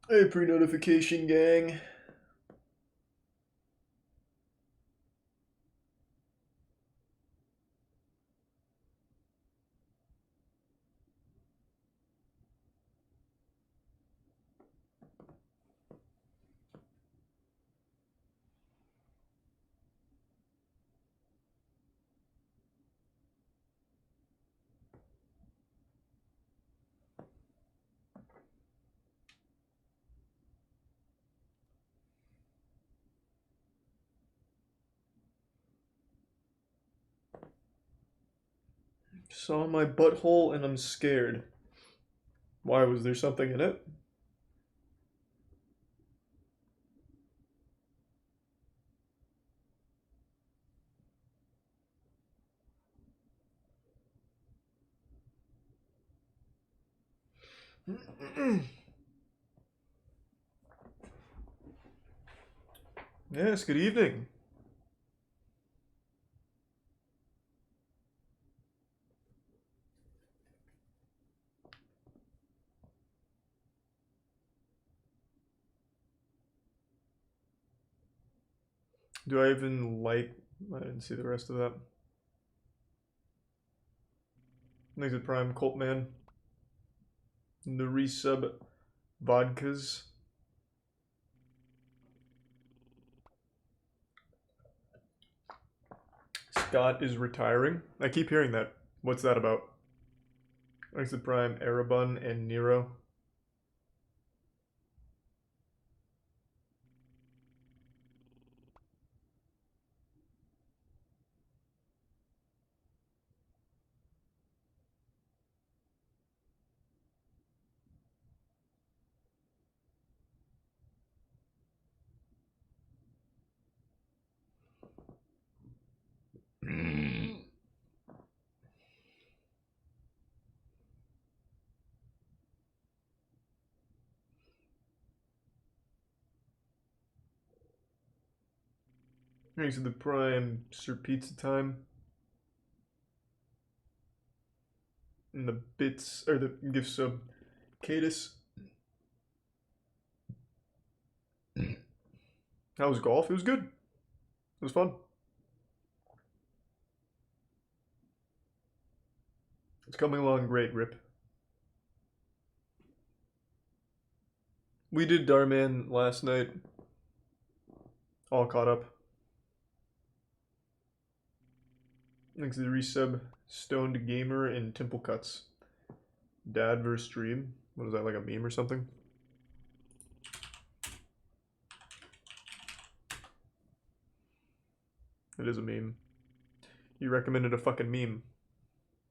Hey, pre-notification gang. Saw my butthole and I'm scared. Why, was there something in it? Yes, good evening. Do I even like... I didn't see the rest of that. Thanks to Prime Colt Man. The resub vodkas. Scott is retiring. I keep hearing that. What's that about? Thanks to Prime Erebun and Nero. Thanks to the Prime Sir Pizza Time. And the bits, or the gift sub, Cadis. How was golf? It was good. It was fun. It's coming along great, Rip. We did Darman last night. All caught up. Thanks to the resub, Stoned Gamer and Temple Cuts. Dad vs. Stream. What is that, like a meme or something? It is a meme. You recommended a fucking meme.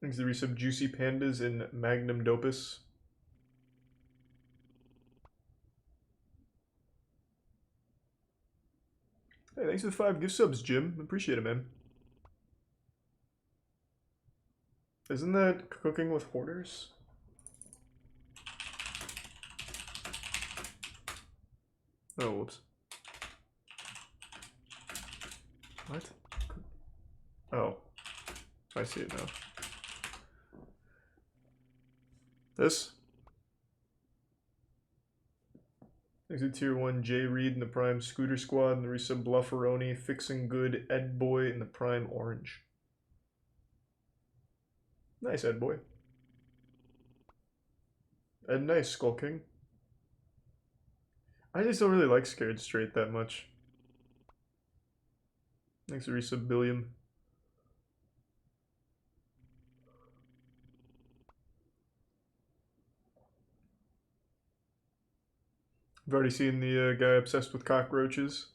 Thanks to the resub, Juicy Pandas and Magnum Dopus. Hey, thanks for the 5 gift subs, Jim. Appreciate it, man. Isn't that Cooking with Hoarders? Oh, whoops. What? Oh. I see it now. This? Thanks to Tier 1, Jay Reed and the Prime Scooter Squad and the resub Blufferoni, Fixing Good, Ed Boy, and the Prime Orange. Nice, Ed Boy. Ed Nice, Skull King. I just don't really like Scared Straight that much. Thanks to resub Billiam. I've already seen the guy obsessed with cockroaches.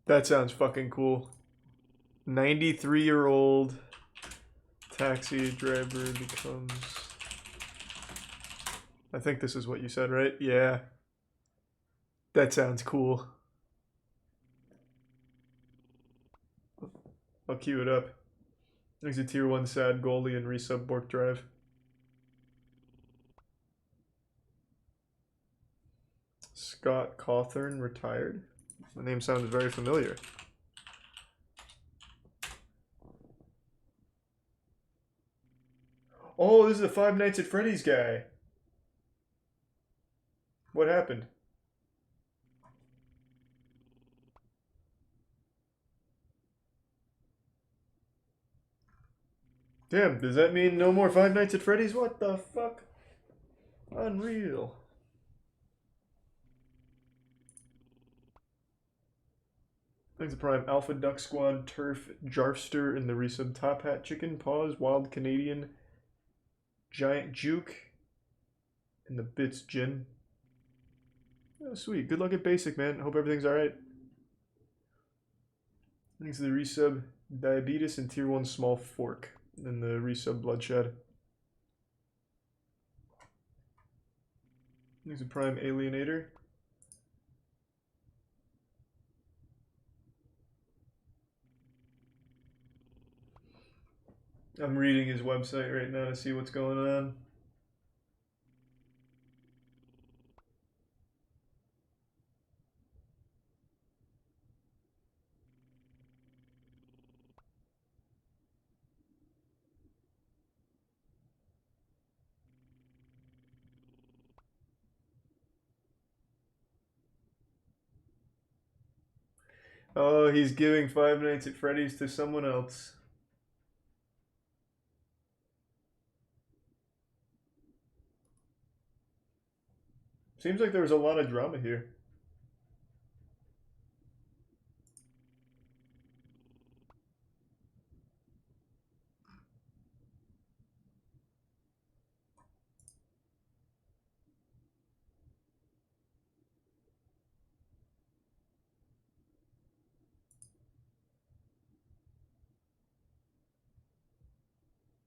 That sounds fucking cool. 93-year-old taxi driver becomes... I think this is what you said, right? Yeah. That sounds cool. I'll queue it up. There's a tier 1 sad goalie and resub Bork Drive. Scott Cawthorn retired. The name sounds very familiar. Oh, this is the Five Nights at Freddy's guy. What happened? Damn, does that mean no more Five Nights at Freddy's? What the fuck? Unreal. Thanks to Prime. Alpha Duck Squad, Turf, Jarfster, and the resub Top Hat Chicken, Paws, Wild Canadian, Giant Juke, and the Bits Gin. Oh, sweet. Good luck at Basic, man. Hope everything's alright. Thanks to the resub Diabetes and Tier 1 Small Fork, and the resub Bloodshed. Thanks to Prime Alienator. I'm reading his website right now to see what's going on. Oh, he's giving Five Nights at Freddy's to someone else. Seems like there was a lot of drama here.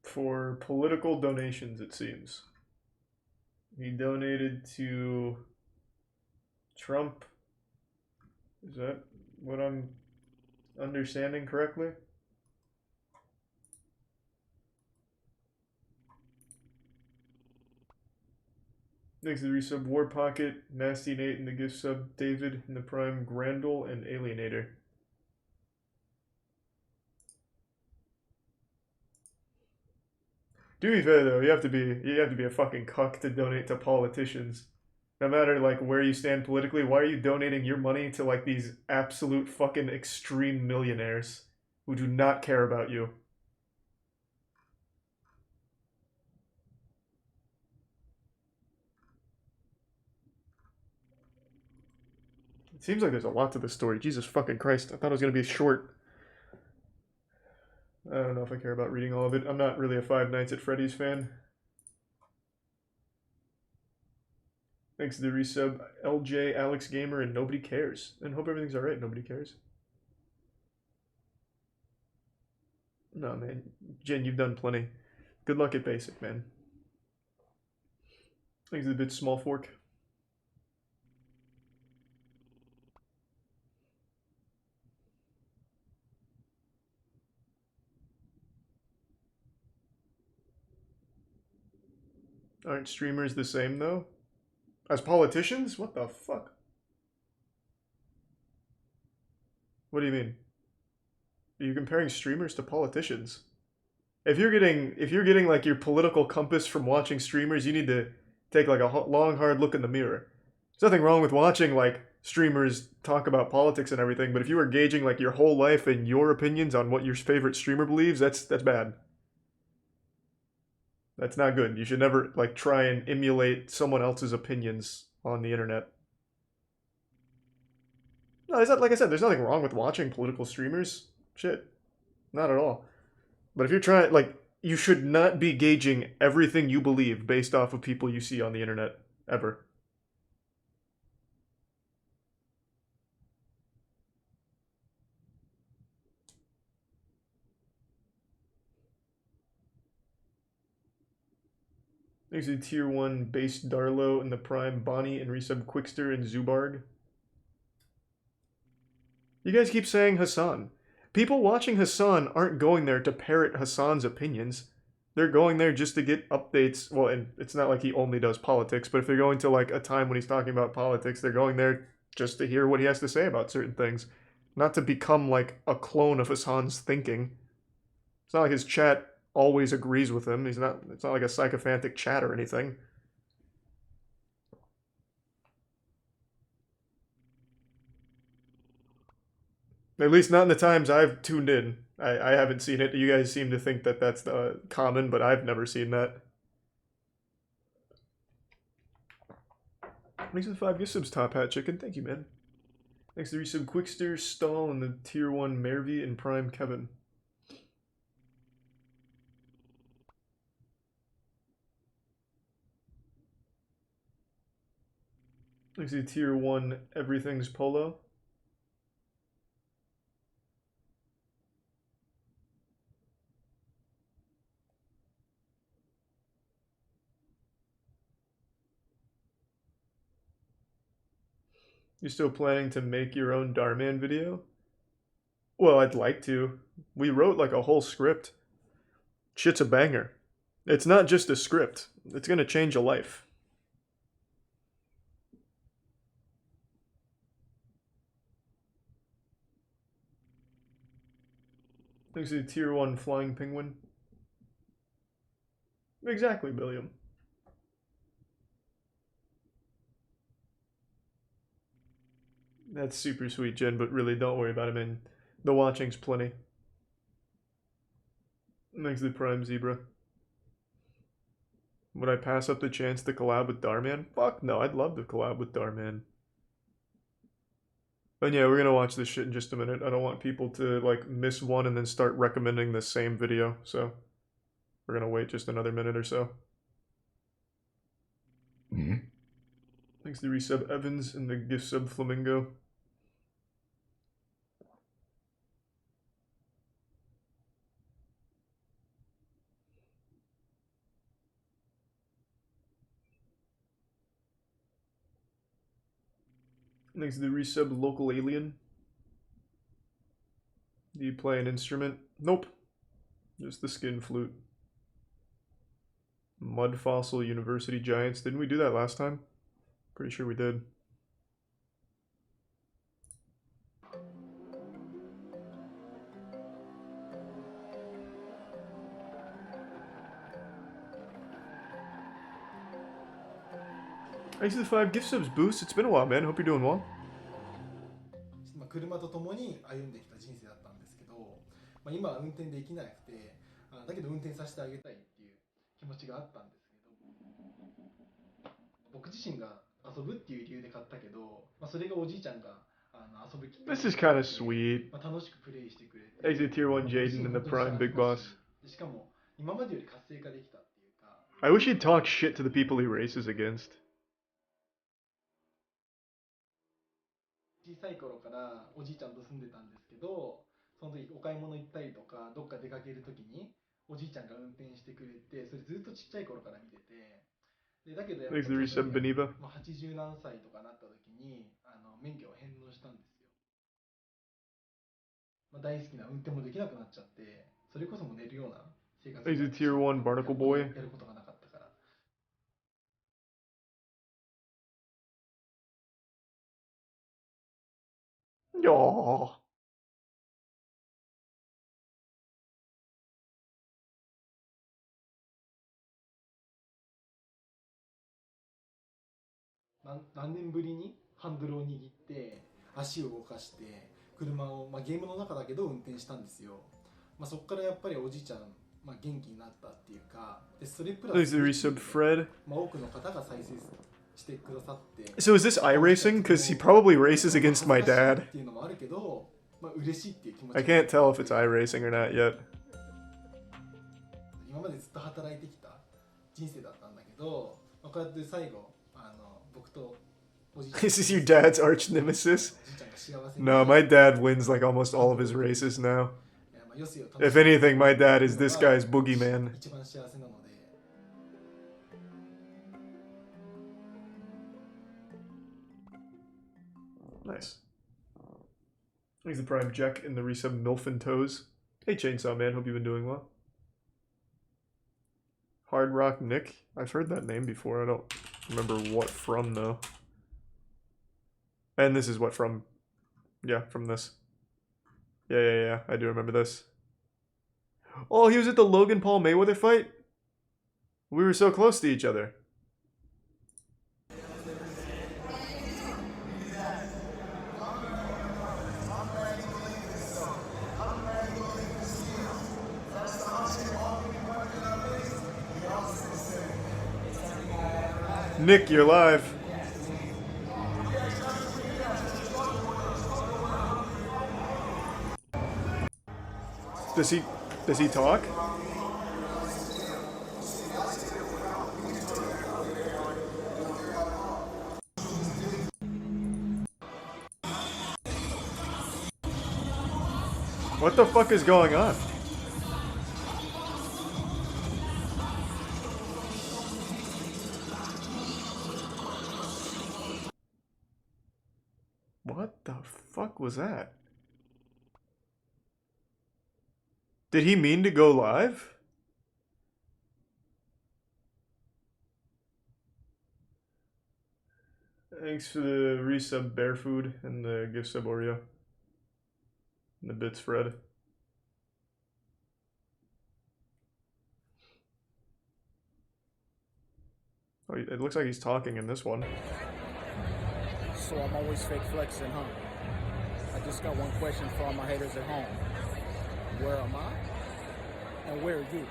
For political donations, it seems. He donated to Trump. Is that what I'm understanding correctly? Thanks to the resub War Pocket, Nasty Nate, and the gift sub David, and the Prime Grandel and Alienator. To be fair though, you have to be a fucking cuck to donate to politicians. No matter like where you stand politically, why are you donating your money to like these absolute fucking extreme millionaires who do not care about you? It seems like there's a lot to this story. Jesus fucking Christ. I thought it was going to be short. I don't know if I care about reading all of it. I'm not really a Five Nights at Freddy's fan. Thanks to the resub, LJ, Alex Gamer, and Nobody Cares. And hope everything's alright, Nobody Cares. No, man. Jen, you've done plenty. Good luck at Basic, man. Thanks to the bit Small Fork. Aren't streamers the same, though? As politicians? What the fuck? What do you mean? Are you comparing streamers to politicians? If you're getting like your political compass from watching streamers, you need to take like a long hard look in the mirror. There's nothing wrong with watching like streamers talk about politics and everything, but if you are gauging like your whole life and your opinions on what your favorite streamer believes, that's bad. That's not good. You should never like try and emulate someone else's opinions on the internet. No, there's not, like I said, there's nothing wrong with watching political streamers. Shit, not at all. But if you're trying, like, you should not be gauging everything you believe based off of people you see on the internet, ever. Thanks to Tier 1 Base Darlow and the Prime Bonnie and Resub Quickster and Zubarg. You guys keep saying Hassan. People watching Hassan aren't going there to parrot Hassan's opinions. They're going there just to get updates. Well, and it's not like he only does politics, but if they're going to like a time when he's talking about politics, they're going there just to hear what he has to say about certain things. Not to become like a clone of Hassan's thinking. It's not like his chat always agrees with him. It's not like a sycophantic chat or anything. At least not in the times I've tuned in. I haven't seen it. You guys seem to think that that's common, but I've never seen that. Thanks for the 5 gift subs, Top Hat Chicken. Thank you, man. Thanks to the resub Quickster, Stall, and the Tier 1 Mervy and Prime Kevin. Thanks to the Tier 1 Everything's Polo. You still planning to make your own Darman video? Well, I'd like to. We wrote like a whole script. Shit's a banger. It's not just a script. It's gonna change a life. Thanks to the Tier 1 Flying Penguin. Exactly, Billiam. That's super sweet, Jen, but really don't worry about it, man. The watching's plenty. Thanks to the Prime Zebra. Would I pass up the chance to collab with Darman? Fuck no, I'd love to collab with Darman. But yeah, we're gonna watch this shit in just a minute. I don't want people to like miss one and then start recommending the same video, so we're gonna wait just another minute or so. Thanks to the resub Evans and the gift sub Flamingo. Thanks to the resub Local Alien. Do you play an instrument? Nope. Just the skin flute. Mud Fossil University Giants. Didn't we do that last time? Pretty sure we did. Thanks to the 5 gift subs, Boost. It's been a while, man. Hope you're doing well. 車と共に歩んできた人生だったんですけど、今は運転できなくて、だけど運転させてあげたいっていう気持ちがあったんですけど、僕自身が遊ぶっていう理由で買ったけど、それがおじいちゃんが遊ぶきっかけ This is kind of sweet. 楽しくプレイしてくれて、Exit Tier 1 Jaden and the Prime Big Boss. しかも今までより活性化できたっていうか。I wish he'd talk shit to the people he races against. 小さい頃からおじいちゃんと住んでたんですけど、その時お買い物行ったりとかどっか出かける時におじいちゃんが運転してくれて、それずっとちっちゃい頃から見てて、でだけどやっぱり80何歳とかなった時に免許を返納したんですよ。大好きな運転もできなくなっちゃって、それこそも寝るような生活になってしまって、 Tier 1 Barnacle Boy. やることがなかったから。Aww.何年ぶりにハンドルを握って足を動かして車を、ゲームの中だけど運転したんですよ。そこからやっぱりおじいちゃん、元気になったっていうか、でそれプラス、多くの方が再生してくださって。So is this iRacing? Because he probably races against my dad. っていうのもあるけど、嬉しいっていう気持ち。I can't tell if it's iRacing or not yet. 今までずっと働いてきた人生だったんだけど、こうやって最後僕と This is your dad's arch nemesis? No, my dad wins like almost all of his races now. If anything, my dad is this guy's boogeyman. Nice. He's the Prime Jack in the resub Milf and Toes. Hey Chainsaw Man, hope you've been doing well. Hard Rock Nick? I've heard that name before, I don't remember what from though. And this is what from. Yeah, from this. Yeah, I do remember this. Oh, he was at the Logan Paul Mayweather fight? We were so close to each other. Nick, you're live. Does he talk? What the fuck is going on? What the fuck was that? Did he mean to go live? Thanks for the resub Bear Food and the gift sub Oreo. And the bits Fred. Oh, it looks like he's talking in this one. So I'm always fake flexing, huh? I just got one question for all my haters at home. Where am I? And where are you?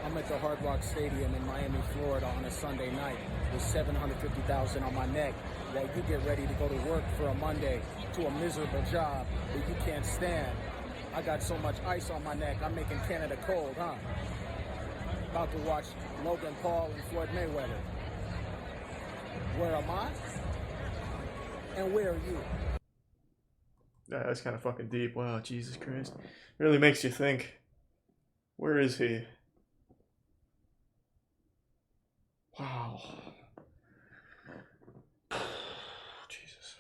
I'm at the Hard Rock Stadium in Miami, Florida on a Sunday night with $750,000 on my neck while you get ready to go to work for a Monday to a miserable job that you can't stand. I got so much ice on my neck, I'm making Canada cold, huh? About to watch Logan Paul and Floyd Mayweather. Where am I? And where are you? Yeah, that's kind of fucking deep. Wow, Jesus Christ. It really makes you think. Where is he? Wow. Jesus.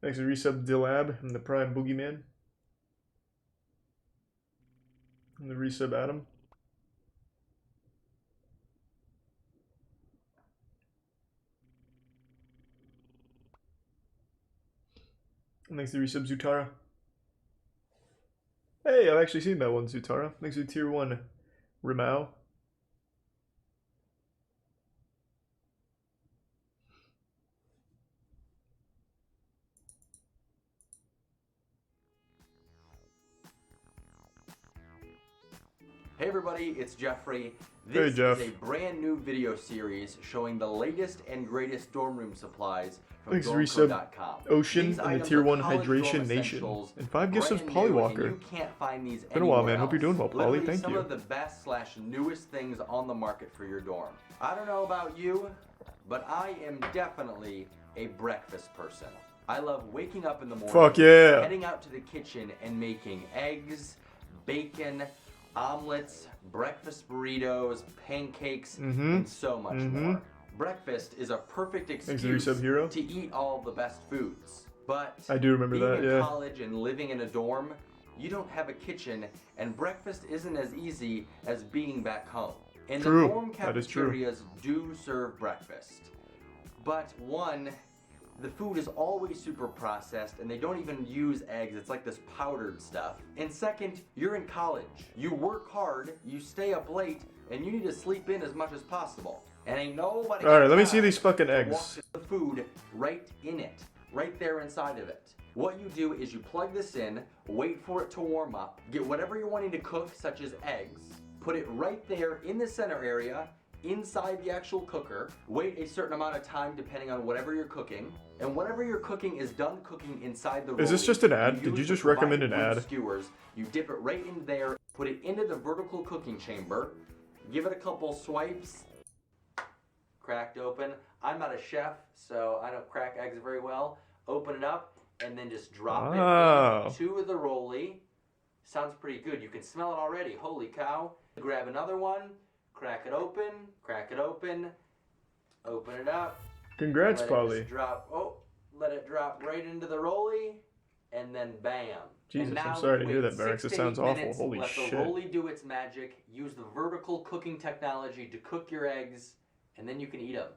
Thanks for resub Dilab and the Prime Boogeyman. And the resub Adam. And thanks to resub Zutara. Hey, I've actually seen that one, Zutara. Thanks to tier 1 Rimao. Hey everybody, it's Jeffrey. Hey, This Jeff. is a brand new video series showing the latest and greatest dorm room supplies from Thanks, Resub dormco.com. Ocean These and the items tier are 1 college dorm Hydration Nation. essentials, And 5 gifts of brand new, and Polywalker. you can't find these Been a while, anywhere man. Hope you're doing well, else. Polly. Literally Thank some you. of the best / newest things on the market for your dorm. I don't know about you, but I am definitely a breakfast person. I love waking up in the morning, Fuck yeah. heading out to the kitchen and making eggs, bacon, omelets, breakfast burritos, pancakes, and so much more. Breakfast is a perfect excuse Resub Hero. to eat all the best foods. But I do remember being that, in yeah. college and living in a dorm, you don't have a kitchen, and breakfast isn't as easy as being back home. And True. the dorm That is true. cafeterias do serve breakfast. But one, the food is always super processed and they don't even use eggs. It's like this powdered stuff. And second, you're in college. You work hard, you stay up late, and you need to sleep in as much as possible. And ain't nobody got Alright, let me see time these fucking to walk eggs. the food right in it, right there inside of it. What you do is you plug this in, wait for it to warm up, get whatever you're wanting to cook, such as eggs, put it right there in the center area, inside the actual cooker, wait a certain amount of time depending on whatever you're cooking, and whatever you're cooking is done cooking inside the Is this rollie. just an ad? Did use you the just recommend an provided blue ad? skewers, you dip it right in there, put it into the vertical cooking chamber, give it a couple swipes, cracked open. I'm not a chef, so I don't crack eggs very well. Open it up, and then just drop Oh. it into the rollie. Sounds pretty good. You can smell it already. Holy cow. Grab another one, crack it open, open it up. Congrats, let Polly. It just drop, let it drop right into the rollie, and then bam. Jesus, And now I'm sorry to hear wait that, Barracks. 6 It to 8 sounds awful. minutes, Holy let shit. the rollie do its magic. Use the vertical cooking technology to cook your eggs, and then you can eat them.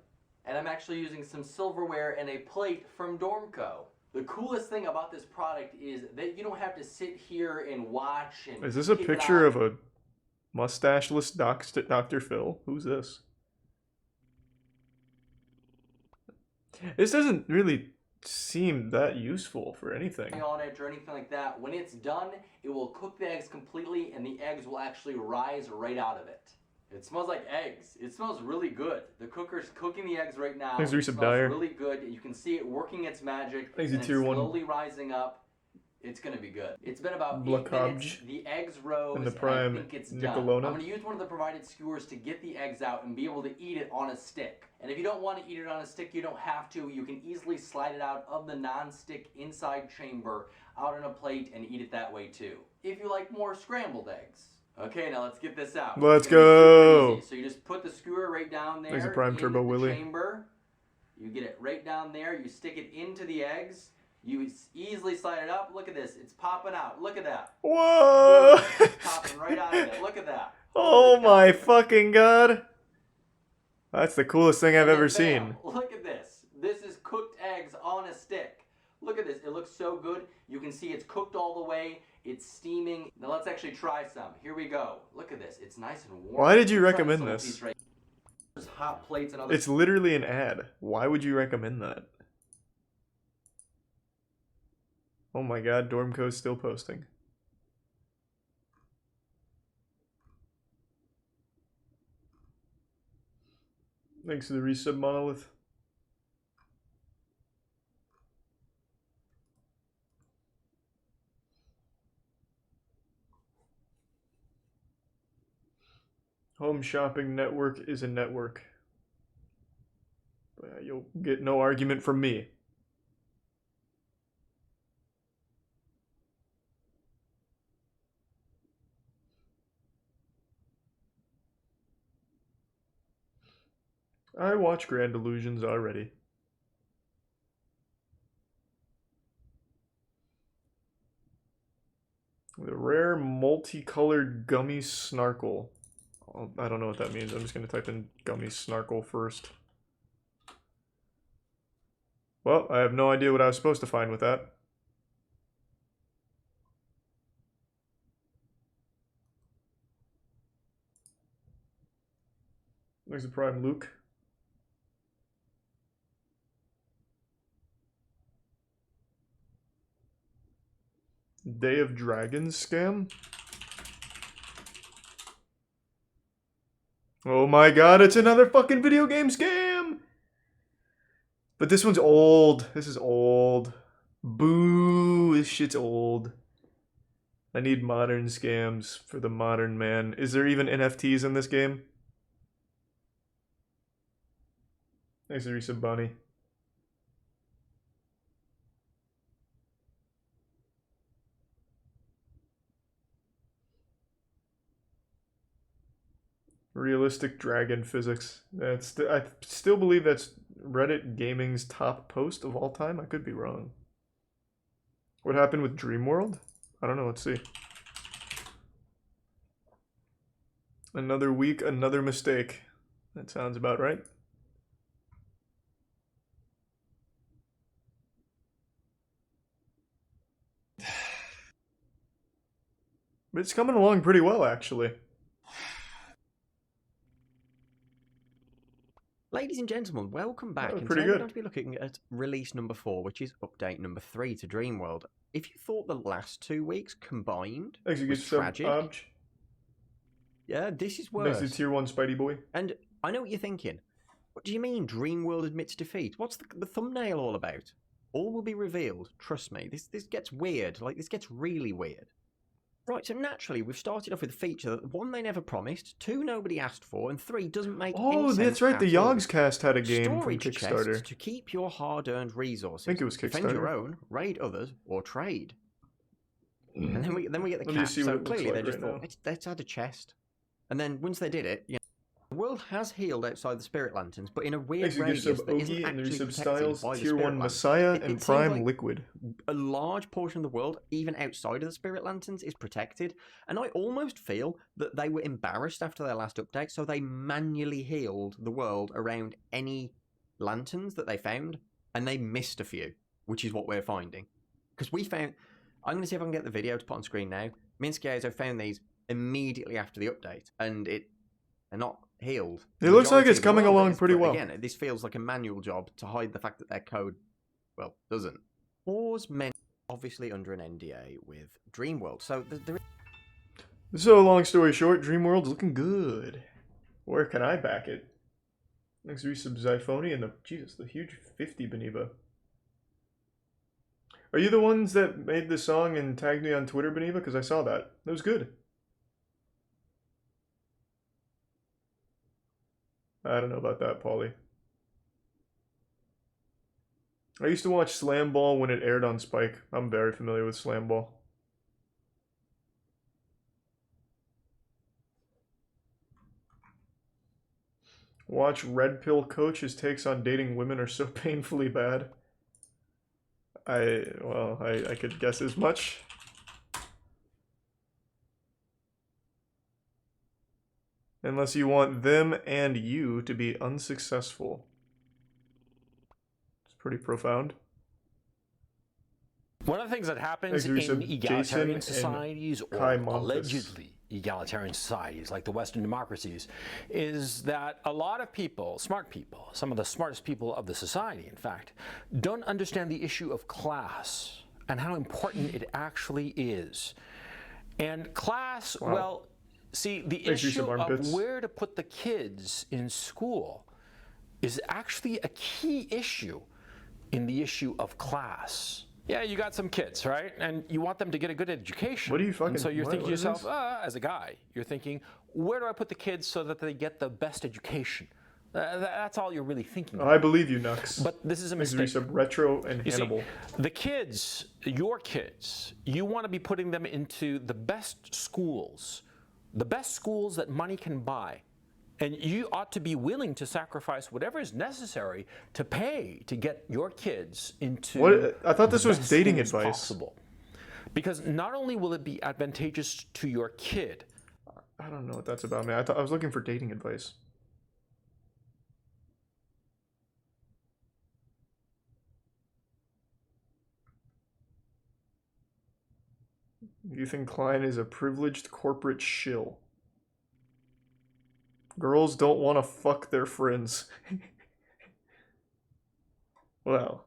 And I'm actually using some silverware and a plate from Dormco. The coolest thing about this product is that you don't have to sit here and watch and... Is this a pick it picture out. of a mustacheless Dr. Phil? Who's this? This doesn't really seem that useful for anything. On it or anything like that. When it's done, it will cook the eggs completely and the eggs will actually rise right out of it. It smells like eggs. It smells really good. The cooker's cooking the eggs right now. Thanks, It Resub smells Dyer. really good. You can see it working its magic. Thanks, and it's Tier 1. slowly rising up. It's gonna be good. It's been about 8 Blackhobge. minutes. The eggs rose, And the I Prime think it's done. Nicolona. I'm gonna use one of the provided skewers to get the eggs out and be able to eat it on a stick. And if you don't want to eat it on a stick, you don't have to. You can easily slide it out of the non-stick inside chamber, out on a plate, and eat it that way too. If you like more scrambled eggs. Okay, now let's get this out. Let's It's gonna be super go. easy. So you just put the skewer right down there There's a Prime in Turbo the Willy. chamber. You get it right down there. You stick it into the eggs. You easily slide it up. Look at this. It's popping out. Look at that. Whoa! It's popping right out of it. Look at that. Oh Holy my cow. fucking god! That's the coolest thing I've And then ever bam, seen. Look at this. This is cooked eggs on a stick. Look at this. It looks so good. You can see it's cooked all the way. It's steaming. Now let's actually try some. Here we go. Look at this. It's nice and warm. Why did you Try recommend little this? piece right- There's hot plates and other It's literally an ad. Why would you recommend that? Oh my god, Dormco's still posting. Thanks to the resub monolith. Home shopping network is a network. But you'll get no argument from me. I watch Grand Illusions already. The rare multicolored gummy snarkle. I don't know what that means. I'm just going to type in gummy snarkle first. Well, I have no idea what I was supposed to find with that. There's a Prime Luke. Day of Dragons scam? Oh my god, it's another fucking video game scam! But this one's old. This is old. Boo, this shit's old. I need modern scams for the modern man. Is there even NFTs in this game? Thanks, Arisa Bunny. Realistic dragon physics. That's I still believe that's Reddit Gaming's top post of all time. I could be wrong. What happened with Dreamworld? I don't know. Let's see. Another week, another mistake. That sounds about right. But it's coming along pretty well, actually. Ladies and gentlemen, welcome back. That was And pretty today we're good. going to be looking at release number 4, which is update number 3 to Dreamworld. If you thought the last 2 weeks combined Thanks, you was get some tragic, Obj. yeah, this is Thanks to worse. Tier 1 Spidey Boy. And I know what you're thinking. What do you mean Dreamworld admits defeat? What's the thumbnail all about? All will be revealed. Trust me. This gets weird. Like, this gets really weird. Right, so naturally, we've started off with a feature that 1, they never promised, 2, nobody asked for, and 3, doesn't make any Oh, sense that's right. The at all. Yogscast had a game from Storage Kickstarter. chests to keep your hard-earned resources. I think it was Defend your Kickstarter. own, raid others, or trade. And then we get the Let me cap. just see So what it looks clearly like they just right thought, now. let's add a chest. And then once they did it, the world has healed outside the Spirit Lanterns, but in a weird Thanks, you radius give sub that isn't Ogie and the actually resub protected Styles, by the Tier Spirit 1 Lanterns. Messiah, It and seems Prime like Liquid. a large portion of the world, even outside of the Spirit Lanterns, is protected. And I almost feel that they were embarrassed after their last update, so they manually healed the world around any lanterns that they found, and they missed a few, which is what we're finding. Because we found, I'm going to see if I can get the video to put on screen now. Me and Scazo found these immediately after the update, and they're not healed. It looks like Majority it's of the coming world along is, pretty but well. Again, this feels like a manual job to hide the fact that their code, well, doesn't. Wars meant obviously under an NDA with Dreamworld, so there is... So, long story short, Dreamworld's looking good. Where can I back it? Next to be some Zyphony and the huge 50 Beniva. Are you the ones that made the song and tagged me on Twitter, Beniva? Because I saw that. That was good. I don't know about that, Paulie. I used to watch Slam Ball when it aired on Spike. I'm very familiar with Slam Ball. Watch Red Pill Coach. His takes on dating women are so painfully bad. I could guess as much. Unless you want them and you to be unsuccessful. It's pretty profound. One of the things that happens in egalitarian societies, or allegedly egalitarian societies like the Western democracies, is that a lot of people, smart people, some of the smartest people of the society, in fact, don't understand the issue of class and how important it actually is. And class, well, see, the issue of where to put the kids in school is actually a key issue in the issue of class. Yeah, you got some kids, right? And you want them to get a good education. What do you fucking... And so you're thinking to yourself, as a guy, you're thinking, where do I put the kids so that they get the best education? That's all you're really thinking. I believe you, Nux. But this is a mistake. Some Retro and Hannibal. See, the kids, your kids, you want to be putting them into the best schools that money can buy. And you ought to be willing to sacrifice whatever is necessary to pay to get your kids into what? I thought this was dating advice. Possible. Because not only will it be advantageous to your kid. I don't know what that's about, man. I was looking for dating advice. Ethan Klein is a privileged corporate shill. Girls don't want to fuck their friends. Well.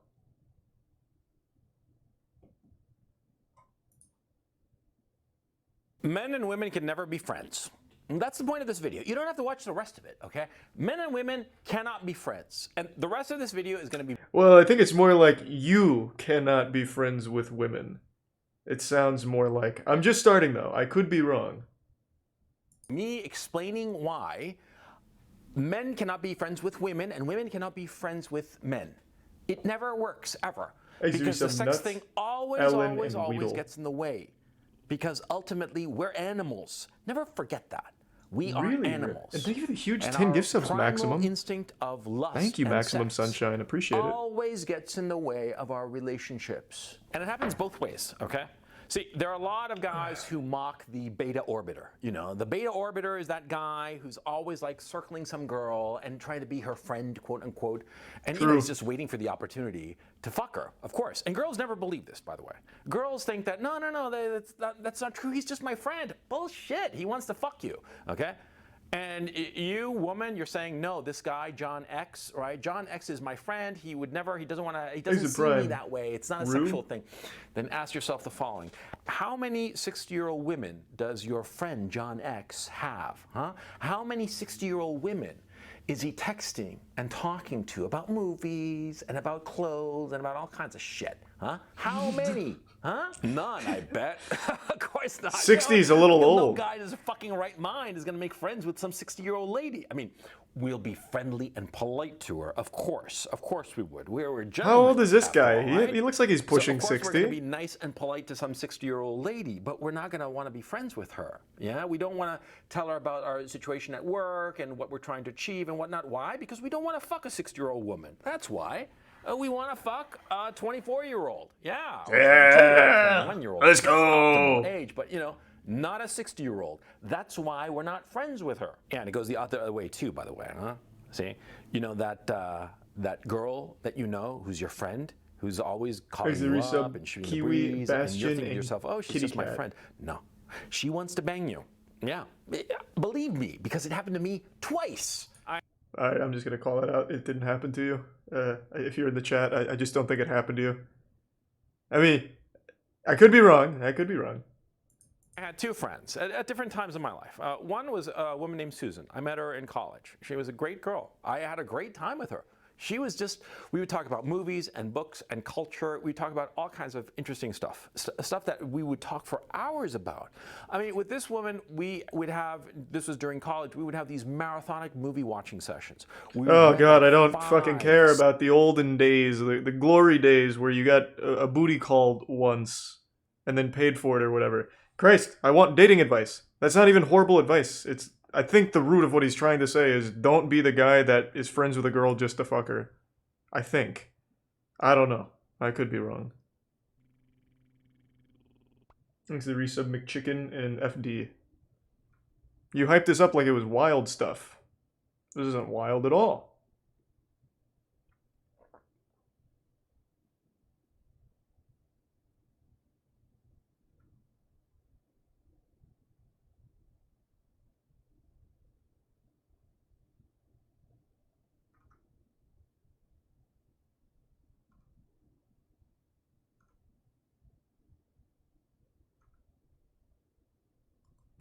Men and women can never be friends. And that's the point of this video. You don't have to watch the rest of it, okay? Men and women cannot be friends. And the rest of this video is going to be... Well, I think it's more like you cannot be friends with women. It sounds more like... I'm just starting, though. I could be wrong. Me explaining why men cannot be friends with women and women cannot be friends with men. It never works, ever. Because the sex thing always gets in the way. Because ultimately, we're animals. Never forget that. We are animals. And thank you for the huge 10 gift subs, Maximum. Instinct of lust. Thank you, Maximum Sunshine. Appreciate it. Always gets in the way of our relationships. And it happens both ways, okay? See, there are a lot of guys who mock the beta orbiter. You know, the beta orbiter is that guy who's always like circling some girl and trying to be her friend, quote unquote. And you know, he's just waiting for the opportunity to fuck her, of course. And girls never believe this, by the way. Girls think that, no, that's not true. He's just my friend. Bullshit. He wants to fuck you, okay? And you, woman, you're saying, no, this guy, John X, right? John X is my friend. He doesn't see me that way. It's not a sexual thing. Then ask yourself the following. How many 60-year-old women does your friend John X have, huh? How many 60-year-old women is he texting and talking to about movies and about clothes and about all kinds of shit, huh? How many? Huh? None, I bet. Of course not. 60 is a little old. No guy in his fucking right mind is going to make friends with some 60-year-old lady. I mean, we'll be friendly and polite to her. Of course we would. We're gentlemen. How old is this guy? All, right? He looks like he's pushing 60. Of course we're going to be nice and polite to some 60-year-old lady, but we're not going to want to be friends with her. Yeah, we don't want to tell her about our situation at work and what we're trying to achieve and whatnot. Why? Because we don't want to fuck a 60-year-old woman. That's why. We want to fuck a 24-year-old. Yeah. Yeah. 21-year-old. Let's go. Age, but you know, not a 60-year-old. That's why we're not friends with her. And it goes the other way too, by the way. Huh? See, you know that that girl that you know, who's your friend, who's always calling There's the you resub up and shooting the Kiwi, breeze, and you're Bastion, thinking to and yourself, oh, she's Kitty just my Cat. friend. No, she wants to bang you. Yeah, believe me, because it happened to me twice. I'm just gonna call it out. It didn't happen to you. If you're in the chat, I just don't think it happened to you. I mean, I could be wrong. I could be wrong. I had two friends at different times in my life. One was a woman named Susan. I met her in college. She was a great girl. I had a great time with her. She was just, we would talk about movies and books and culture. We'd talk about all kinds of interesting stuff, stuff that we would talk for hours about. I mean, with this woman, we would have, this was during college, we would have these marathonic movie watching sessions. Oh god, I don't fucking care about the olden days, the glory days where you got a booty called once and then paid for it or whatever. Christ, I want dating advice. That's not even horrible advice. It's, I think the root of what he's trying to say is don't be the guy that is friends with a girl just to fuck her. I think. I don't know. I could be wrong. Thanks to the resub McChicken and FD. You hyped this up like it was wild stuff. This isn't wild at all.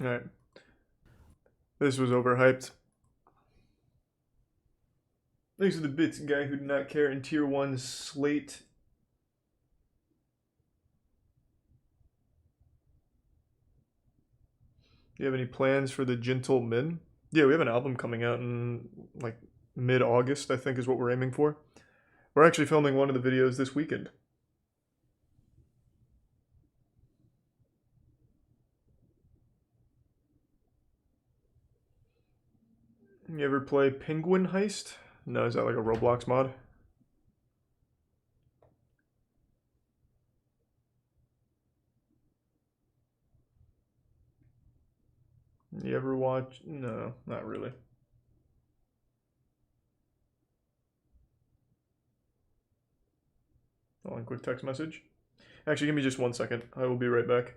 Alright. This was overhyped. Thanks for the bits, guy who did not care in tier 1 slate. Do you have any plans for the Gentlemen? Yeah, we have an album coming out in like mid-August, I think is what we're aiming for. We're actually filming one of the videos this weekend. You ever play Penguin Heist? No, is that like a Roblox mod? You ever watch? No, not really. Hold on, quick text message. Actually, give me just 1 second. I will be right back.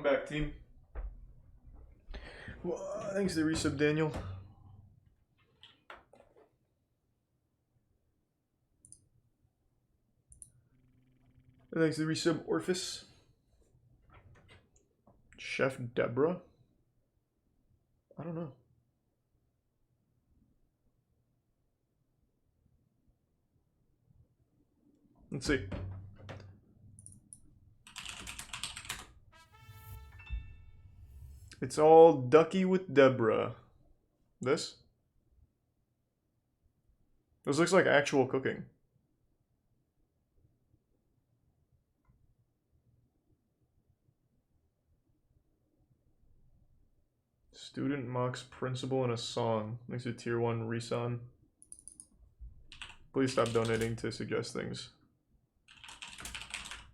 I'm back, team. Well, thanks to resub, Daniel. Thanks to resub, Orphis. Chef Deborah? I don't know. Let's see. It's all ducky with Deborah. This? This looks like actual cooking. Student mocks principal in a song. Thanks to tier 1 Reson. Please stop donating to suggest things.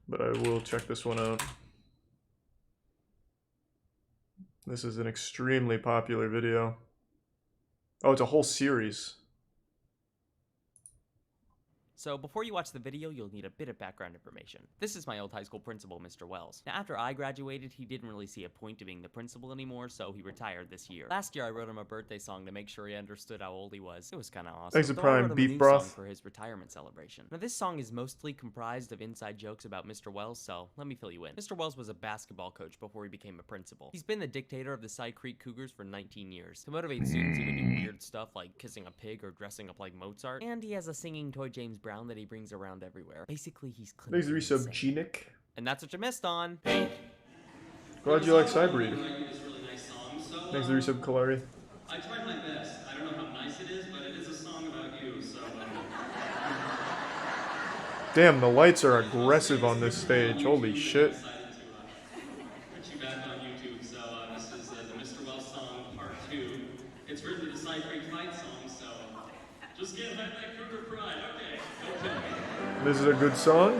But I will check this one out. This is an extremely popular video. Oh, it's a whole series. So before you watch the video, you'll need a bit of background information. This is my old high school principal, Mr. Wells. Now, after I graduated, he didn't really see a point to being the principal anymore, so he retired this year. Last year, I wrote him a birthday song to make sure he understood how old he was. It was kind of awesome. Thanks to So I Prime wrote him a Beef new Broth. song for his retirement celebration. Now, this song is mostly comprised of inside jokes about Mr. Wells, so let me fill you in. Mr. Wells was a basketball coach before he became a principal. He's been the dictator of the Cy Creek Cougars for 19 years. To motivate students, he would do weird stuff like kissing a pig or dressing up like Mozart. And he has a singing toy James Brown that he brings around everywhere. Basically, he's Thanks to clinically resub, insane. Genic. And that's what you missed on. Glad you like Cybreed. This really nice song. So, Thanks to resub, Kalari. I tried my best. I don't know how nice it is, but it is a song about you, so... Damn, the lights are aggressive on this stage. Holy shit. Excited to put you back on YouTube. So this is the Mr. Wells song, part 2. It's written to the Cy Creek fight song, so just get back that Cougar pride. Okay, go kill me. This is a good song?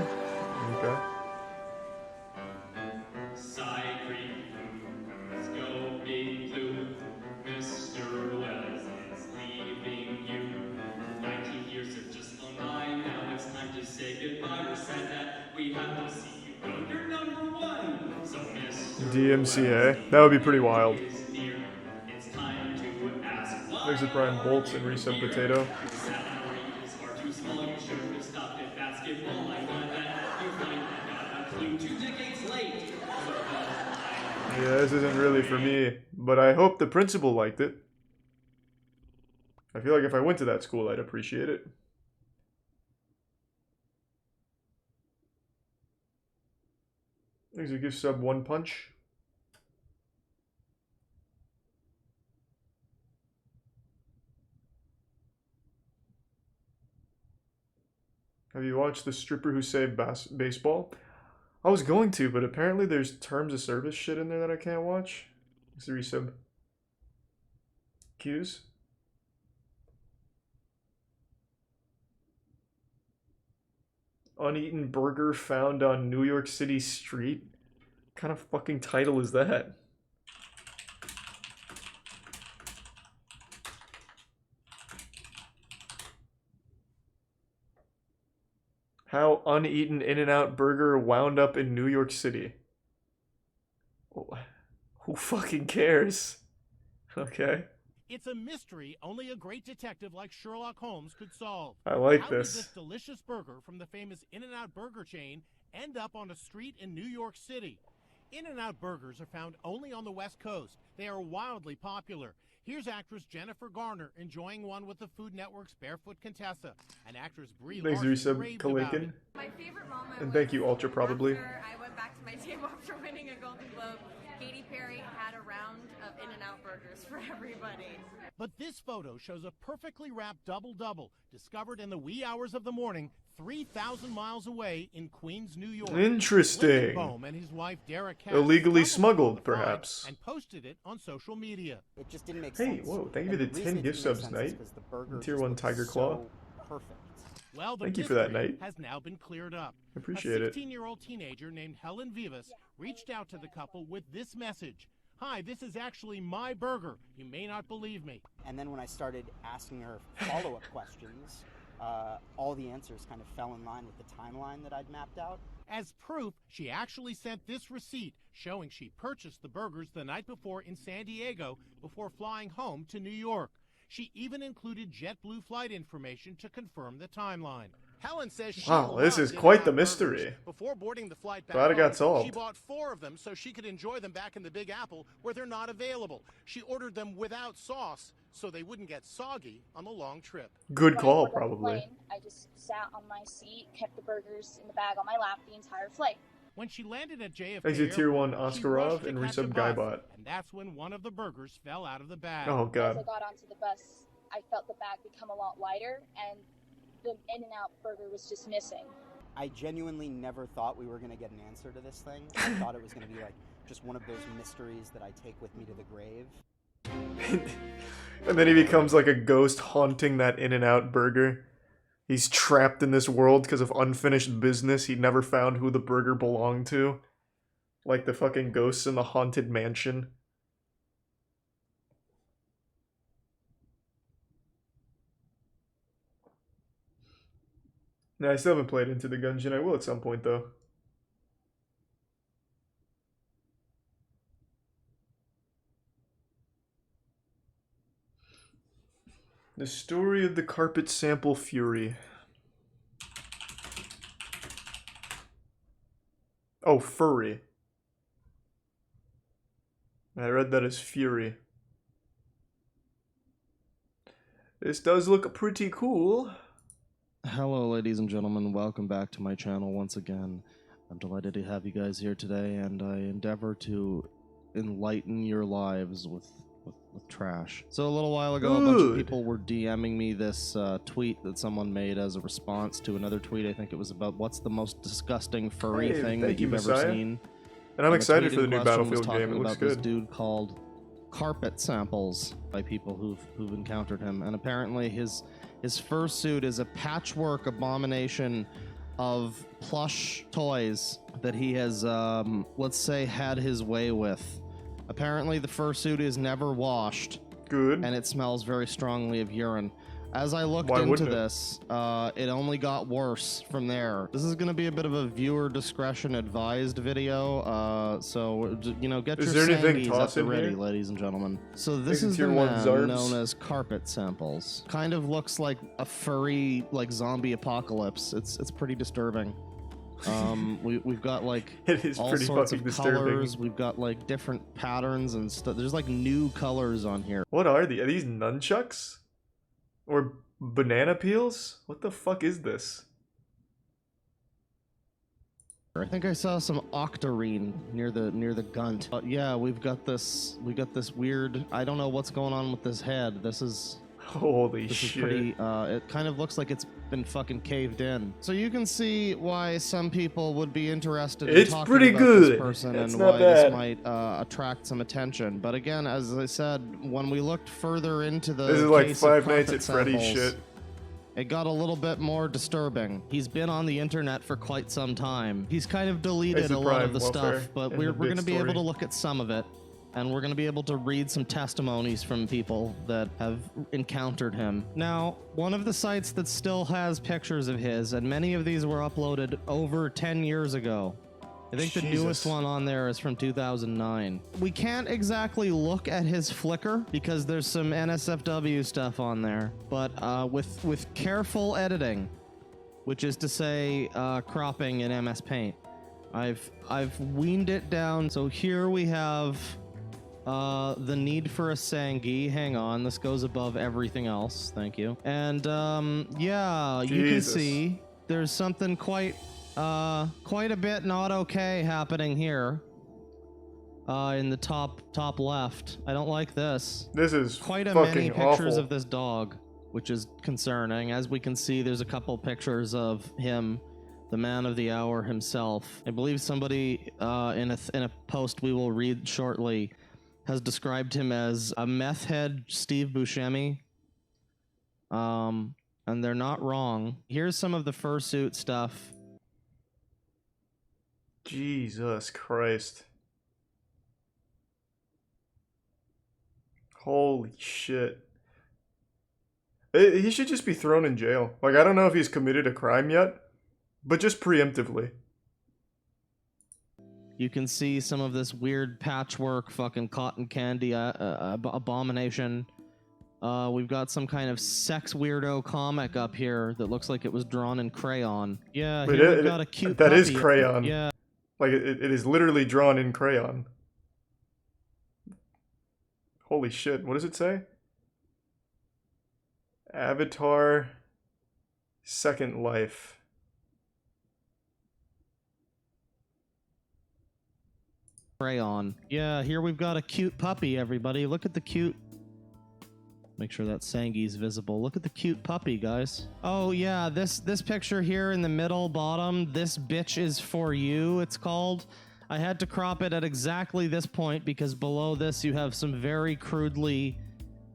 Okay. Cy Creek Cougars, go big blue. Mr. Wells is leaving you. 19 years have just flown by, now it's time to say goodbye. We're sad that we have to see you go. You're number 1. So Mr. DMCA. That would be pretty wild. is near. It's time to ask why. Thanks to Prime Bolts and resub, Potato. Salary is far too small. You should have stopped at basketball. I got that. You might have got a clue 2 decades late. Yeah, this isn't really for me, but I hope the principal liked it. I feel like if I went to that school, I'd appreciate it. Thanks to give sub 1 punch. Have you watched The Stripper Who Saved Baseball? I was going to, but apparently there's terms of service shit in there that I can't watch. Thanks to resub. Cues. Uneaten burger found on New York City street? What kind of fucking title is that? How uneaten In-N-Out burger wound up in New York City. Oh, who fucking cares? Okay. It's a mystery only a great detective like Sherlock Holmes could solve. I like How did this. this delicious burger from the famous In-N-Out burger chain end up on a street in New York City? In-N-Out burgers are found only on the West Coast. They are wildly popular. Here's actress Jennifer Garner enjoying one with the Food Network's Barefoot Contessa, and actress Brie Thanks to Larson resub, raved about Kalakin. it. My favorite moment And was thank you, Ultra, probably. after I went back to my table after winning a Golden Globe. Katy Perry had a round of In-N-Out burgers for everybody. But this photo shows a perfectly wrapped double-double discovered in the wee hours of the morning 3,000 miles away in Queens, New York. Interesting. Lindenbaum and his wife Derek Katz Illegally stumbled smuggled, upon the find perhaps. and posted it on social media. It just didn't make Hey, sense. whoa, thank you And for the 10 reason it gift didn't make subs, sense Knight. is 'cause the burger And tier just 1 looked Tiger so Claw. Perfect. Well, the Thank you for that, mystery Knight. has now been cleared up. Appreciate a it. 16-year-old teenager named Helen Vivas reached out to the couple with this message. Hi, this is actually my burger. You may not believe me. And then when I started asking her follow-up questions, all the answers kind of fell in line with the timeline that I'd mapped out. As proof, she actually sent this receipt showing she purchased the burgers the night before in San Diego before flying home to New York. She even included JetBlue flight information to confirm the timeline. Helen says she Wow, this is loved quite the In-N-Out mystery. burgers. Before boarding the flight back Glad it got home, solved. she bought 4 of them so she could enjoy them back in the Big Apple where they're not available. She ordered them without sauce so they wouldn't get soggy on the long trip. Good When I call, boarded the probably. plane, I just sat on my seat, kept the burgers in the bag on my lap the entire flight. When she landed at JFK Exit Tier 1 Airport, she Oscarov rushed to and catch a resub bus, Guybot. and that's when one of the burgers fell out of the bag. Oh As god. I got onto the bus, I felt the bag become a lot lighter, and the In-N-Out burger was just missing. I genuinely never thought we were going to get an answer to this thing. I thought it was going to be like just one of those mysteries that I take with me to the grave. And then he becomes like a ghost haunting that In-N-Out burger. He's trapped in this world because of unfinished business. He never found who the burger belonged to. Like the fucking ghosts in the haunted mansion. No, I still haven't played Into the Gungeon. I will at some point, though. The story of the carpet sample fury. Oh, furry. I read that as fury. This does look pretty cool. Hello, ladies and gentlemen. Welcome back to my channel once again. I'm delighted to have you guys here today, and I endeavor to enlighten your lives with trash. So a little while ago, a bunch of people were DMing me this tweet that someone made as a response to another tweet. I think it was about what's the most disgusting furry thing that you've ever seen. And I'm excited tweet for the in new question was Battlefield game. It talking looks about this good. dude called Carpet Samples by people who've encountered him, and apparently his fursuit is a patchwork abomination of plush toys that he has, let's say, had his way with. Apparently, the fursuit is never washed. Good. And it smells very strongly of urine. As I looked Why into wouldn't it? this, it only got worse from there. This is going to be a bit of a viewer discretion advised video, so you know, get Is your there anything sangies toss at the in ready, here? ladies and gentlemen. So this Taking is the tier 1 man Zarbs? known as Carpet Samples. Kind of looks like a furry, like zombie apocalypse. It's pretty disturbing. We've got like It is all pretty sorts fucking of disturbing. colors. We've got like different patterns and stuff. There's like new colors on here. What are these? Are these nunchucks? Or banana peels? What the fuck is this? I think I saw some octarine near the gunt. Yeah, we've got this weird. I don't know what's going on with this head. This is Holy shit. is pretty. It kind of looks like it's been fucking caved in. So you can see why some people would be interested in It's talking pretty about good. this person It's and not why bad. this might attract some attention. But again, as I said, when we looked further into the This is like case of Five Nights carpet at Freddy's samples, shit. it got a little bit more disturbing. He's been on the internet for quite some time. He's kind of deleted It's a a lot of prime the welfare stuff, but in we're the going to big be able story. to look at some of it, and we're going to be able to read some testimonies from people that have encountered him. Now, one of the sites that still has pictures of his, and many of these were uploaded over 10 years ago. I think the Jesus. newest one on there is from 2009. We can't exactly look at his Flickr because there's some NSFW stuff on there, but with careful editing, which is to say cropping in MS Paint, I've weaned it down. So here we have the need for a Sangi. Hang on, this goes above everything else. Thank you. And yeah, you can Jesus. see there's something quite a bit not okay happening here. In the top left. I don't like this. This is Quite a fucking many pictures awful. of this dog, which is concerning. As we can see, there's a couple pictures of him, the man of the hour himself. I believe somebody in a post we will read shortly has described him as a meth head Steve Buscemi. And they're not wrong. Here's some of the fursuit stuff. Jesus Christ. Holy shit. He should just be thrown in jail. Like, I don't know if he's committed a crime yet, but just preemptively. You can see some of this weird patchwork fucking cotton candy abomination. We've got some kind of sex weirdo comic up here that looks like it was drawn in crayon. Yeah, here we've got a cute That puppy. is crayon. Yeah. Like, it is literally drawn in crayon. Holy shit, what does it say? Avatar Second Life. Crayon. Yeah, here we've got a cute puppy, everybody. Look at the cute... Make sure that Sangi's visible. Look at the cute puppy, guys. Oh yeah, this picture here in the middle bottom, This Bitch Is For You, it's called. I had to crop it at exactly this point because below this you have some very crudely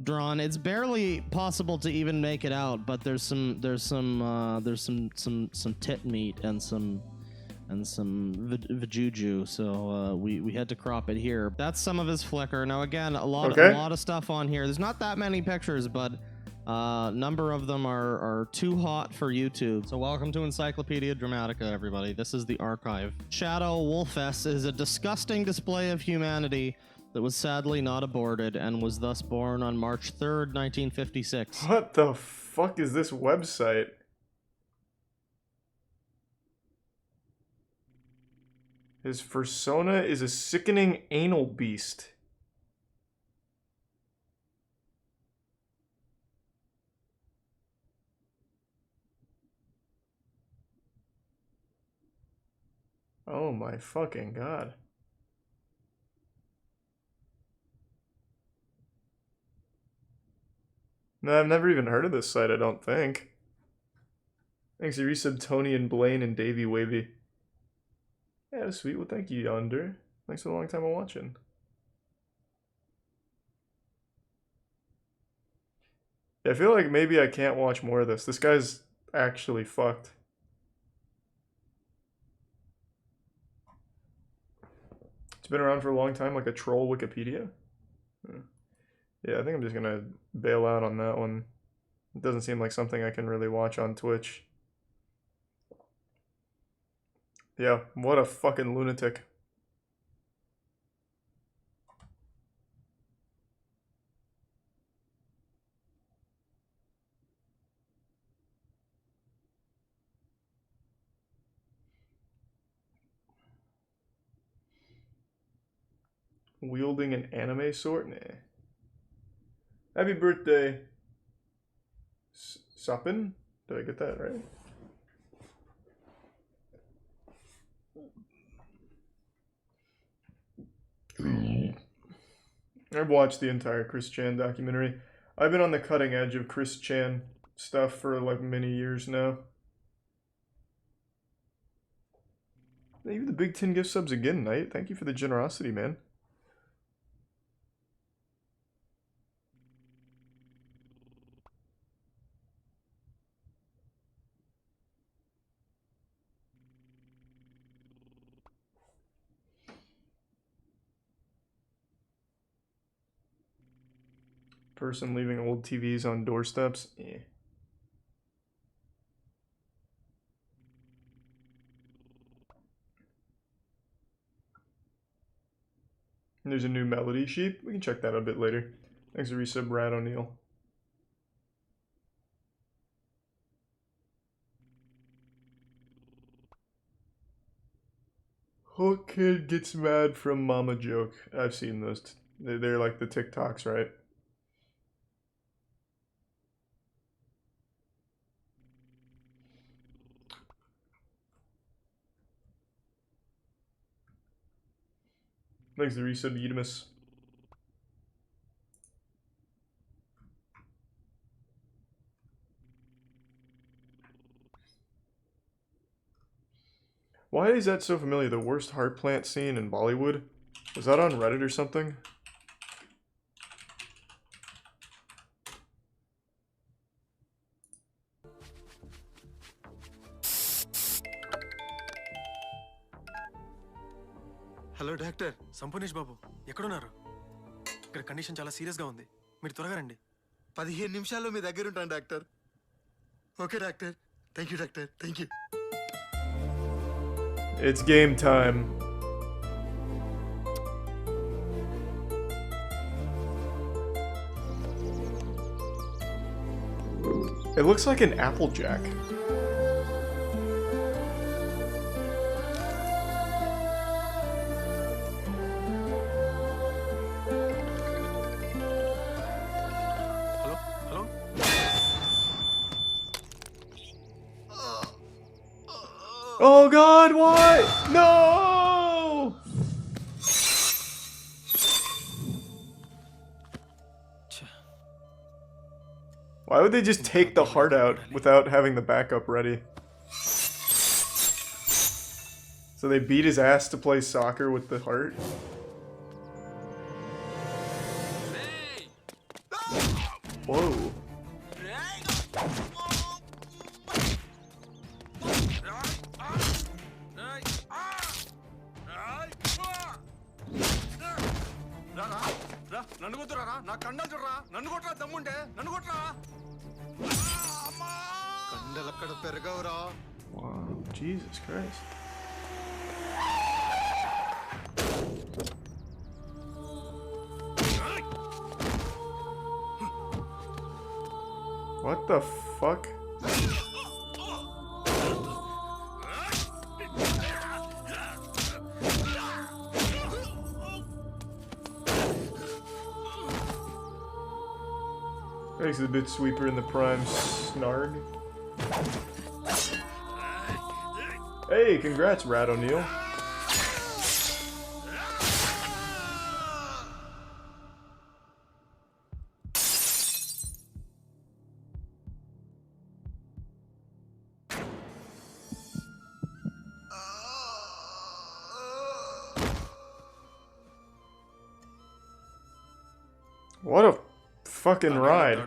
drawn. It's barely possible to even make it out, but there's some tit meat and some vajuju, so we had to crop it here. That's some of his Flickr. Now again, a lot of stuff on here. There's not that many pictures, but number of them are too hot for YouTube. So welcome to Encyclopedia Dramatica, everybody. This is the archive. Shadow Wolfess is a disgusting display of humanity that was sadly not aborted and was thus born on March 3rd, 1956. What the fuck is this website? His persona is a sickening anal beast. Oh my fucking god. No, I've never even heard of this site, I don't think. Thanks to resub Tony and Blaine and Davey Wavy. Yeah, that's sweet. Well, thank you, Yonder. Thanks for the long time of watching. Yeah, I feel like maybe I can't watch more of this. This guy's actually fucked. It's been around for a long time, like a troll Wikipedia. Yeah, I think I'm just gonna bail out on that one. It doesn't seem like something I can really watch on Twitch. Yeah, what a fucking lunatic. Wielding an anime sword? Nah. Happy birthday, Suppin? Did I get that right? I've watched the entire Chris Chan documentary. I've been on the cutting edge of Chris Chan stuff for like many years now. Thank you for the big 10 gift subs again, Knight. Thank you for the generosity, man. Person leaving old TVs on doorsteps? Eh. There's a new melody sheet. We can check that out a bit later. Thanks for resub, Brad O'Neill. Hook kid gets mad from mama joke. I've seen those. They're like the TikToks, right? Thanks to resub Eudemus. Why is that so familiar? The worst heart plant scene in Bollywood? Was that on Reddit or something? Hello doctor Sampoornesh Babu ఎక్కడున్నారు? ఇక్కడ condition చాలా సీరియస్గా ఉంది, మీరు త్వరగా రండి. 15 నిమిషాల్లో మీ దగ్గర ఉంటాను doctor. Okay doctor. Thank you doctor. Thank you. It's game time. It looks like an Applejack. Oh God, why? No! Why would they just take the heart out without having the backup ready? So they beat his ass to play soccer with the heart? Whoa. Wow, Jesus Christ. What the fuck? Makes the bit sweeper in the prime snarg. Hey, congrats, Rat O'Neill. What a fucking ride.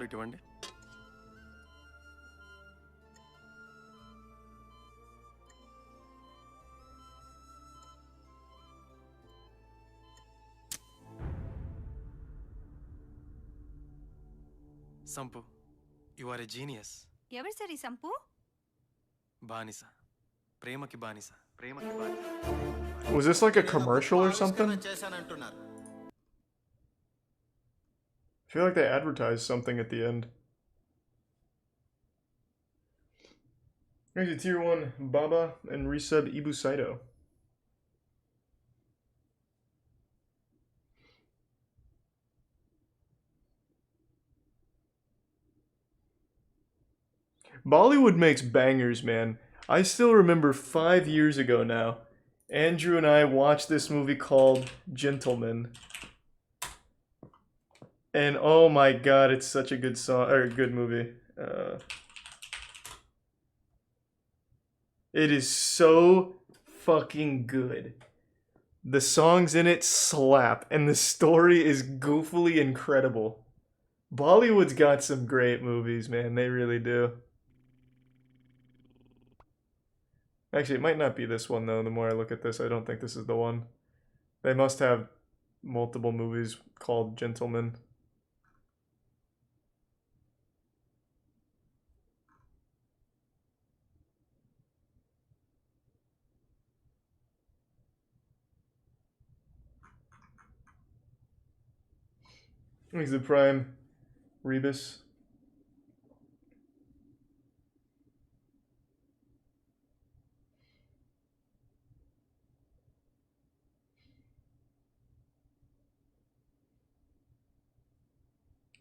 Sampu, you are a genius. ఎవరు sir ఈ సంపు? బానిస, ప్రేమకి బానిస, ప్రేమకి బానిస. Was this like a commercial or something? చేశానంటున్నారు. I feel like they advertised something at the end. Here's a tier 1 Baba and resub Ibu Saito. Bollywood makes bangers, man. I still remember 5 years ago now, Andrew and I watched this movie called Gentleman. And oh my god, it's such a good song, or good movie. It is so fucking good. The songs in it slap, and the story is goofily incredible. Bollywood's got some great movies, man. They really do. Actually, it might not be this one, though. The more I look at this, I don't think this is the one. They must have multiple movies called Gentlemen. He's the prime Rebus.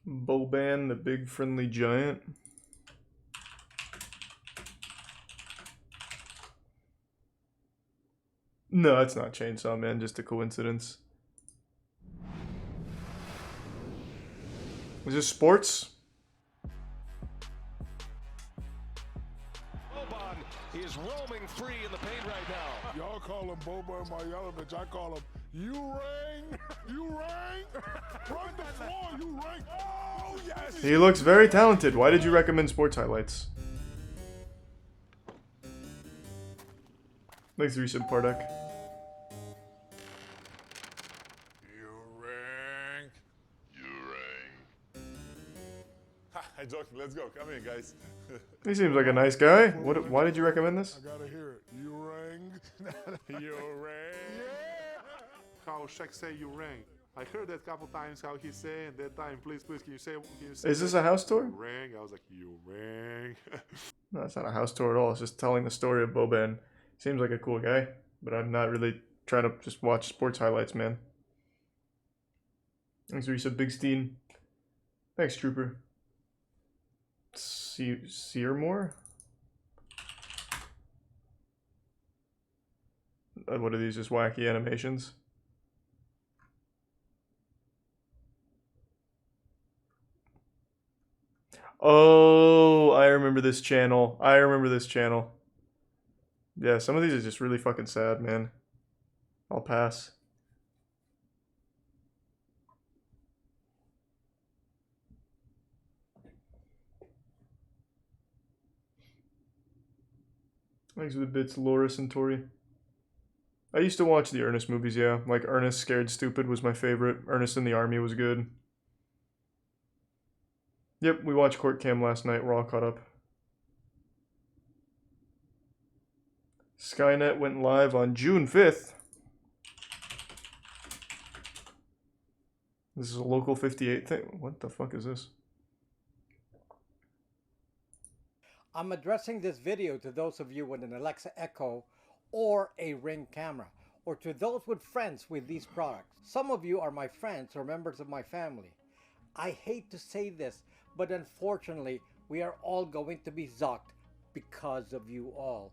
Boban, the big friendly giant. No, it's not Chainsaw Man, just a coincidence. Is this sports? Boban is roaming free in the paint right now. Y'all call him Boba in my elements. I call him, you rang, you rang, run the floor, you rang. Oh, yes. He looks very talented. Why did you recommend sports highlights? Thanks, Recent Pardak. I'm joking. Let's go. Come in, guys. He seems like a nice guy. What? Why did you recommend this? I gotta hear it. You rang. You rang. Yeah. How Shaq say you rang? I heard that a couple times how he say, and that time, please, can you say? Is this a house tour? You rang. I was like, you rang. No, it's not a house tour at all. It's just telling the story of Boban. Seems like a cool guy, but I'm not really trying to just watch sports highlights, man. Thanks, Risa Bigstein. Thanks, Trooper. Searmore? What are these, just wacky animations? Oh, I remember this channel. Yeah, some of these are just really fucking sad, man. I'll pass. Thanks for the bits, Laura Centauri. I used to watch the Ernest movies, yeah. Like Ernest Scared Stupid was my favorite. Ernest in the Army was good. Yep, we watched Court Cam last night. We're all caught up. Skynet went live on June 5th. This is a Local 58 thing. What the fuck is this? I'm addressing this video to those of you with an Alexa Echo or a Ring camera, or to those with friends with these products. Some of you are my friends or members of my family. I hate to say this, but unfortunately, we are all going to be zucked because of you all.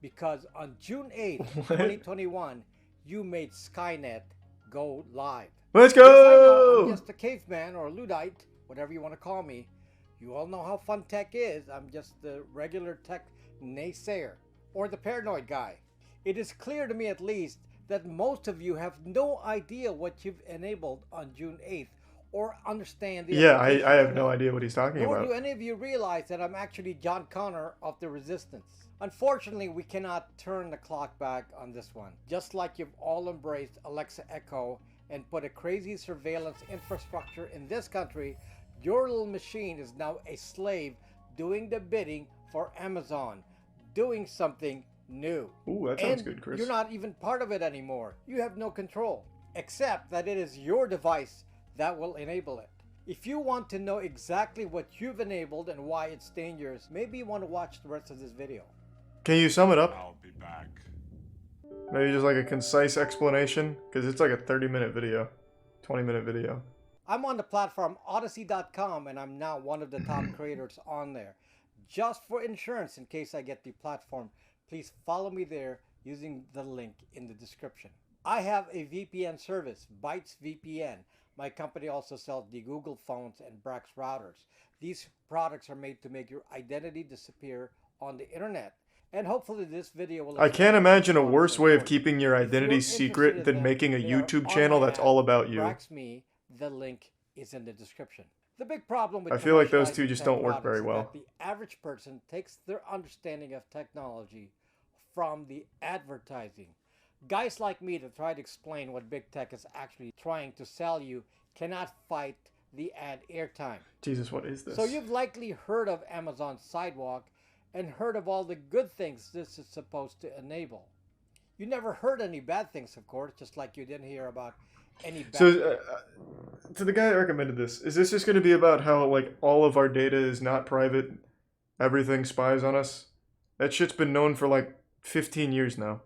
Because on June 8th, 2021, you made Skynet go live. Let's Yes, I know, go! I'm just a caveman or a Luddite, whatever you want to call me. You all know how fun tech is. I'm just the regular tech naysayer, or the paranoid guy. It is clear to me at least that most of you have no idea what you've enabled on June 8th, or understand the Yeah, I applications have no now. idea what he's talking Nor about. do any of you realize that I'm actually John Connor of the Resistance. Unfortunately, we cannot turn the clock back on this one. Just like you've all embraced Alexa Echo and put a crazy surveillance infrastructure in this country, your little machine is now a slave doing the bidding for Amazon, doing something new. Ooh, that sounds And good, Chris. you're not even part of it anymore. You have no control, except that it is your device that will enable it. If you want to know exactly what you've enabled and why it's dangerous, maybe you want to watch the rest of this video. Can you sum it up? I'll be back. Maybe just like a concise explanation? Because it's like a 30-minute video. 20-minute video. I'm on the platform Odyssey.com, and I'm now one of the top creators on there. Just for insurance, in case I get deplatformed, please follow me there using the link in the description. I have a VPN service, Bytes VPN. My company also sells the Google phones and Brax routers. These products are made to make your identity disappear on the internet. And hopefully this video will... I can't imagine a worse way of keeping your identity secret than making a YouTube channel that's all about you. BraxMe, the link is in the description. The big problem with I feel like those two commercializing just tech don't work products very is well. that the average person takes their understanding of technology from the advertising. Guys like me that try to explain what big tech is actually trying to sell you cannot fight the ad airtime. Jesus, what is this? So you've likely heard of Amazon Sidewalk and heard of all the good things this is supposed to enable. You never heard any bad things, of course, just like you didn't hear about any bad So, to the guy that recommended this, is this just going to be about how, like, all of our data is not private? Everything spies on us? That shit's been known for, like, 15 years now.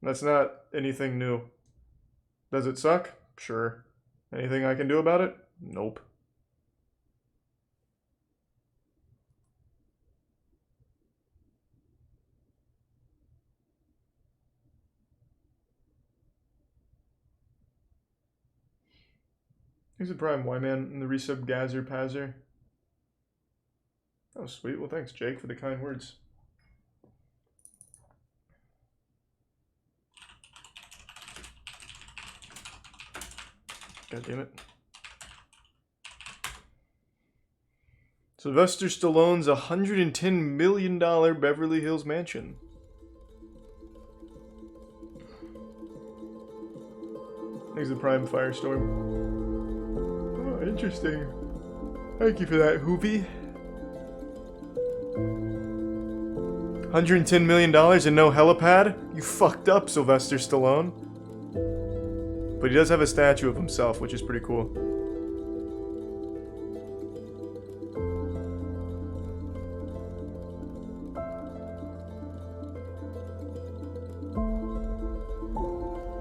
That's not anything new. Does it suck? Sure. Anything I can do about it? Nope. Here's a Prime Y-Man and the resub Gazer Pazer. Oh, sweet. Well, thanks, Jake, for the kind words. God damn it. Sylvester Stallone's $110 million Beverly Hills mansion. There's the Prime Firestorm. Interesting. Thank you for that, Hoopy. $110 million and no helipad? You fucked up, Sylvester Stallone. But he does have a statue of himself, which is pretty cool.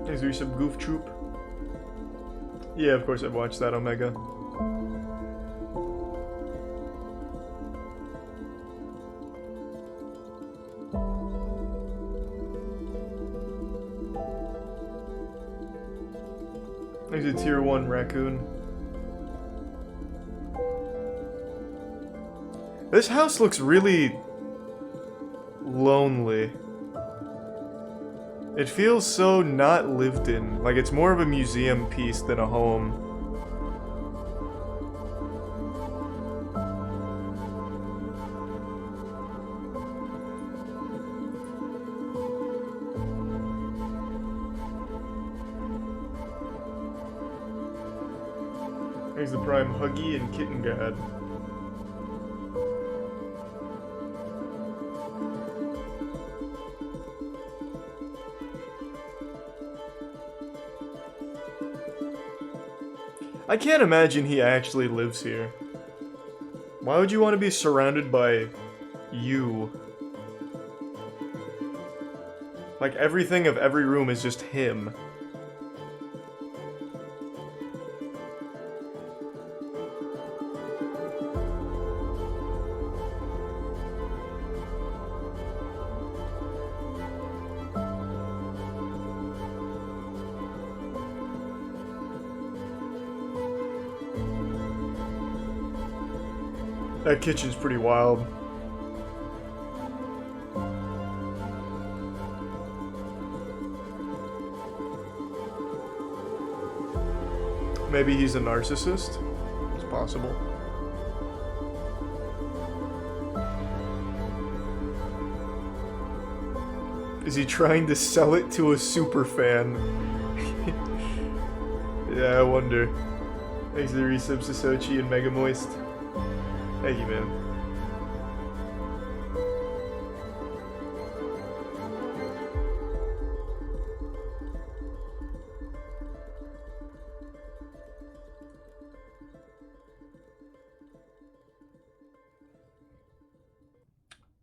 Is there some Goof Troop? Yeah, of course I've watched that, Omega. There's a tier 1 raccoon. This house looks really lonely. It feels so not lived in. Like it's more of a museum piece than a home. There's the prime Huggy and Kitten God. I can't imagine he actually lives here. Why would you want to be surrounded by you? Like everything of every room is just him. That kitchen's pretty wild. Maybe he's a narcissist? It's possible. Is he trying to sell it to a super fan? Yeah, I wonder. Thanks to the resubs to Sochi and Mega Moist. Thank you, man.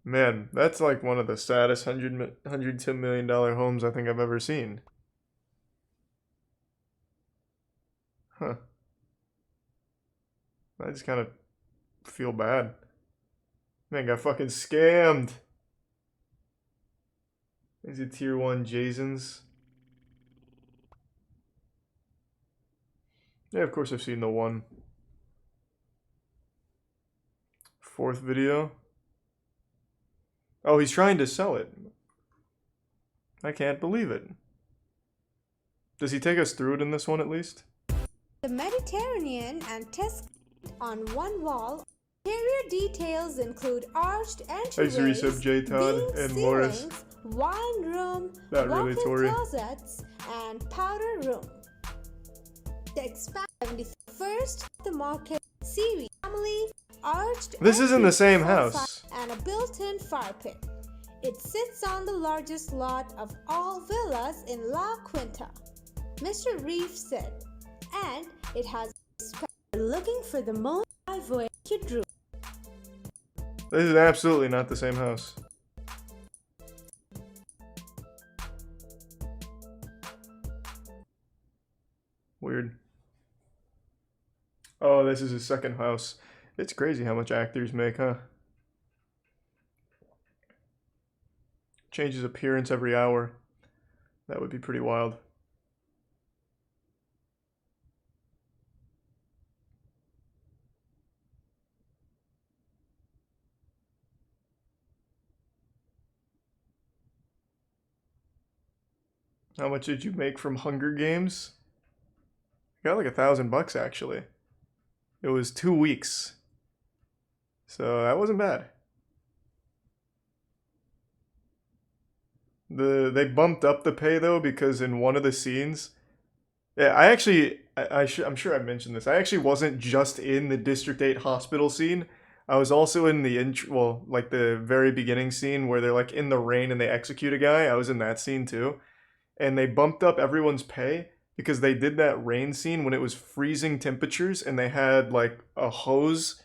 Man, that's like one of the saddest $110 million homes I think I've ever seen. Huh. I just kind of feel bad. Man, got fucking scammed. Is it tier 1 Jason's? Yeah, of course I've seen the one. Fourth video. Oh, he's trying to sell it. I can't believe it. Does he take us through it in this one at least? The Mediterranean and Tuscan on one wall. Interior details include arched entryways, resub J Todd and ceilings, Morris. wine room, Not really, walk-in Tori. closets, and powder room. The expand 71st the market series family arched. This isn't the same entry house. and a built-in fire pit. It sits on the largest lot of all villas in La Quinta, Mr. Reef said, and it has looking for the most driveway room. This is absolutely not the same house. Weird. Oh, this is his second house. It's crazy how much actors make, huh? Changes appearance every hour. That would be pretty wild. How much did you make from Hunger Games? I got like $1,000 actually. It was 2 weeks. So that wasn't bad. They bumped up the pay though because in one of the scenes, yeah, I actually I'm sure I mentioned this. I actually wasn't just in the District 8 hospital scene. I was also in the like the very beginning scene where they're like in the rain and they execute a guy. I was in that scene too. And they bumped up everyone's pay because they did that rain scene when it was freezing temperatures and they had like a hose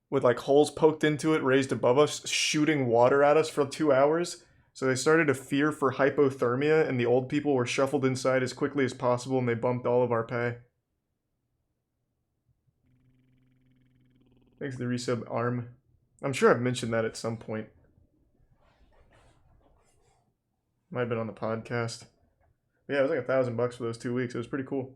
with like holes poked into it raised above us shooting water at us for 2 hours. So they started to fear for hypothermia and the old people were shuffled inside as quickly as possible and they bumped all of our pay. Thanks for the resub, Arm. I'm sure I've mentioned that at some point. Might have been on the podcast. Yeah, it was like $1,000 for those 2 weeks. It was pretty cool.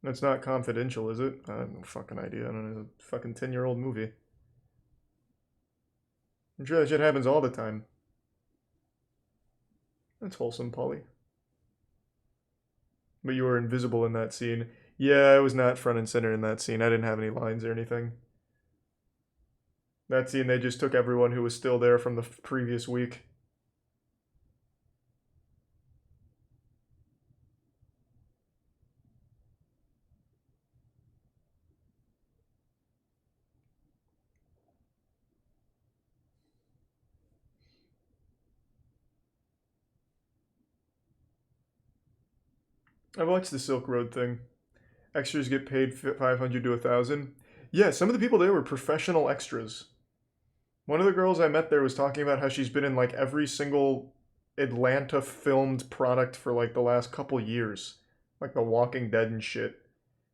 That's not confidential, is it? I have no fucking idea. I don't know. It's a fucking 10-year-old movie. I'm sure that shit happens all the time. That's wholesome, Polly. But you were invisible in that scene. Yeah, I was not front and center in that scene. I didn't have any lines or anything. That scene, they just took everyone who was still there from the previous week. I watched the Silk Road thing. Extras get paid $500 to $1,000. Yeah, some of the people there were professional extras. One of the girls I met there was talking about how she's been in like every single Atlanta filmed product for like the last couple years. Like The Walking Dead and shit.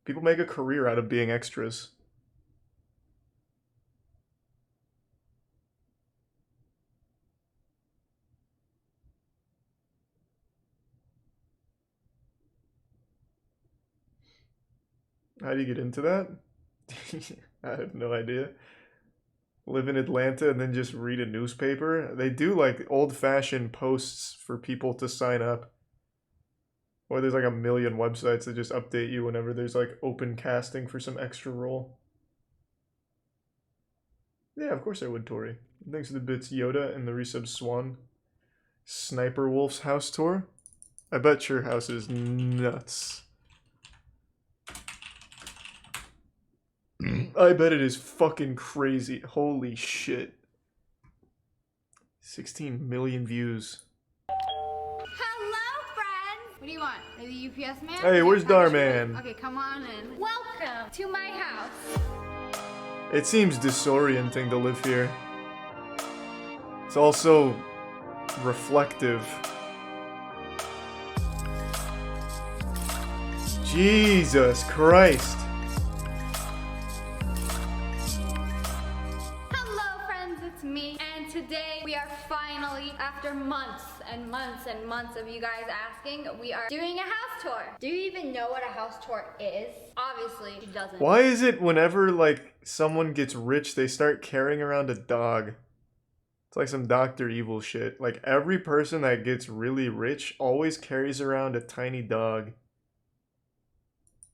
People make a career out of being extras. How do you get into that? I have no idea. Live in Atlanta and then just read a newspaper. They do like old-fashioned posts for people to sign up. Or there's like a million websites that just update you whenever there's like open casting for some extra role. Yeah, of course I would, Tori. Thanks for the bits, Yoda, and the resub Swan. Sniper Wolf's house tour? I bet your house is nuts. I bet it is fucking crazy. Holy shit. 16 million views. Hello, friends! What do you want? Are you the UPS man? Hey, where's Darman? Okay, come on in. Welcome to my house. It seems disorienting to live here. It's also reflective. Jesus Christ. Hello, friends, it's me. And today we are finally, after months and months and months of you guys asking, we are doing a house tour. Do you even know what a house tour is? Obviously, she doesn't. Why is it whenever, like, someone gets rich, they start carrying around a dog? It's like some Dr. Evil shit. Like, every person that gets really rich always carries around a tiny dog.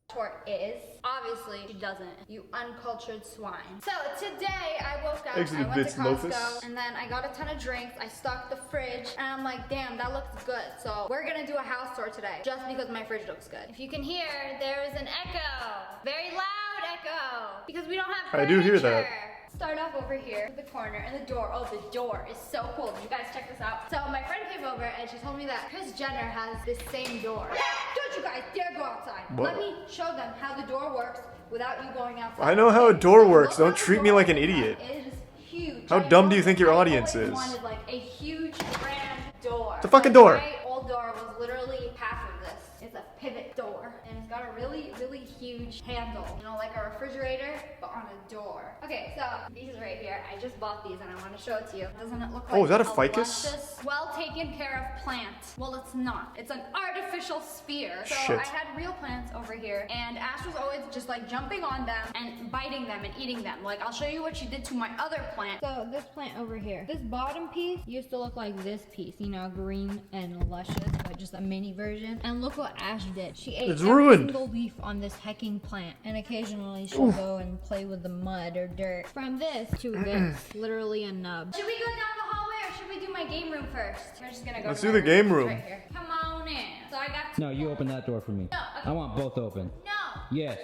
Tour is. Obviously, she doesn't. You uncultured swine. So today I woke up, I went to Costco, and then I got a ton of drinks. I stocked the fridge, and I'm like, damn, that looks good. So we're gonna do a house tour today, just because my fridge looks good. If you can hear, there is an echo. Very loud echo. Because we don't have furniture. I do hear that. Start off over here with the corner and the door. Oh, the door is so cool. You guys check this out. So my friend came over and she told me that Kris Jenner has this same door. Don't you guys dare go outside. Whoa. Let me show them how the door works without you going outside. I know how a door works. Don't treat me like an idiot. It is huge. How dumb do you think your audience is? I wanted like a huge grand door. It's a fucking door. My old door was literally half of this. It's a pivot door. And it's got a really, really huge handle. You know, like a refrigerator, but on a door. Okay, so these right here, I just bought these and I want to show it to you. Doesn't it look like Oh, is that a ficus? luscious, well taken care of plant? Well, it's not. It's an artificial sphere. So Shit. I had real plants over here, and Ash was always just like jumping on them and biting them and eating them. Like, I'll show you what she did to my other plant. So this plant over here, this bottom piece used to look like this piece, you know, green and luscious, but just a mini version. And look what Ash did. She ate It's every ruined. single leaf on this hecking plant. And occasionally she'll go and play with the mud or dirt. From this to this, literally a nub. Should we go down the hallway or should we do my game room first? We're just gonna go Let's to do my the game It's room. Right here. Come on in. So I got No, you open that door for me. No, okay. I want both open. No. Yes.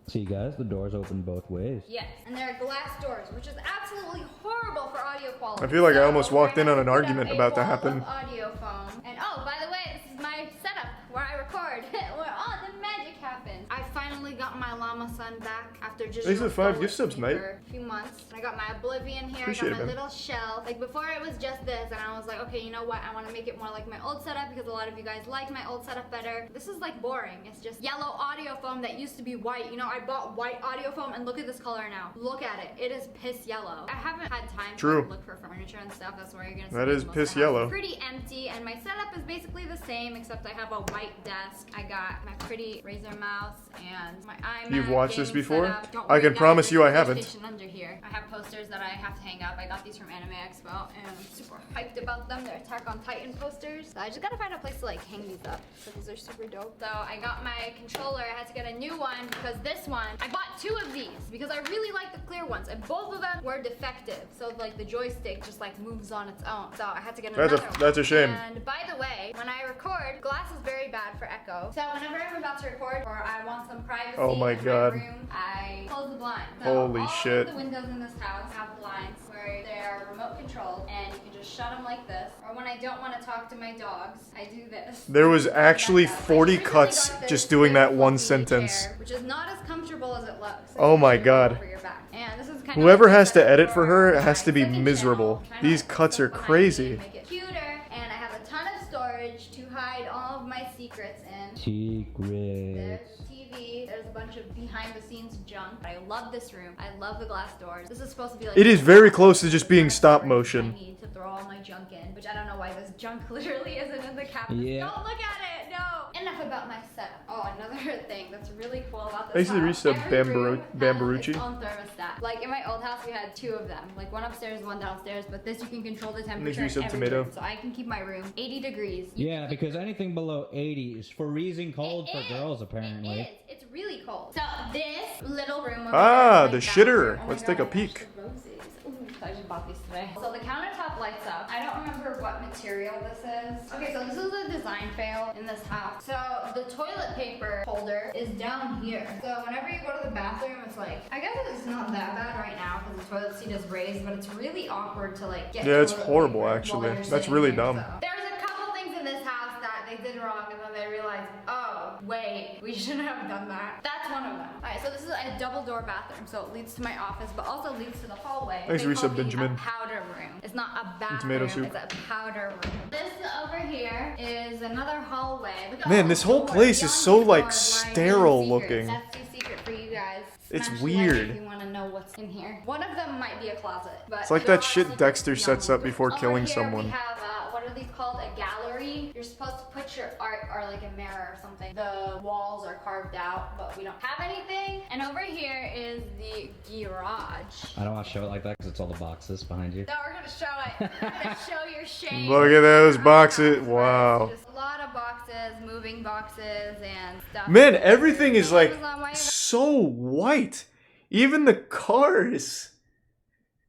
See, guys, the doors open both ways. Yes, and there are glass doors, which is absolutely horrible for audio quality. I feel like I almost walked in on an We're gonna argument put up about to a wall happen. of audio foam. And oh, by the way, this is my setup where I record, where all the magic happens. I finally got my llama son back after just Thanks for the 5 gift subs, mate. for a few months. I got my Oblivion here. Appreciate I got it, my man. little shell. Like before, it was just this, and I was like, okay, you know what? I want to make it more like my old setup because a lot of you guys like my old setup better. This is like boring. It's just yellow audio foam that used to be white. You know, I bought white audio foam, and look at this color now. Look at it. It is piss yellow. I haven't had time True. to look for furniture and stuff. That's where you're gonna see That me is most piss of the house. yellow. Pretty empty, and my setup is basically the same, except I have a white desk. I got my pretty Razer mouse and my iMac. You've watched this gaming before? setup. Don't I worry, can guys, promise there's you I a haven't. PlayStation under here. I have posters that I have to hang up. I got these from Anime Expo, and I'm super hyped about them. They're Attack on Titan posters. So I just gotta find a place to like hang these up. So these are super dope. So I got my controller. I had to get a new one because this one, I bought 2 of these because I really like the clear ones, and both of them were defective. So like the joystick just like moves on its own. So I had to get another one. That's a shame. And by the way, when I record, glass is very bad for echo. So whenever I'm about to record or I want some privacy Oh my in God. my room, I close the blinds. So Holy all shit. of the windows in this house have blinds where they are remote controlled, and you can just shut them like this. Or when I don't want to talk to my dogs, I do this. There was actually 40 recently cuts got this just doing that one fluffy sentence. chair, which is not as comfortable as it looks. Oh my It's God. for your back. And this is kind Whoever of has to edit for her has to be miserable. These cuts are crazy. make it cuter, and I have a ton of storage to hide all of my secrets in. Secrets. There's the TV. There's a bunch of behind-the-scenes junk. I love this room. I love the glass doors. This is supposed to be like. It is very close to just being stop motion. I need to throw all my junk in, which I don't know why this junk literally isn't in the cabinet. Yeah. Don't look at it. No. Enough about my setup. Oh, another thing that's really cool about Thanks this to the house. resub, Every room has Bambarucci. its own thermostat. Like in my old house, we had 2 of them. Like one upstairs, one downstairs. But this, you can control the temperature in resub every tomato. room. So I can keep my room 80 degrees. Yeah, because anything below 80 is freezing cold for girls, apparently. It is. It's really cold. So this little room. over Ah, here the is my shitter. bathroom. Oh my Let's take a God, peek. the roses. Ooh, I just bought these today. So the countertop lights up. I don't remember what material this is. Okay, so this is a design fail in this house. So the toilet paper holder is down here. So whenever you go to the bathroom, it's like, I guess it's not that bad right now because the toilet seat is raised, but it's really awkward to like get Yeah, it's toilet horrible paper actually. while you're That's sitting really here, dumb. so. There's a couple things in this house that they did wrong, and then they realized, oh, wait, we shouldn't have done that. That's one of them. Alright, so this is a double door bathroom, so it leads to my office, but also leads to the hallway. Thanks, They Risa call me Benjamin. a powder room. It's not a bathroom, tomato soup. it's a powder room. This over here is another hallway. Look at Man, all this the whole doors. place is so Beyond like these doors lie sterile hidden secrets. looking. That's the secret for you guys. It's Smash the like weird. If you want to know what's in here. One of them might be a closet, but It's like there that are shit secrets Dexter beyond sets up those. before Over killing here someone. We have what are these called? A gallery. You're supposed to put your art or like a mirror or something. The walls are carved out, but we don't have anything. And over here is the garage. I don't want to show it like that because it's all the boxes behind you. No, we're gonna show it. We're gonna show your shame. Look at those boxes. Wow. Just a lot of boxes, moving boxes, and stuff. Man, everything is like so white. Even the cars.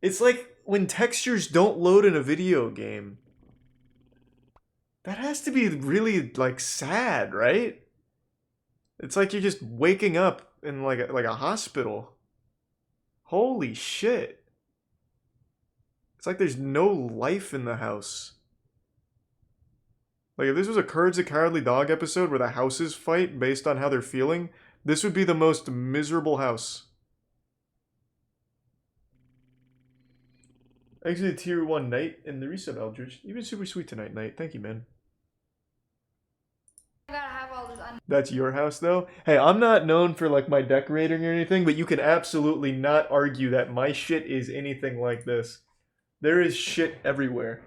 It's like when textures don't load in a video game. That has to be really like sad, right? It's like you're just waking up in like a hospital. Holy shit. It's like there's no life in the house. Like if this was a Courage the Cowardly Dog episode where the houses fight based on how they're feeling, this would be the most miserable house. Actually, tier 1 Knight in the resub Eldridge. You've been super sweet tonight, Knight. Thank you, man. I gotta have all this That's your house, though? Hey, I'm not known for, like, my decorating or anything, but you can absolutely not argue that my shit is anything like this. There is shit everywhere.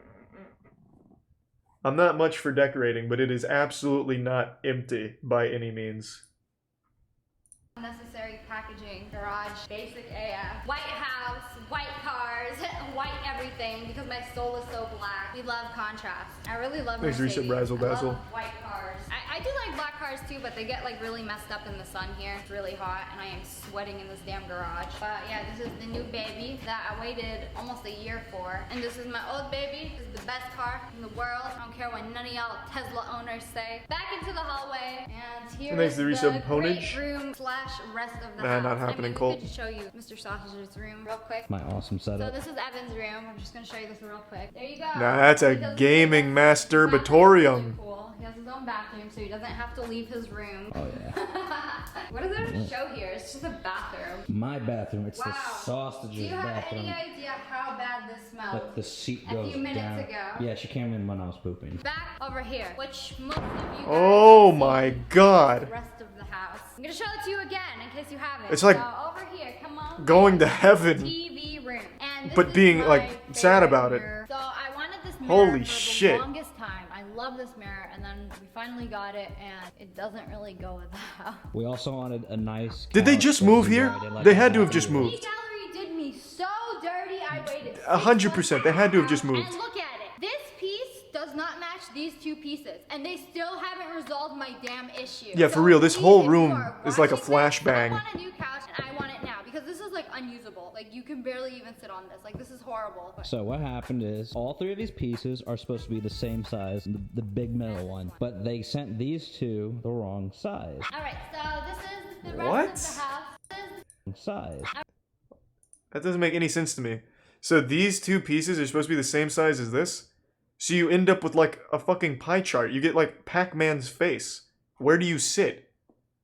I'm not much for decorating, but it is absolutely not empty by any means. unnecessary packaging, garage, basic AF, white house, white cars. cars, white everything because my soul is so black. We love contrast. I really love Thanks, Mercedes. Risa Brazzle I Dazzle. love white cars. I do like black cars too, but they get like really messed up in the sun here. It's really hot and I am sweating in this damn garage. But yeah, this is the new baby that I waited almost a year for. And this is my old baby. This is the best car in the world. I don't care what none of y'all Tesla owners say. Back into the hallway, and here Thanks is to the Risa great Ponage. room slash rest of the Nah, house. not happening, I mean, we Colt. could show you Mr. Sausage's room real quick. My awesome So setup. this is Evan's room. I'm just gonna show you this real quick. There you go. Nah, that's a He does- gaming Really masturbatorium. cool. He has his own bathroom, so he doesn't have to leave his room. Oh yeah. What is there to show here? It's just a bathroom. My bathroom. It's Wow. the Do sausages you have bathroom. any idea how bad this smells? Like the seat a goes few minutes down. ago. Yeah, she came in when I was pooping. Back over here, which most of you guys Oh have my seen god. the rest of the house. I'm gonna show it to you again in case you haven't. It's like so over here, come on. going to heaven. TV room. And this But is being, my like, sad favorite about it. mirror. So I wanted this mirror Holy for shit. the longest time. I love this mirror, and then we finally got it, and it doesn't really go with the house. We also wanted a nice. Did they couch just that move we here? wanted, like, They a had to have half just year. moved. The gallery did me so dirty. I waited 100%. They had to have just moved. And look at it. This piece does not match these two pieces, and they still haven't resolved my damn issue. Yeah, for So real, this please, whole if you room are is like a watching this, I flashbang. want a new couch, and I want it now because this is like unusable. Like you can barely even sit on this. Like this is horrible. So what happened is all three of these pieces are supposed to be the same size, the big middle one, but they sent these two the wrong size. All right, so this is the rest What? of the house. Size. That doesn't make any sense to me. So these two pieces are supposed to be the same size as this? So you end up with like a fucking pie chart. You get like Pac-Man's face. Where do you sit?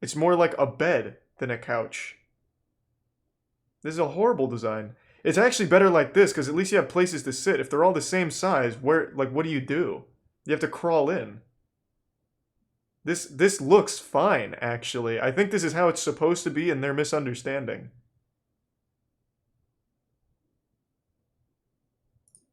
It's more like a bed than a couch. This is a horrible design. It's actually better like this because at least you have places to sit. If they're all the same size, where, like, what do? You have to crawl in. This looks fine, actually. I think this is how it's supposed to be, and they're misunderstanding.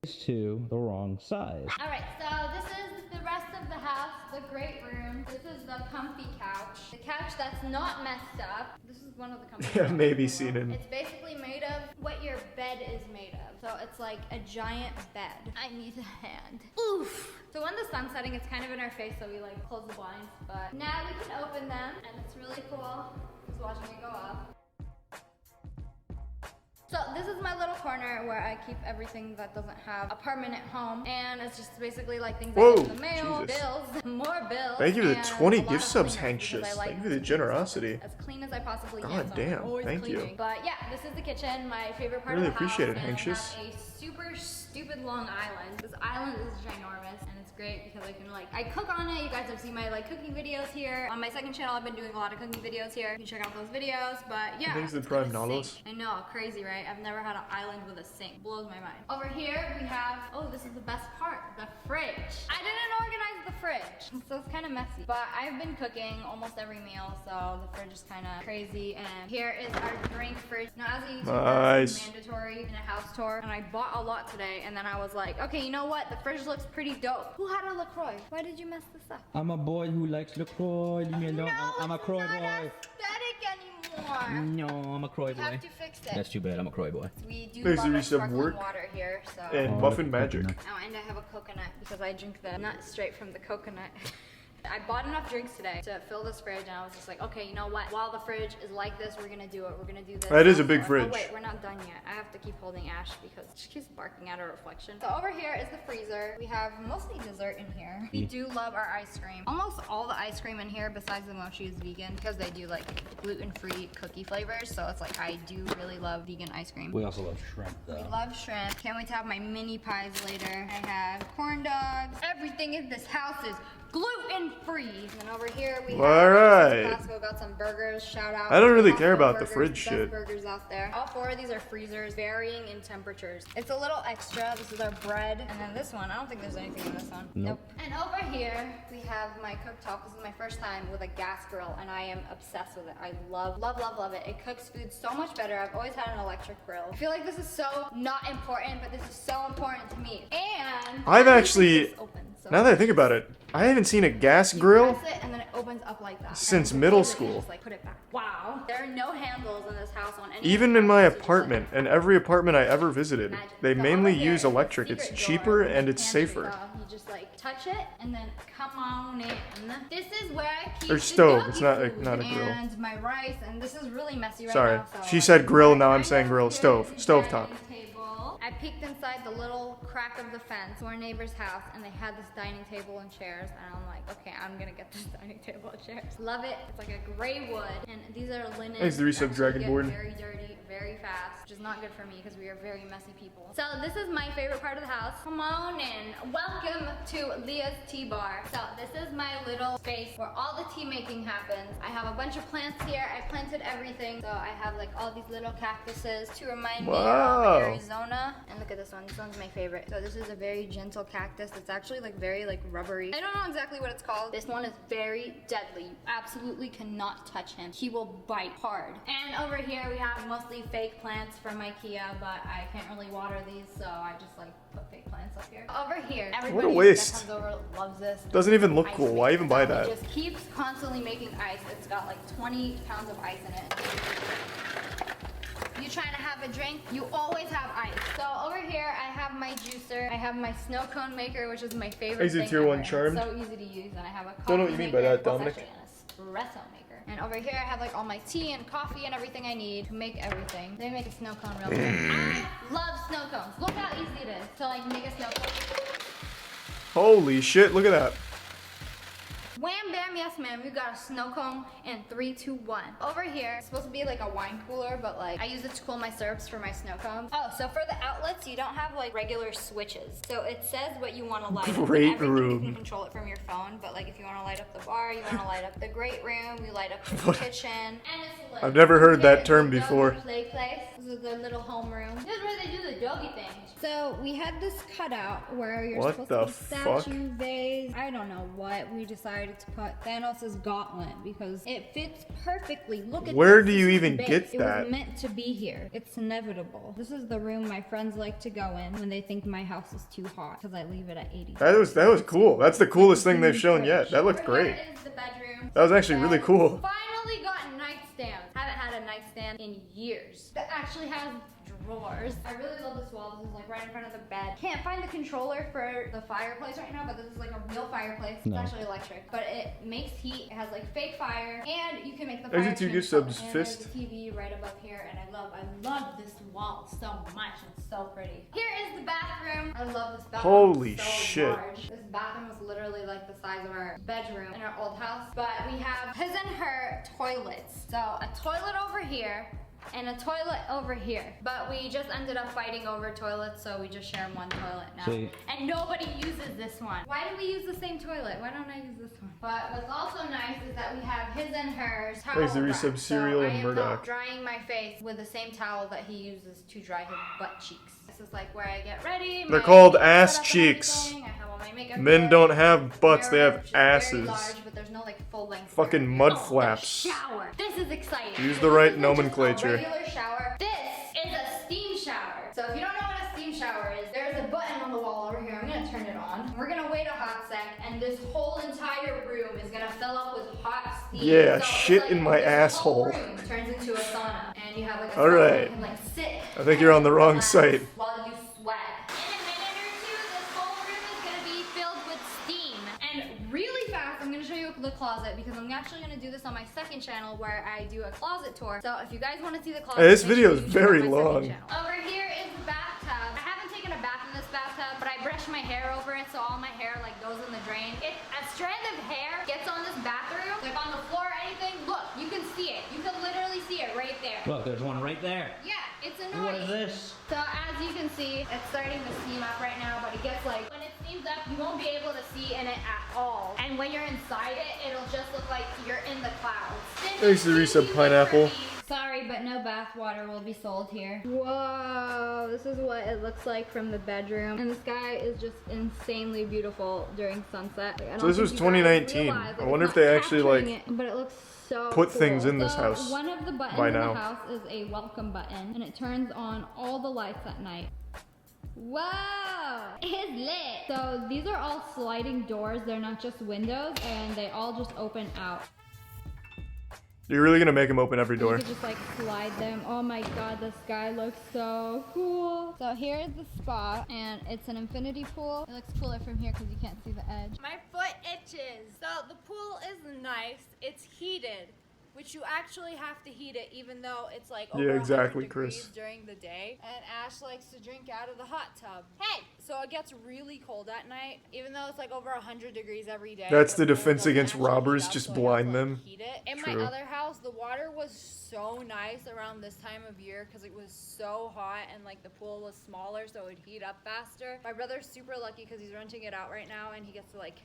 These two the wrong size. All right, so this is the rest of the house, the great room. This is the comfy couch. The couch that's not messed up. This is one of the comfy Yeah, couches. maybe seen in. It's basically made of what your bed is made of. So it's like a giant bed. I need a hand. Oof. So when the sun's setting, it's kind of in our face, so we like close the blinds. But now we can open them, and it's really cool. Just watching it go up. So this is my little corner where I keep everything that doesn't have a permanent home, and it's just basically like things Whoa, I get in the mail, Jesus. bills, more bills. Thank you for the and 20 a lot gift of subs, cleanup because I Hankshus. like Thank you for the to keep generosity. as clean as I possibly can. God so I'm damn, always thank you. cleaning. But yeah, this is the kitchen, my favorite part Really of the house. appreciate it, and I Hankshus. have a super stupid long island. This island is ginormous, and it's great because I can I cook on it. You guys have seen my cooking videos here. On my second channel, I've been doing a lot of cooking videos here. You can check out those videos. But yeah, Thanks to it's Prime got a Nalos. sink. I know, crazy, right? I've never had an island with a sink. Blows my mind. Over here, we have, oh, this is the best part, the fridge. I didn't organize the fridge, so it's kind of messy. But I've been cooking almost every meal, so the fridge is kind of crazy. And here is our drink fridge. Now, as a YouTuber, it's mandatory in a house tour, and I bought a lot today, and then I was like, okay, you know what? The fridge looks pretty dope. Who had a LaCroix? Why did you mess this up? I'm a boy who likes LaCroix. Leave me alone. I'm a Croix boy. Aesthetic anymore. No, I'm a Croix We boy. have to fix it. That's too bad. I'm a Croix boy. We do Thanks love to our Reese of sparkling work water here, so. and Muffin Magic. Oh, and I have a coconut because I drink the nut straight from the coconut. I bought enough drinks today to fill this fridge, and I was just like, okay, you know what? While the fridge is like this, we're gonna do it. We're gonna do this. That is a big Oh, fridge. wait, we're not done yet. I have to keep holding Ash because she keeps barking at her reflection. So over here is the freezer. We have mostly dessert in here. We do love our ice cream. Almost all the ice cream in here, besides the mochi, is vegan because they do gluten-free cookie flavors. So it's I do really love vegan ice cream. We also love shrimp, We though. love shrimp. Can't wait to have my mini pies later. I have corn dogs. Everything in this house is gluten-free. And over here we have Alright. Costco, got some burgers. Shout out. I don't really to care Costco about the burgers, fridge best shit. burgers out there. All four of these are freezers, varying in temperatures. It's a little extra. This is our bread. And then this one, I don't think there's anything in this one. Nope. And over here, we have my cooktop. This is my first time with a gas grill, and I am obsessed with it. I love, love, love, love it. It cooks food so much better. I've always had an electric grill. I feel like this is so not important, but this is so important to me. And I've actually, it's open, so now that I think about it, I haven't seen a gas you grill press it and then it opens up like that. since And middle you just, school. put it back. Wow. There are no handles in this house. house on any Even in my apartment and every apartment I ever visited, they mainly use electric. It's cheaper and it's safer. You just like touch it and then come on in. This is where I keep Or the stove. doggy It's not food a grill. and my rice, and this is really messy right Sorry. now. So She said grill, now I'm saying grill. Stove. Stove top. I peeked inside the little crack of the fence to our neighbor's house, and they had this dining table and chairs, and I'm like, okay, I'm gonna get this dining table and chairs. Love it. It's like a gray wood, and these are linen. Thanks to Resub Actually Dragonborn. get very dirty very fast, which is not good for me because we are very messy people. So this is my favorite part of the house. Come on in. Welcome to Leah's Tea Bar. So this is my little space where all the tea making happens. I have a bunch of plants here. I planted everything. So I have like all these little cactuses to remind me of Arizona. And look at this one. This one's my favorite. So this is a very gentle cactus. It's actually like very like rubbery. I don't know exactly what it's called. This one is very deadly. You absolutely cannot touch him. He will bite hard. And over here we have mostly fake plants from IKEA, but I can't really water these, so I just like put fake plants up here. Over here, everybody What a waste. that comes over loves this. Doesn't even look Ice cool. maker. Why even buy It that? just keeps constantly making ice. It's got like 20 pounds of ice in it. You trying to have a drink? You always have ice. So over here, I have my juicer. I have my snow cone maker, which is my favorite Easy thing tier one ever. charmed. It's so easy to use, and I have a coffee Don't know what you mean by maker. that, Dominic. Well, it's actually an espresso maker. And over here, I have like all my tea and coffee and everything I need to make everything. They make a snow cone real quick. I love snow cones. Look how easy it is to like make a snow cone. Holy shit, look at that. Wham bam, yes ma'am, you got a snow cone in 3, 2, 1. Over here, it's supposed to be like a wine cooler, but like I use it to cool my syrups for my snow cones. Oh, so for the outlets, you don't have like regular switches. So it says what you want to light up. Great Everything you room. can control it from your phone, but like if you want to light up the bar, you want to light up the great room, you light up the kitchen, and it's lit. I've never heard Here that is term the before. doggy play place. This is their little home room. This is where they do the doggy thing. So we had this cutout where you're What supposed the to put fuck? statue vase. I don't know what. We decided to put Thanos' gauntlet because it fits perfectly. Look at Where this. do you This is even big. get It that? was meant to be here. It's inevitable. This is the room my friends like to go in when they think my house is too hot because I leave it at 80. That was cool. That's the coolest thing they've shown yet. That looked great. Here is the bedroom. That was actually really cool. Finally got nightstands. Haven't had a nightstand in years. That actually has drawers. I really love this wall. This is like right in front of the bed. Can't find the controller for the fireplace right now, but this is like a real fireplace. No. It's actually electric, but it makes heat. It has like fake fire, and you can make the There's fire your 2 change gift color. subs, And Fist. there's a TV right above here, and I love this wall so much. It's so pretty. Here is the bathroom. I love this bathroom. Holy It's so shit. large. This bathroom was literally like the size of our bedroom in our old house, but we have his and her toilets. So a toilet over here and a toilet over here. But we just ended up fighting over toilets, so we just share one toilet now. See. And nobody uses this one. Why do we use the same toilet? Why don't I use this one? But what's also nice is that we have his and hers towel Thanks to rack. Resub Cereal so and I am Murdoch. not drying my face with the same towel that he uses to dry his butt cheeks. This is like where I get ready. They're my called makeup ass setup and cheeks. everything. I have all my makeup Men here. don't have butts, they Mirror, have which is very asses. large, but there's no like full length Fucking mirror. mud Oh, the flaps. shower. This is exciting. Use So the this right isn't just nomenclature. A regular shower. This is a steam shower. So if you don't know what a steam shower is, there's a button on the wall over here. I'm gonna turn it on. We're gonna wait a hot sec, and this whole entire room is gonna fill up with hot steam. Yeah, So it's shit like in my this asshole. Whole room turns into a sauna, and you have like a All sauna right. you can like sit. I think you're on the wrong relax site. while you sweat. In a minute or two, this whole room is gonna be filled with steam. And really fast, I'm gonna show you the closet because I'm actually gonna do this on my second channel where I do a closet tour. So if you guys want to see the closet, Hey, this make video sure is you check out very my second long. channel. Over here is the bathtub. I haven't taken a bath in this bathtub, but I brush my hair over it so all my hair like goes in the drain. If a strand of hair gets on this bathroom, like on the floor or anything, look, you can see it. You can literally see it right there. Look, there's one right there. Yeah, it's annoying. What is this? So as you can see, it's starting to steam up right now, but it gets like, when it steams up, you won't be able to see in it at all. And when you're inside it, it'll just look like you're in the clouds. Thanks to Resub Pineapple. Sorry, but no bath water will be sold here. Whoa, this is what it looks like from the bedroom. And the sky is just insanely beautiful during sunset. Like, I So don't this was think you guys 2019. realize, I like, wonder it's if they not actually, capturing like, it, but it looks so put cool. things in this So house one of the buttons by in now. the house is a welcome button, and it turns on all the lights at night. Wow, it's lit. So these are all sliding doors. They're not just windows, and they all just open out. You're really gonna make him open every You door. could just like slide them. Oh my god, the sky looks so cool. So here is the spot, and it's an infinity pool. It looks cooler from here because you can't see the edge. My foot itches. So the pool is nice. It's heated, which you actually have to heat it even though it's like over 100 degrees during the day. And Ash likes to drink out of the hot tub. Hey! So it gets really cold at night, even though it's like over 100 degrees every day. That's the pool defense doesn't against actually heat robbers, up, just so you have to, blind them. heat it. In True. my other house, the water was so nice around this time of year because it was so hot and like the pool was smaller, so it would heat up faster. My brother's super lucky because he's renting it out right now and he gets to like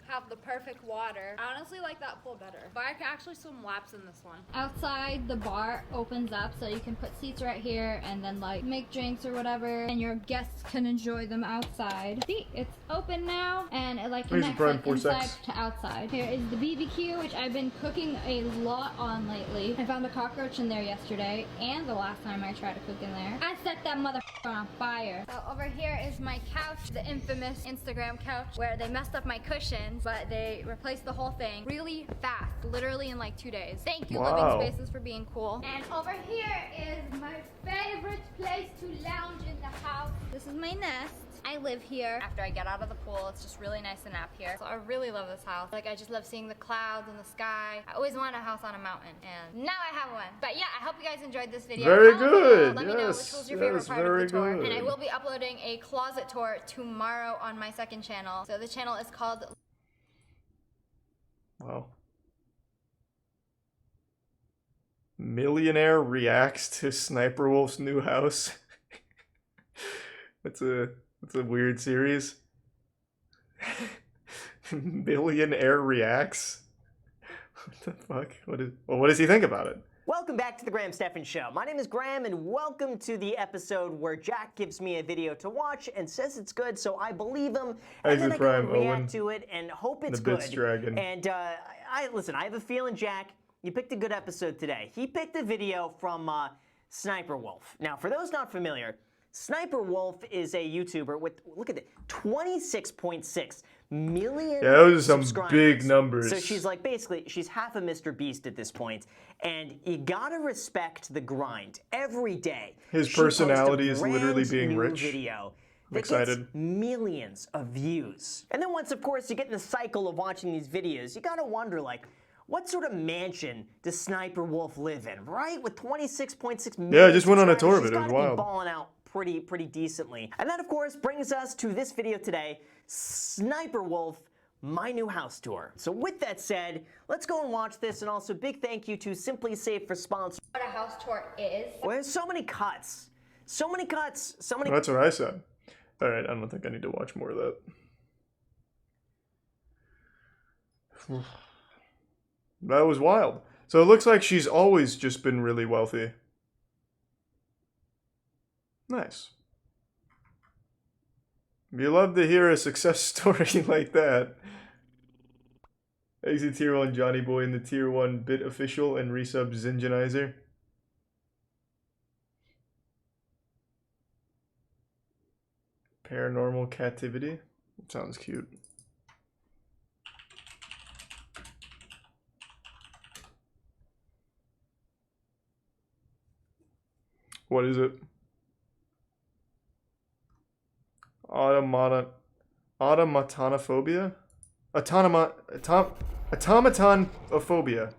have the perfect water. I honestly like that pool better, but I can actually swim laps in this one. Outside, the bar opens up so you can put seats right here and then like make drinks or whatever, and your guests can enjoy them outside. See, it's open now, and it like connects like inside to outside. Here is the BBQ, which I've been cooking a lot on lately. I found a cockroach in there yesterday, and the last time I tried to cook in there. I set that motherfucker on fire. So over here is my couch, the infamous Instagram couch, where they messed up my cushions, but they replaced the whole thing really fast, literally in like 2 days. Thank you, Living Spaces, for being cool. And over here is my favorite place to lounge in the house. This is my nest. I live here. After I get out of the pool, it's just really nice to nap here. So I really love this house. Like, I just love seeing the clouds and the sky. I always wanted a house on a mountain, and now I have one. But yeah, I hope you guys enjoyed this video. Very Comment good. below. Let me know which was your favorite part of the tour. And I will be uploading a closet tour tomorrow on my second channel. So the channel is called... Wow. Millionaire reacts to Sniper Wolf's new house. That's a weird series. Millionaire reacts. What the fuck? What does he think about it? Welcome back to the Graham Stephan Show. My name is Graham, and welcome to the episode where Jack gives me a video to watch and says it's good, so I believe him, and then I go and react to it and hope it's good. And listen, I have a feeling, Jack, you picked a good episode today. He picked a video from Sniper Wolf. Now, for those not familiar, Sniper Wolf is a YouTuber with, look at it, 26.6 million Yeah, those are some subscribers. big numbers. So she's like, basically, she's half a Mr. Beast at this point, and you gotta respect the grind every day. His she personality posts a is literally brand being new rich. Video I'm that excited. gets millions of views. And then once, of course, you get in the cycle of watching these videos, you gotta wonder, like, what sort of mansion does Sniper Wolf live in, right? With 26.6 million Yeah, I just went on a tour of subscribers, it. It was she's gotta be wild. balling out pretty decently. And that, of course, brings us to this video today, Sniper Wolf, my new house tour. So with that said, let's go and watch this, and also big thank you to Simply Safe for sponsoring. What a house tour is. Well, there's so many cuts. So many cuts. So many. That's what I said. All right, I don't think I need to watch more of that. That was wild. So it looks like she's always just been really wealthy. Nice. You love to hear a success story like that. Exit Tier 1 Johnny Boy and the Tier 1 Bit Official and resub Zingenizer. Paranormal Captivity. Sounds cute. What is it? Automatonophobia? Automatonophobia.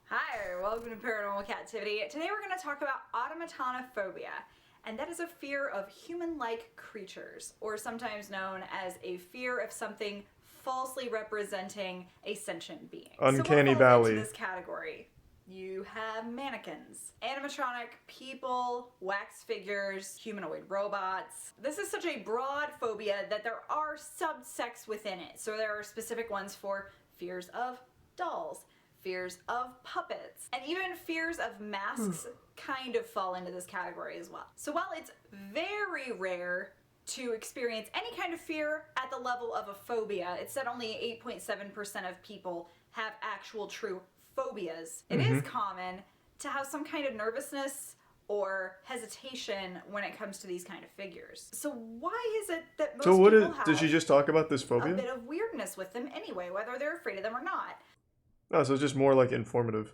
Hi, welcome to Paranormal Captivity. Today we're going to talk about automatonophobia, and that is a fear of human-like creatures, or sometimes known as a fear of something falsely representing a sentient being. Uncanny so what falls Valley. into this category? You have mannequins, animatronic people, wax figures, humanoid robots. This is such a broad phobia that there are subsects within it. So there are specific ones for fears of dolls, fears of puppets, and even fears of masks kind of fall into this category as well. So while it's very rare to experience any kind of fear at the level of a phobia, it's said only 8.7% of people have actual true phobias. It is common to have some kind of nervousness or hesitation when it comes to these kind of figures. So why is it that most people have did she just talk about this a phobia? bit of weirdness with them anyway, whether they're afraid of them or not? Oh, so it's just more like informative.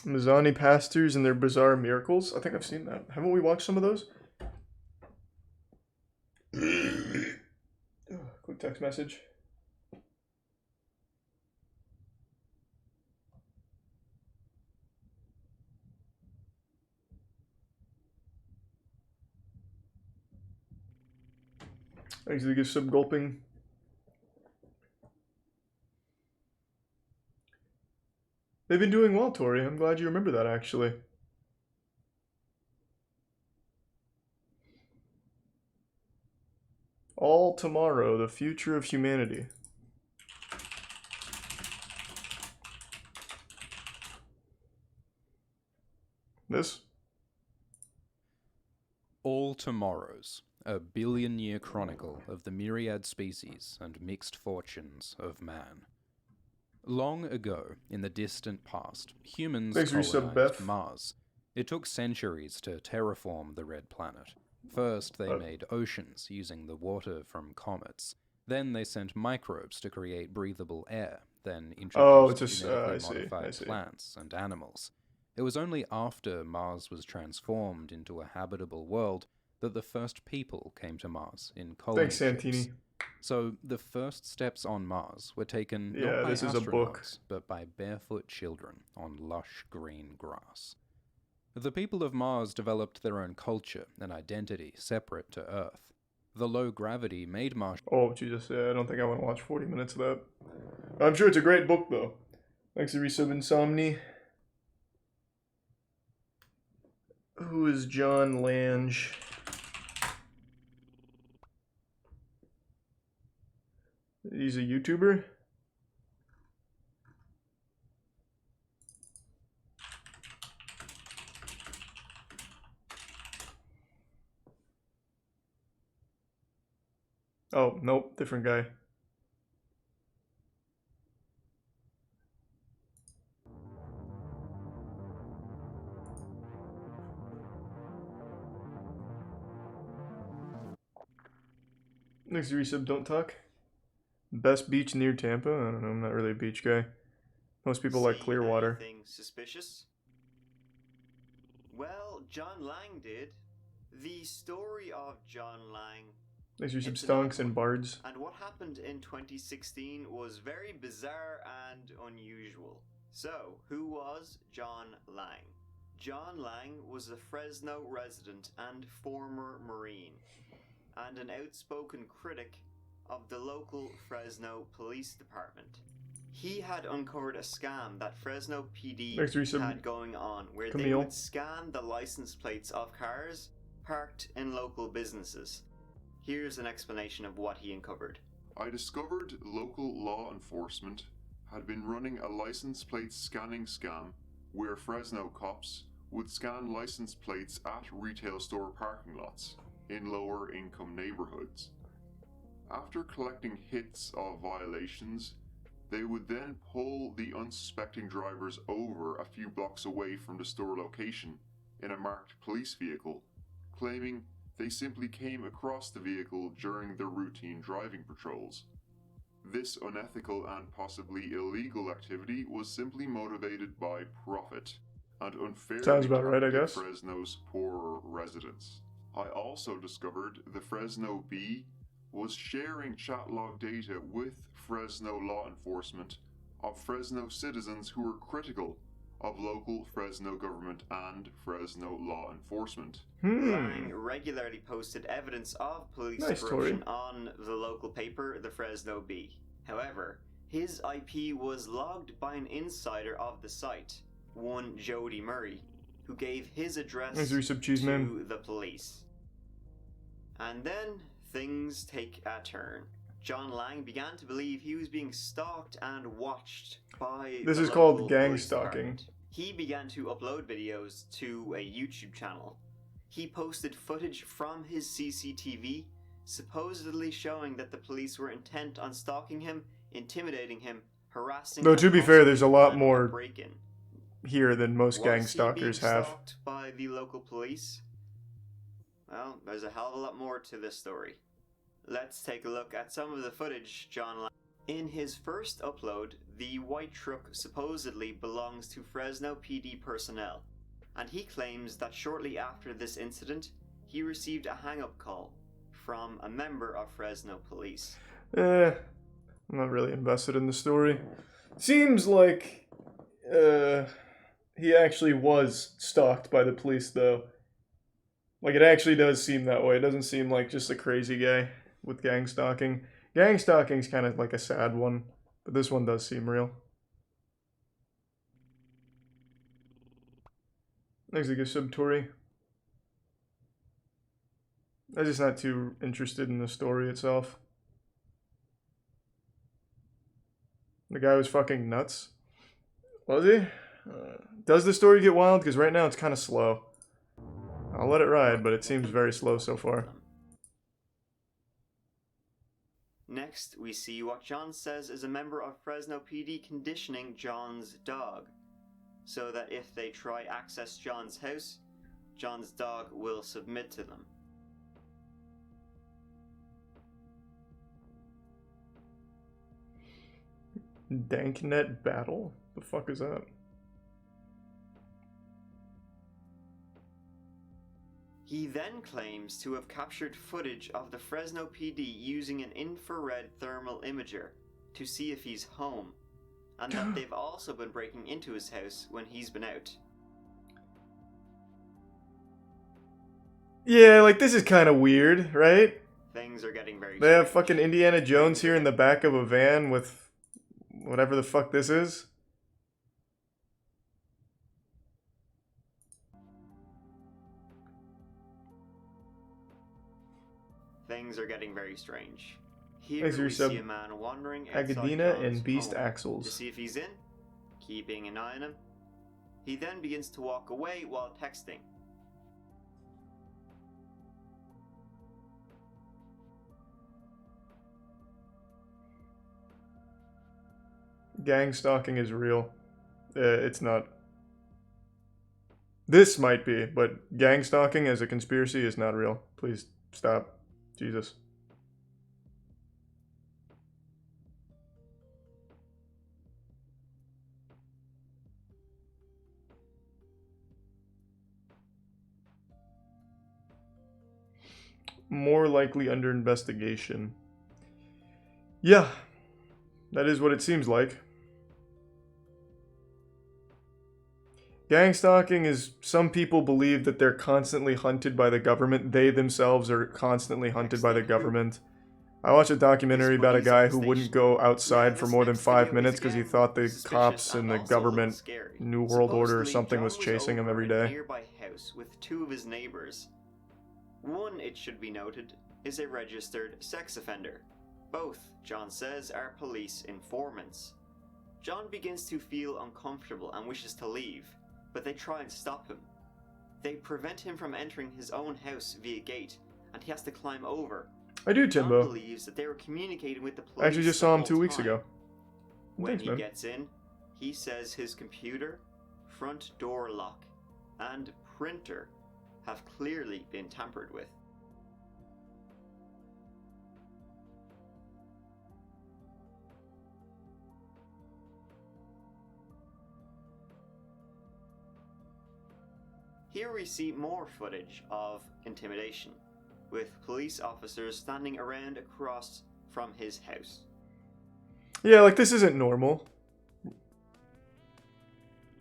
Mizani pastors and their bizarre miracles. I think I've seen that. Haven't we watched some of those? Quick text message. Thanks to the sub gulping. They've been doing well, Tori. I'm glad you remember that, actually. All Tomorrow, the future of humanity. This? All Tomorrows, a billion-year chronicle of the myriad species and mixed fortunes of man. Long ago, in the distant past, humans colonized Mars. It took centuries to terraform the red planet. First, they made oceans using the water from comets. Then they sent microbes to create breathable air, then introduced genetically modified plants and animals. It was only after Mars was transformed into a habitable world that the first people came to Mars in colony ships. Thanks, Santini. So the first steps on Mars were taken not by astronauts, but by barefoot children on lush green grass. The people of Mars developed their own culture and identity separate to Earth. The low gravity made Mars... Oh, Jesus, yeah, I don't think I want to watch 40 minutes of that. I'm sure it's a great book, though. Thanks to Resub Insomni. Who is John Lange? He's a YouTuber? Oh, nope, different guy. Next resub, don't talk. Best beach near Tampa? I don't know, I'm not really a beach guy. Most people like Clearwater. Anything suspicious? Well, John Lang did. The story of John Lang. Next resub, Stonks and Bards. And what happened in 2016 was very bizarre and unusual. So, who was John Lang? John Lang was a Fresno resident and former Marine, and an outspoken critic of the local Fresno Police Department. He had uncovered a scam that Fresno PD had going on, where they would scan the license plates of cars parked in local businesses. Here's an explanation of what he uncovered. I discovered local law enforcement had been running a license plate scanning scam where Fresno cops would scan license plates at retail store parking lots in lower income neighborhoods. After collecting hits of violations, they would then pull the unsuspecting drivers over a few blocks away from the store location in a marked police vehicle, claiming they simply came across the vehicle during their routine driving patrols. This unethical and possibly illegal activity was simply motivated by profit and unfairly targeted Fresno's poorer residents. I also discovered the Fresno Bee was sharing chat log data with Fresno law enforcement of Fresno citizens who were critical of local Fresno government and Fresno law enforcement. Lang regularly posted evidence of police corruption on the local paper, the Fresno Bee. However, his IP was logged by an insider of the site, one Jody Murray, who gave his address to the police. And then things take a turn. John Lang began to believe he was being stalked and watched by This is called gang stalking. He began to upload videos to a YouTube channel. He posted footage from his CCTV, supposedly showing that the police were intent on stalking him, intimidating him, harassing him. Though to be fair, there's a lot more here than most gang stalkers have. Stalked by the local police? Well, there's a hell of a lot more to this story. Let's take a look at some of the footage John Lang. In his first upload, the white truck supposedly belongs to Fresno PD personnel, and he claims that shortly after this incident, he received a hang-up call from a member of Fresno police. I'm not really invested in the story. Seems like he actually was stalked by the police, though. Like, it actually does seem that way. It doesn't seem like just a crazy guy with gang stalking. Gang stalking's kind of like a sad one, but this one does seem real. Thanks a good sub, Tori. I'm just not too interested in the story itself. The guy was fucking nuts. Was he? Does the story get wild? Because right now it's kind of slow. I'll let it ride, but it seems very slow so far. Next, we see what John says is a member of Fresno PD conditioning John's dog, so that if they try access John's house, John's dog will submit to them. Danknet battle? The fuck is that? He then claims to have captured footage of the Fresno PD using an infrared thermal imager to see if he's home, and that they've also been breaking into his house when he's been out. Yeah, like, this is kind of weird, right? Things are getting very They have fucking Indiana Jones here in the back of a van with whatever the fuck this is. Things are getting very strange. Here we see a man wandering outside Agadina and John's Beast home Axles. to see if he's in, keeping an eye on him. He then begins to walk away while texting. Gang stalking is real. It's not. This might be, but gang stalking as a conspiracy is not real. Please stop. Jesus. More likely under investigation. Yeah, that is what it seems like. Gang stalking is, some people believe that they're constantly hunted by the government. They themselves are constantly hunted by the government. I watched a documentary about a guy who wouldn't go outside for more than 5 minutes because he thought the cops and the government, New World Order or something, was chasing him every day. A nearby house with two of his neighbors. One, it should be noted, is a registered sex offender. Both, John says, are police informants. John begins to feel uncomfortable and wishes to leave, but they try and stop him. They prevent him from entering his own house via gate, and he has to climb over. I do, Timbo. John believes that they were communicating with the police. I actually just saw him 2 weeks ago. When Thanks, he man. gets in, he says his computer, front door lock, and printer have clearly been tampered with. Here we see more footage of intimidation, with police officers standing around across from his house. Yeah, like, this isn't normal.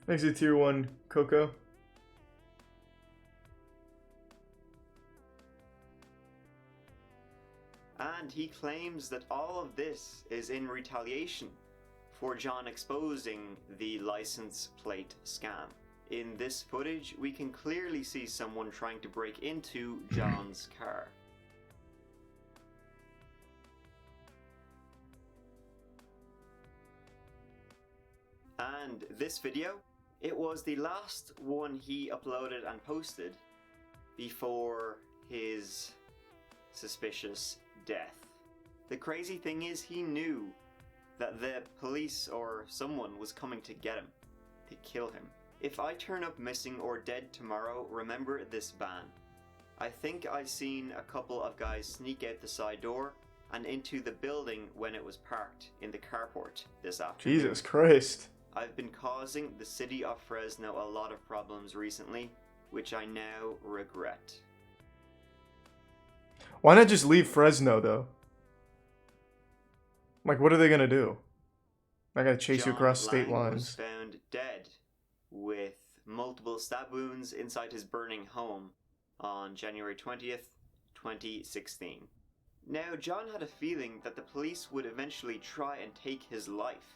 Thanks to Tier 1 Coco. And he claims that all of this is in retaliation for John exposing the license plate scam. In this footage, we can clearly see someone trying to break into John's car. And this video, it was the last one he uploaded and posted before his suspicious death. The crazy thing is, he knew that the police or someone was coming to get him, to kill him. If I turn up missing or dead tomorrow, remember this ban. I think I've seen a couple of guys sneak out the side door, and into the building when it was parked in the carport this afternoon. Jesus Christ. I've been causing the city of Fresno a lot of problems recently, which I now regret. Why not just leave Fresno, though? Like, what are they gonna do? I gotta chase you across state Lang lines. was found dead with multiple stab wounds inside his burning home on January 20th, 2016. Now, John had a feeling that the police would eventually try and take his life.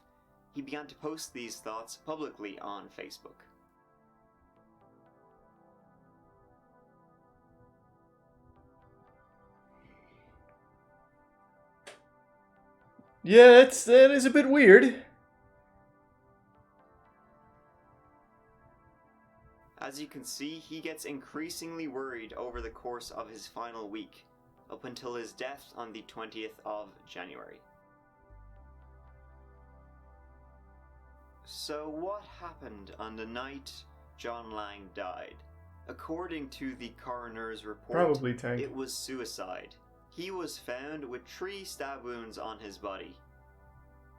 He began to post these thoughts publicly on Facebook. Yeah, that is a bit weird. As you can see, he gets increasingly worried over the course of his final week, up until his death on the 20th of January. So what happened on the night John Lang died? According to the coroner's report, Probably Tank. it was suicide. He was found with 3 stab wounds on his body.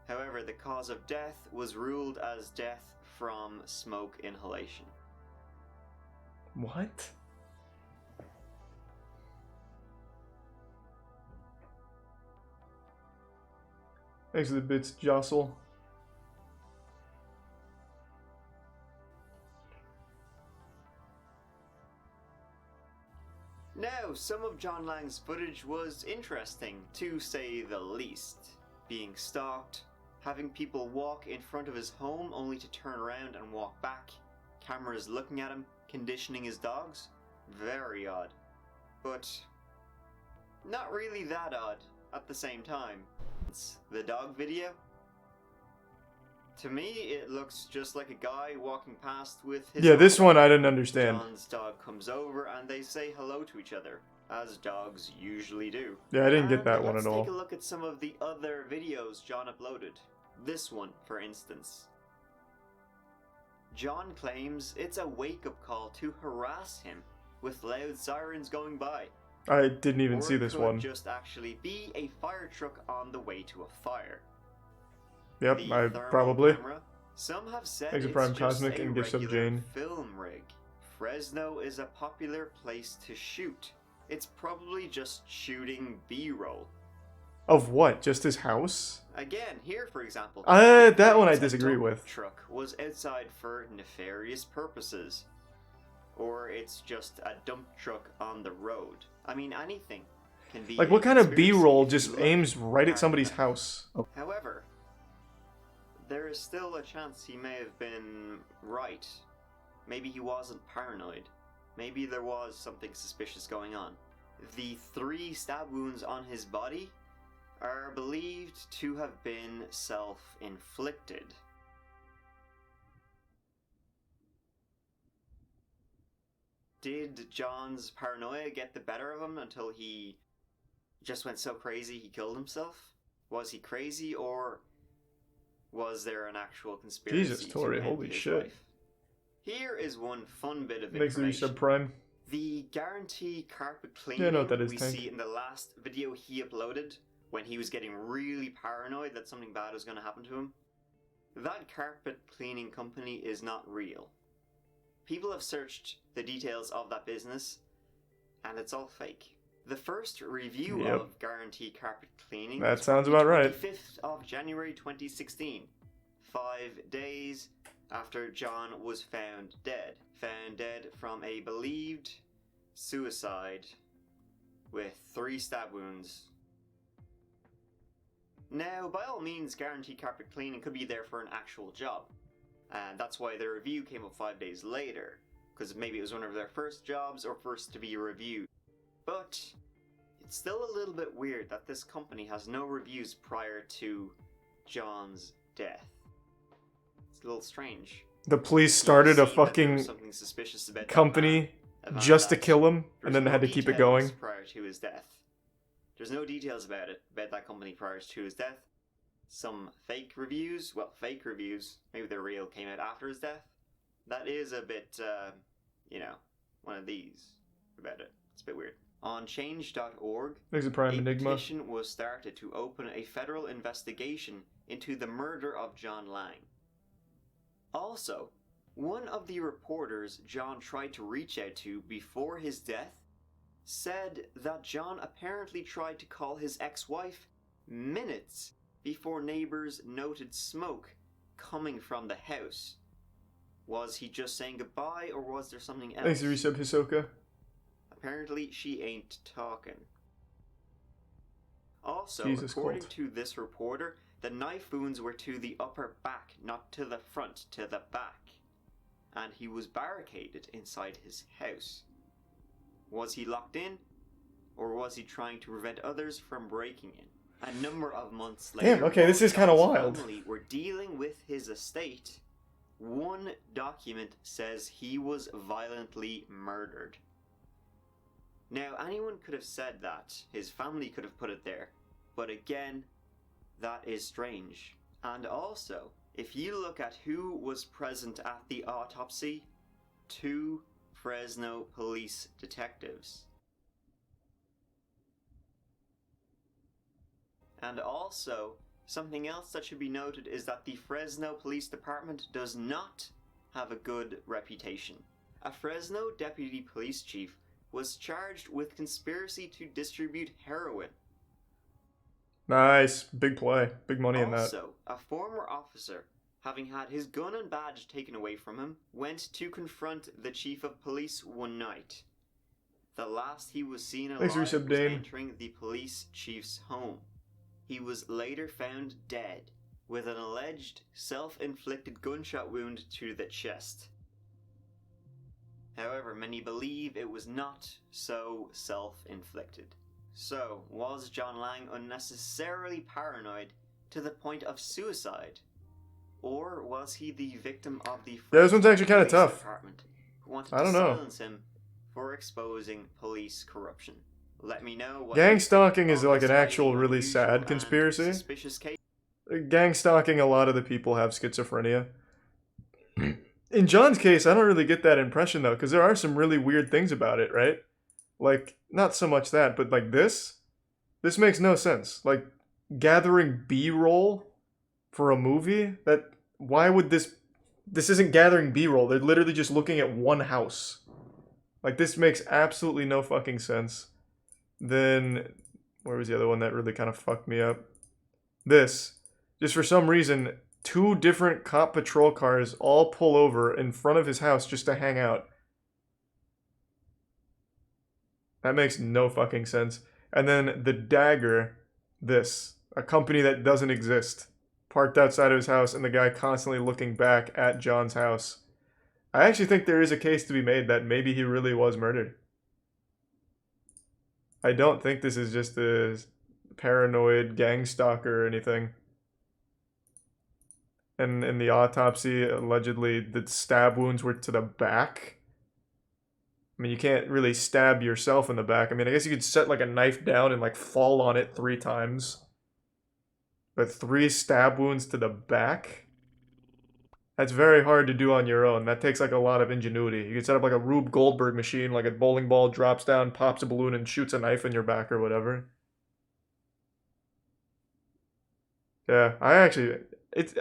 However, the cause of death was ruled as death from smoke inhalation. What? Thanks for the bits, Jostle. Now, some of John Lang's footage was interesting, to say the least. Being stalked, having people walk in front of his home only to turn around and walk back, cameras looking at him, conditioning his dogs. Very odd. But not really that odd at the same time. It's the dog video. To me, it looks just like a guy walking past with his Yeah, this dog. one I didn't understand. John's dog comes over and they say hello to each other, as dogs usually do. Yeah, I didn't get that one let's at all. take a look at some of the other videos John uploaded. This one, for instance. John claims it's a wake-up call to harass him, with loud sirens going by. I didn't even Or see it this could one. just actually be a fire truck on the way to a fire. Yep, The I thermal probably. camera, some have said Thanks for it's Prime just Cosmic a and gifts of regular Jane. film rig. Fresno is a popular place to shoot. It's probably just shooting B-roll. Of what? Just his house? Again, here for example, That one I a disagree dump with. Truck was outside for nefarious purposes, or it's just a dump truck on the road. I mean, anything can be. Like, a what kind of conspiracy B-roll if you just look aims right at hard somebody's enough. house? However, there is still a chance he may have been right. Maybe he wasn't paranoid. Maybe there was something suspicious going on. The 3 stab wounds on his body are believed to have been self-inflicted. Did John's paranoia get the better of him until he just went so crazy he killed himself? Was he crazy, or was there an actual conspiracy? Jesus, Tori, to end holy his shit. life? Here is one fun bit of Thanks for the information. subprime. The guarantee carpet cleaning Yeah, I know what that is, we Tank. see in the last video he uploaded when he was getting really paranoid that something bad was going to happen to him. That carpet cleaning company is not real. People have searched the details of that business and it's all fake. The first review Yep. of guarantee carpet cleaning That was sounds from the about right. 25th of January 2016, 5 days after John was found dead. Found dead from a believed suicide with 3 stab wounds. Now, by all means, guarantee carpet cleaning could be there for an actual job. And that's why the review came up 5 days later, because maybe it was one of their first jobs or first to be reviewed. But it's still a little bit weird that this company has no reviews prior to John's death. It's a little strange. The police started a See that there was fucking something suspicious about that company man, just to that kill him, there's and then they no had to keep it details going. prior to his death. There's no details about it, about that company prior to his death. Some fake reviews, maybe they're real, came out after his death. That is a bit, one of these about it. It's a bit weird. On change.org, There's a Prime a Enigma. petition was started to open a federal investigation into the murder of John Lang. Also, one of the reporters John tried to reach out to before his death said that John apparently tried to call his ex-wife minutes before neighbors noted smoke coming from the house. Was he just saying goodbye, or was there something else? Thanks to resub Hisoka. Apparently, she ain't talking. Also, Jesus according cult. to this reporter, the knife wounds were to the upper back, not to the front, to the back. And he was barricaded inside his house. Was he locked in, or was he trying to prevent others from breaking in? A number of months later, Damn, okay, this is kind of wild. Family were dealing with his estate. One document says he was violently murdered. Now, anyone could have said that. His family could have put it there. But again, that is strange. And also, if you look at who was present at the autopsy, 2 Fresno police detectives. And also, something else that should be noted is that the Fresno Police Department does not have a good reputation. A Fresno deputy police chief was charged with conspiracy to distribute heroin. Nice. Big play. Big money in that. Also, a former officer, having had his gun and badge taken away from him, went to confront the chief of police one night. The last he was seen alive was entering the police chief's home. He was later found dead, with an alleged self-inflicted gunshot wound to the chest. However, many believe it was not so self-inflicted. So, was John Lang unnecessarily paranoid to the point of suicide? Or was he the victim of the this one's actually kind of tough. Department who wanted I don't to know. silence him for exposing police corruption? Let me know what Gang you think stalking is on like this an actual highly really unusual sad and conspiracy. suspicious case. Gang stalking, a lot of the people have schizophrenia. In John's case, I don't really get that impression though, because there are some really weird things about it, right? Like, not so much that, but like this makes no sense. Like, gathering B-roll for a movie? Why would this isn't gathering B-roll. They're literally just looking at one house. Like, this makes absolutely no fucking sense. Then, where was the other one that really kind of fucked me up? This. Just for some reason, 2 different cop patrol cars all pull over in front of his house just to hang out. That makes no fucking sense. And then the Dagger, this. A company that doesn't exist. Parked outside of his house and the guy constantly looking back at John's house. I actually think there is a case to be made that maybe he really was murdered. I don't think this is just a paranoid gang stalker or anything. And in the autopsy, allegedly, the stab wounds were to the back. I mean, you can't really stab yourself in the back. I mean, I guess you could set like a knife down and like fall on it 3 times. But 3 stab wounds to the back? That's very hard to do on your own. That takes like a lot of ingenuity. You could set up like a Rube Goldberg machine, like a bowling ball drops down, pops a balloon, and shoots a knife in your back or whatever. Yeah,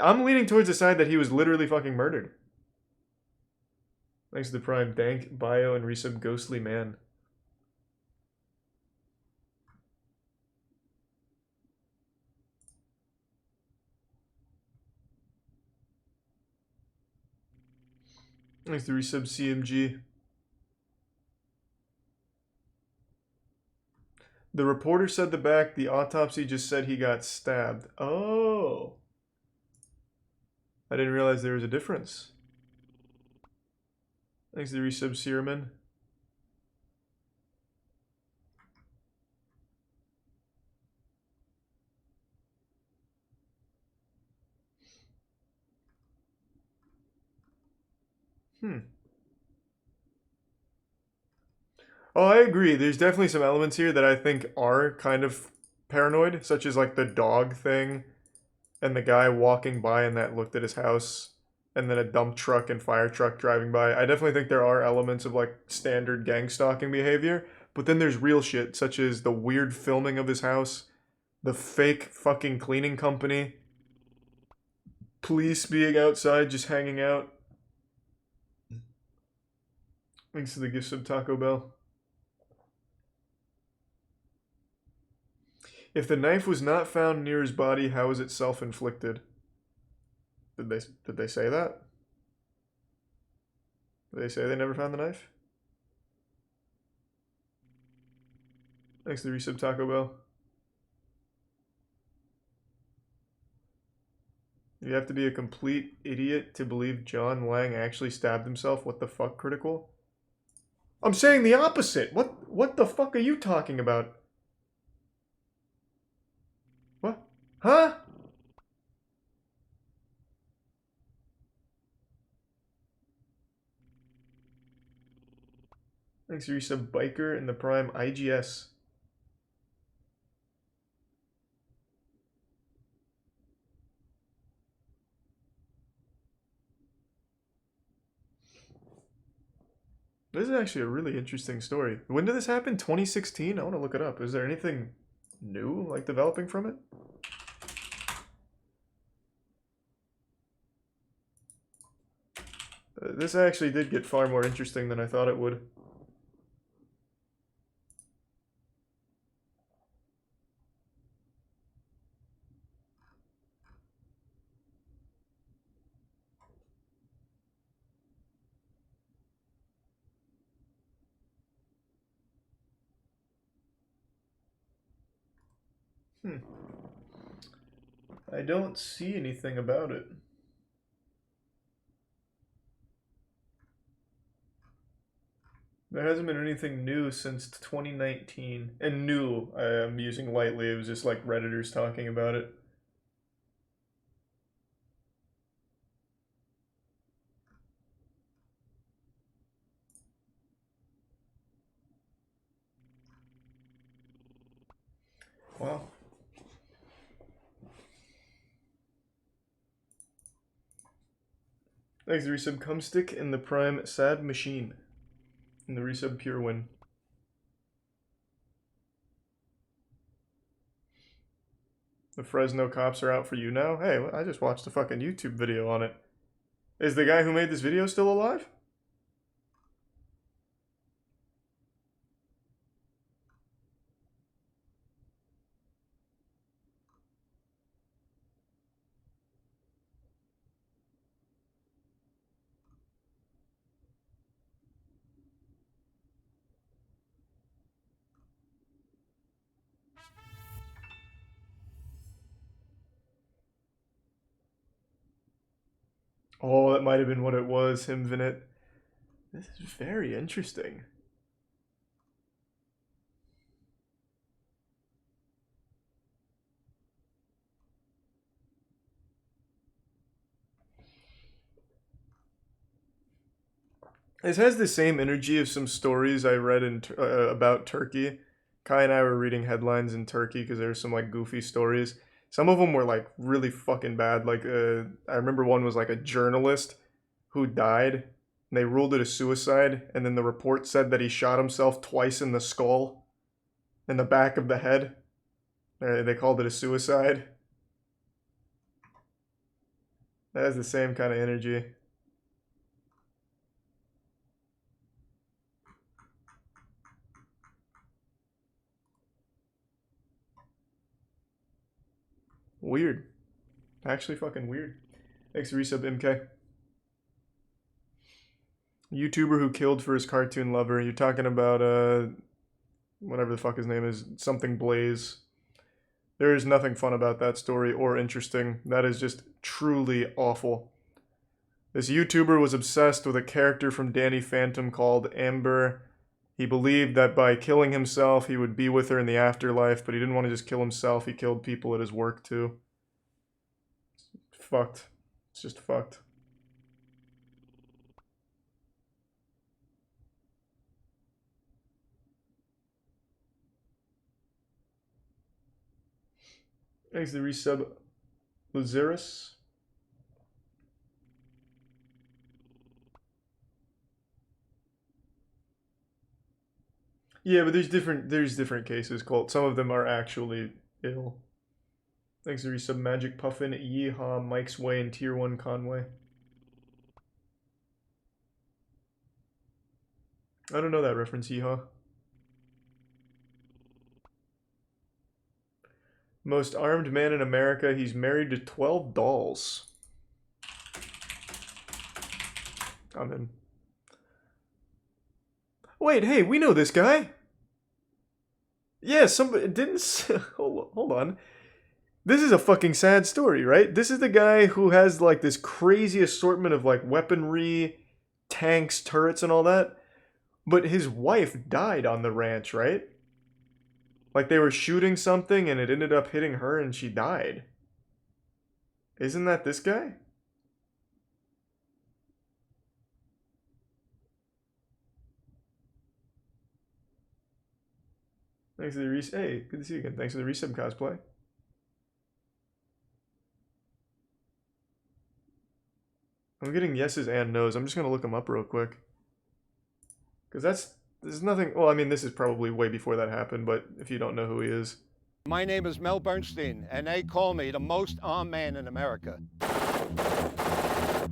I'm leaning towards the side that he was literally fucking murdered. Thanks to the Prime, Dank, Bio, and Resub Ghostly Man. Thanks to Resub CMG. The reporter said the back, the autopsy just said he got stabbed. Oh. I didn't realize there was a difference. Thanks to the Resub Searman. Oh, I agree. There's definitely some elements here that I think are kind of paranoid, such as like the dog thing and the guy walking by and that looked at his house, and then a dump truck and fire truck driving by. I definitely think there are elements of like standard gang stalking behavior, But then there's real shit, such as the weird filming of his house, the fake fucking cleaning company, police being outside just hanging out. Thanks to the gift of Taco Bell. If the knife was not found near his body, how is it self-inflicted? Did they say that? Did they say they never found the knife? Thanks to the resub Taco Bell. You have to be a complete idiot to believe John Lang actually stabbed himself. What the fuck, Critical? I'm saying the opposite. What the fuck are you talking about? What? Huh? Thanks for resub Biker in the Prime IGS. This is actually a really interesting story. When did this happen? 2016? I want to look it up. Is there anything new, like, developing from it? This actually did get far more interesting than I thought it would. I don't see anything about it. There hasn't been anything new since 2019. And new, I'm using lightly, it was just like Redditors talking about it. Wow. Thanks, the resub Cumstick in the Prime Sad Machine. In the resub Pure Win. The Fresno cops are out for you now? Hey, I just watched a fucking YouTube video on it. Is the guy who made this video still alive? Oh, that might have been what it was, him, Vinit. This is very interesting. This has the same energy of some stories I read in about Turkey. Kai and I were reading headlines in Turkey because there were some like goofy stories. Some of them were like really fucking bad. Like I remember one was like a journalist who died, and they ruled it a suicide, and then the report said that he shot himself twice in the skull, in the back of the head. They called it a suicide. That has the same kind of energy. Weird. Actually fucking weird. Thanks for resub, MK. YouTuber who killed for his cartoon lover. You're talking about, whatever the fuck his name is, something Blaze. There is nothing fun about that story or interesting. That is just truly awful. This YouTuber was obsessed with a character from Danny Phantom called Amber. He believed that by killing himself, he would be with her in the afterlife, but he didn't want to just kill himself. He killed people at his work, too. It's fucked. It's just fucked. Thanks to the resub Lazarus. Yeah, but there's different cases. Colt. Some of them are actually ill. Thanks to resub Magic Puffin, Yeehaw, Mike's Way, and Tier 1 Conway. I don't know that reference, Yeehaw. Most armed man in America. He's married to 12 dolls. I'm in. Wait, hey, we know this guy. Yeah, somebody didn't. Hold on. This is a fucking sad story, right? This is the guy who has like this crazy assortment of like weaponry, tanks, turrets, and all that. But his wife died on the ranch, right? Like they were shooting something and it ended up hitting her and she died. Isn't that this guy? Thanks for the resub. Hey, good to see you again. Thanks for the resub cosplay. I'm getting yeses and nos. I'm just gonna look them up real quick. Because there's nothing. Well, I mean, this is probably way before that happened, but if you don't know who he is. My name is Mel Bernstein, and they call me the most armed man in America.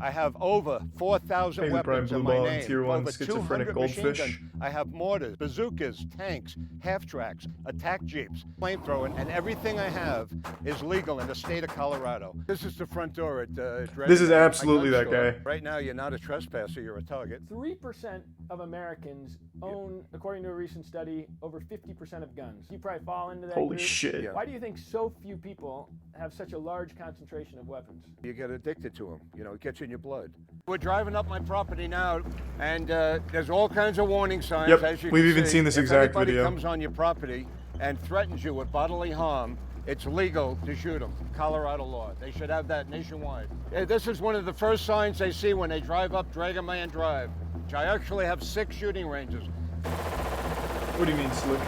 I have over 4,000 weapons in my name, Tier 1 over schizophrenic 200 machine goldfish. guns. I have mortars, bazookas, tanks, half-tracks, attack jeeps, flamethrower, and everything I have is legal in the state of Colorado. This is the front door at This is absolutely that guy. Right now, you're not a trespasser, you're a target. 3% of Americans own, according to a recent study, over 50% of guns. You probably fall into that Holy group. shit. Yeah. Why do you think so few people have such a large concentration of weapons? You get addicted to them. You know, it gets in your blood. We're driving up my property now, and there's all kinds of warning signs. Yep, as you we've can even see. seen this If exact anybody video. comes on your property and threatens you with bodily harm, it's legal to shoot them. Colorado law. They should have that nationwide. This is one of the first signs they see when they drive up Dragon Man Drive. I actually have 6 shooting ranges. What do you mean, Slick?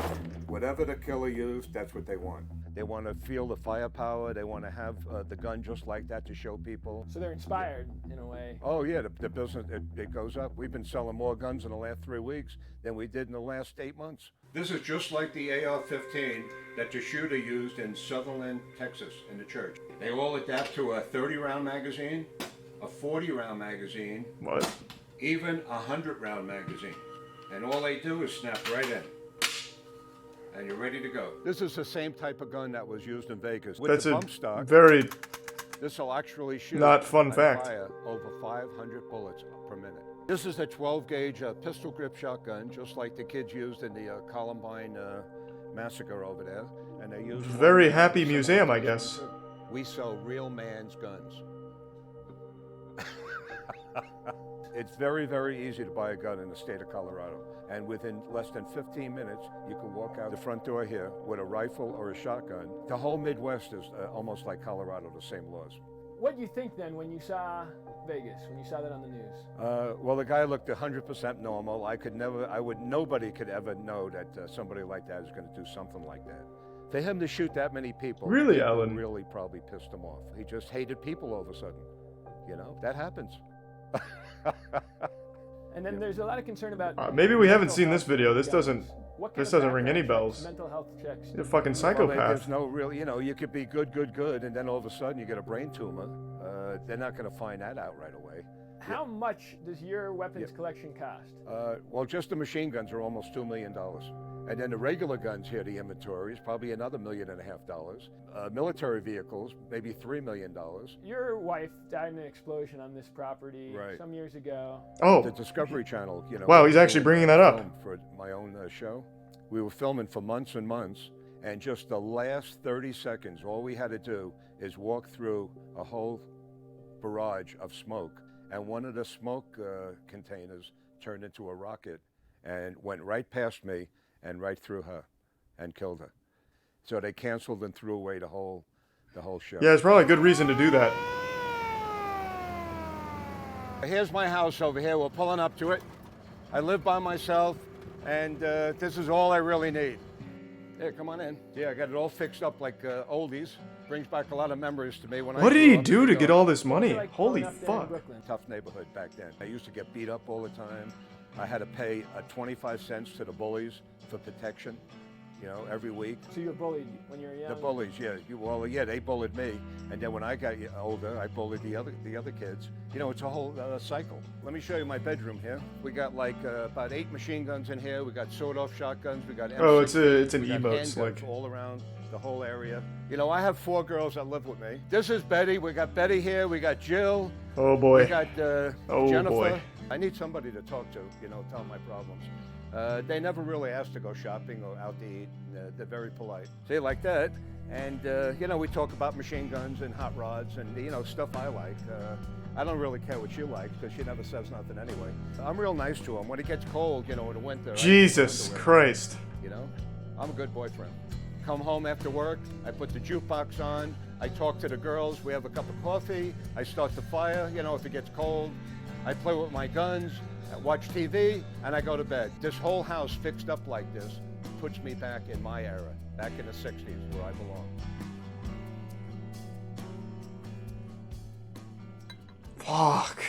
Whatever the killer used, that's what they want. They want to feel the firepower. They want to have the gun just like that to show people. So they're inspired in a way. Oh yeah, the business, it goes up. We've been selling more guns in the last 3 weeks than we did in the last 8 months. This is just like the AR-15 that the shooter used in Sutherland, Texas, in the church. They all adapt to a 30-round magazine, a 40-round magazine, what? Even a 100-round magazine. And all they do is snap right in. And you're ready to go. This is the same type of gun that was used in Vegas. With That's the a bump stock, very this will actually shoot not fun and fact. fire over 500 bullets per minute. This is a 12-gauge pistol grip shotgun, just like the kids used in the Columbine massacre over there. And they used Very happy museum, I guess. We sell real man's guns. It's very, very easy to buy a gun in the state of Colorado. And within less than 15 minutes, you can walk out the front door here with a rifle or a shotgun. The whole Midwest is almost like Colorado, the same laws. What do you think then when you saw Vegas, when you saw that on the news? Well, the guy looked 100% normal. Nobody could ever know that somebody like that is going to do something like that. For him to shoot that many people, really, people Alan? Really probably pissed him off. He just hated people all of a sudden. You know, that happens. And then there's a lot of concern about maybe we haven't seen this video. This doesn't ring any checks, bells. mental health checks. You're a fucking Well, psychopath. there's no real, you know, you could be good, and then all of a sudden you get a brain tumor. They're not going to find that out right away. How much does your weapons collection cost? Well, just the machine guns are almost $2 million. And then the regular guns here, the inventory, is probably another $1.5 million. Military vehicles, maybe $3 million. Your wife died in an explosion on this property some years ago. Oh. The Discovery Channel, you know. Wow, he's actually bringing that up. For my own show. We were filming for months and months, and just the last 30 seconds, all we had to do is walk through a whole barrage of smoke, and one of the smoke containers turned into a rocket and went right past me and right through her and killed her. So they canceled and threw away the whole show. Yeah, it's probably a good reason to do that. Here's my house over here. We're pulling up to it. I live by myself, and this is all I really need. Yeah, come on in. Yeah, I got it all fixed up like oldies. Brings back a lot of memories to me. What did he do to get all this money? Holy fuck. Tough neighborhood back then. I used to get beat up all the time. I had to pay 25 cents to the bullies for protection, you know, every week. So you were bullied when you were young? The bullies, yeah. Yeah, they bullied me. And then when I got older, I bullied the other kids. You know, it's a whole cycle. Let me show you my bedroom here. We got like about 8 machine guns in here. We got sawed-off shotguns. We got M16. Oh, it's an we got emotes, handguns all around the whole area. You know, I have 4 girls that live with me. This is Betty. We got Betty here. We got Jill. Oh boy. We got oh Jennifer. Boy. I need somebody to talk to, you know, tell my problems. They never really ask to go shopping or out to eat. They're very polite. See, like that. And, you know, we talk about machine guns and hot rods and, you know, stuff I like. I don't really care what she likes because she never says nothing anyway. I'm real nice to them. When it gets cold, you know, in the winter. Jesus Christ. You know, I'm a good boyfriend. Come home after work, I put the jukebox on, I talk to the girls, we have a cup of coffee, I start the fire, you know, if it gets cold. I play with my guns, I watch TV, and I go to bed. This whole house fixed up like this puts me back in my era, back in the 60s where I belong. Fuck.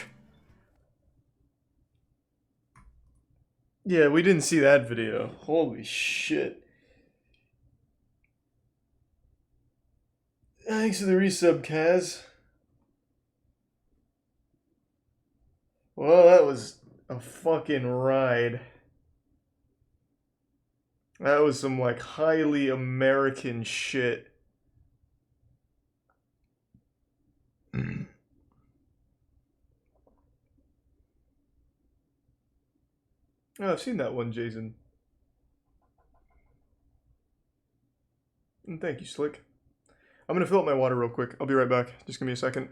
Yeah, we didn't see that video. Holy shit. Thanks for the resub, Kaz. Well, that was a fucking ride. That was some, like, highly American shit. Oh, I've seen that one, Jason. And thank you, Slick. I'm gonna fill up my water real quick. I'll be right back. Just give me a second.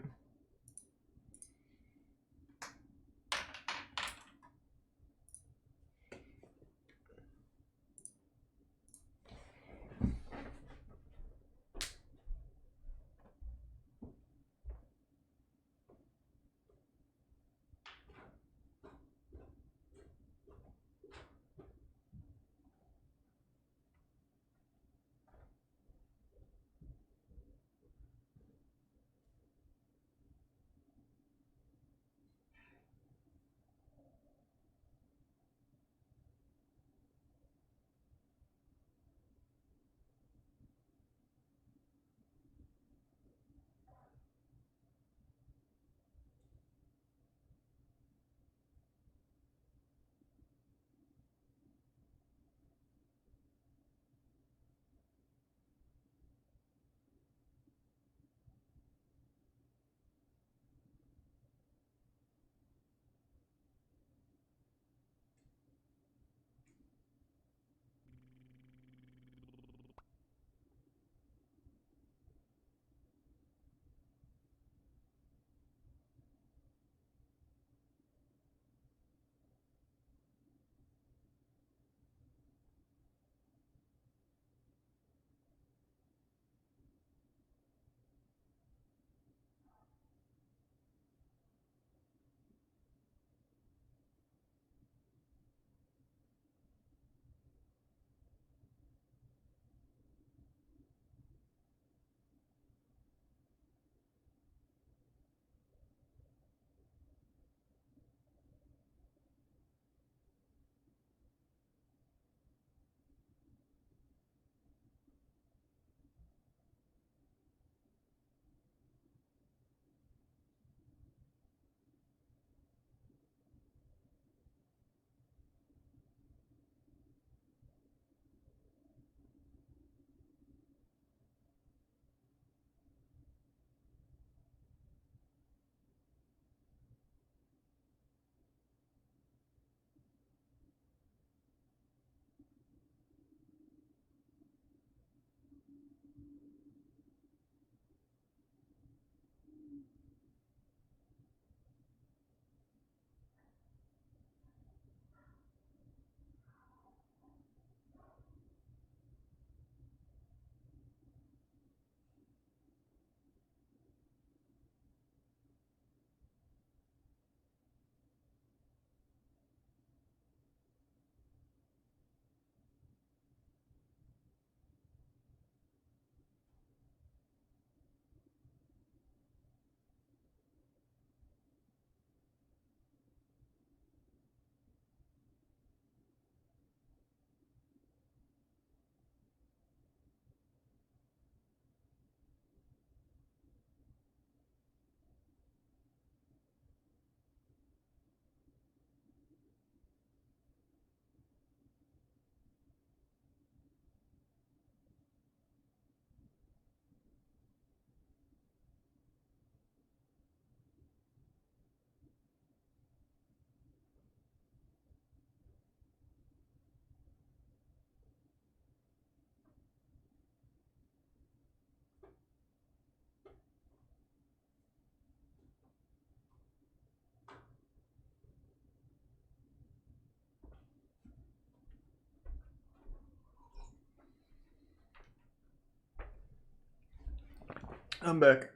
I'm back.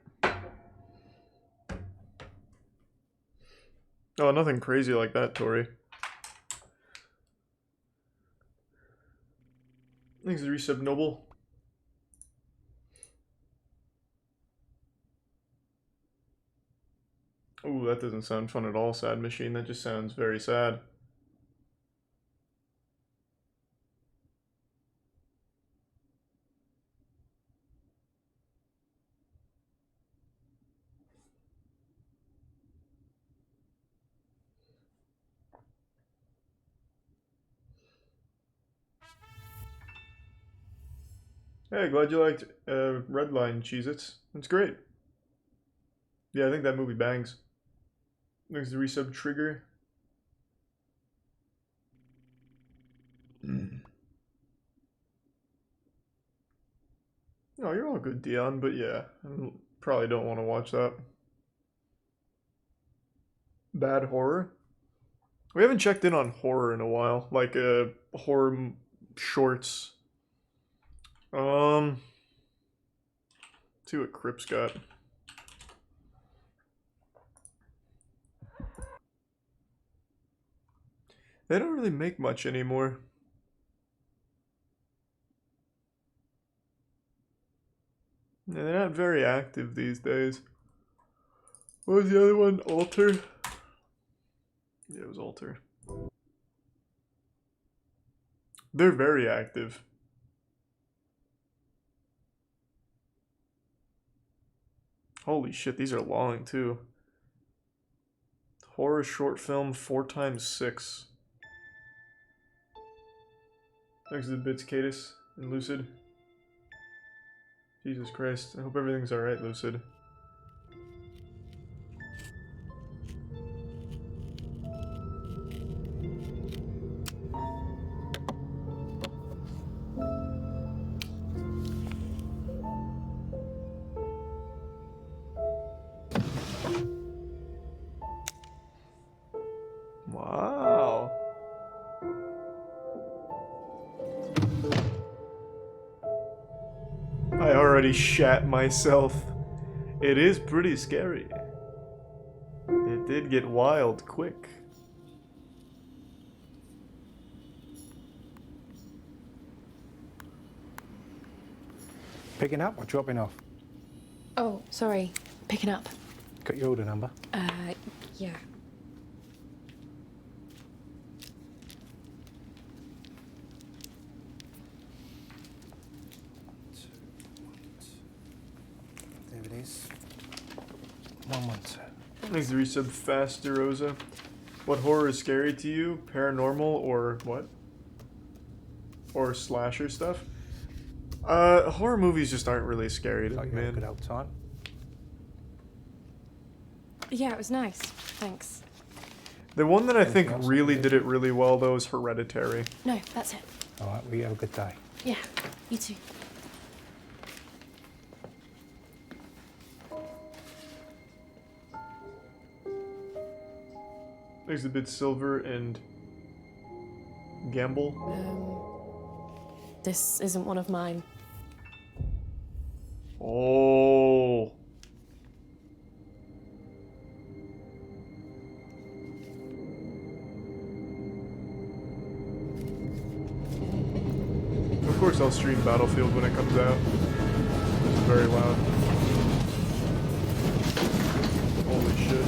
Oh, nothing crazy like that, Tori. Thanks to Resub Noble. Ooh, that doesn't sound fun at all, Sad Machine. That just sounds very sad. Hey, glad you liked Redline Cheez-Its. It's great. Yeah, I think that movie bangs. Thanks to Resub Trigger. Oh, you're all good, Dion, but yeah, I probably don't want to watch that. Bad horror? We haven't checked in on horror in a while, like horror shorts. See what Crip's got. They don't really make much anymore. Yeah, they're not very active these days. What was the other one? Alter? Yeah, it was Alter. They're very active. Holy shit, these are long too. Horror short film 4x6. Thanks to the bits, Cadis and Lucid. Jesus Christ, I hope everything's alright, Lucid. Wow. I already shat myself. It is pretty scary. It did get wild quick. Picking up or dropping off? Oh, sorry. Picking up. Got your order number? Yeah. There it is. 112. Thanks to resub Faster Rosa. What horror is scary to you? Paranormal or what? Or slasher stuff? Horror movies just aren't really scary to me, man. Good old time. Yeah, it was nice. Thanks. The one that I think really did it really well, though, is Hereditary. No, that's it. All right, we have a good day. Yeah, you too. There's a bit Silver and Gamble. This isn't one of mine. Oh. Of course I'll stream Battlefield when it comes out. It's very loud. Holy shit.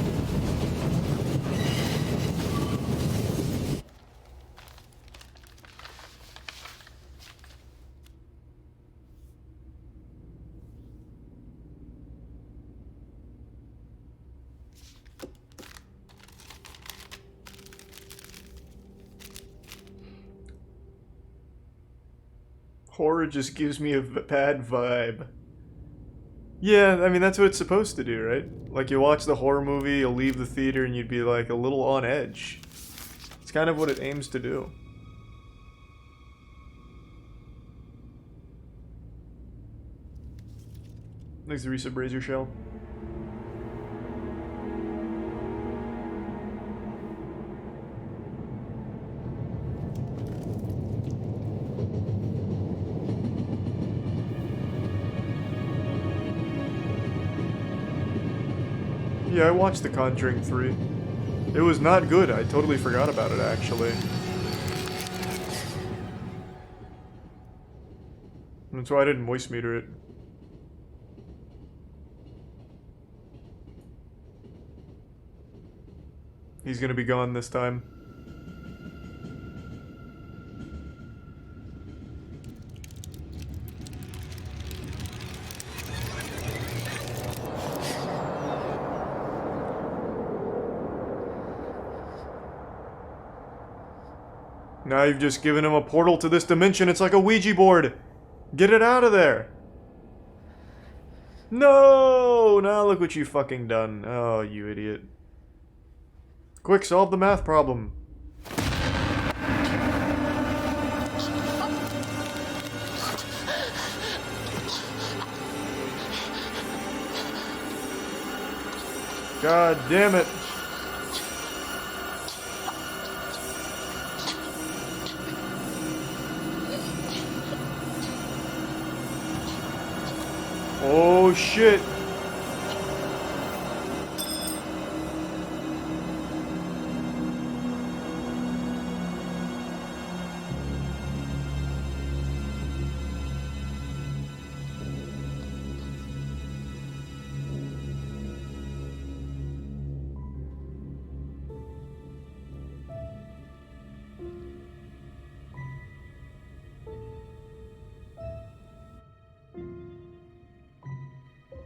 Horror just gives me a bad vibe. Yeah, I mean, that's what it's supposed to do, right? Like, you watch the horror movie, you'll leave the theater, and you'd be, like, a little on edge. It's kind of what it aims to do. Thanks to resub Razor Shell. Yeah, I watched The Conjuring 3. It was not good. I totally forgot about it, actually. That's why I didn't moist meter it. He's gonna be gone this time. Now you've just given him a portal to this dimension. It's like a Ouija board. Get it out of there. No! Now look what you fucking done. Oh, you idiot. Quick, solve the math problem. God damn it. Oh shit.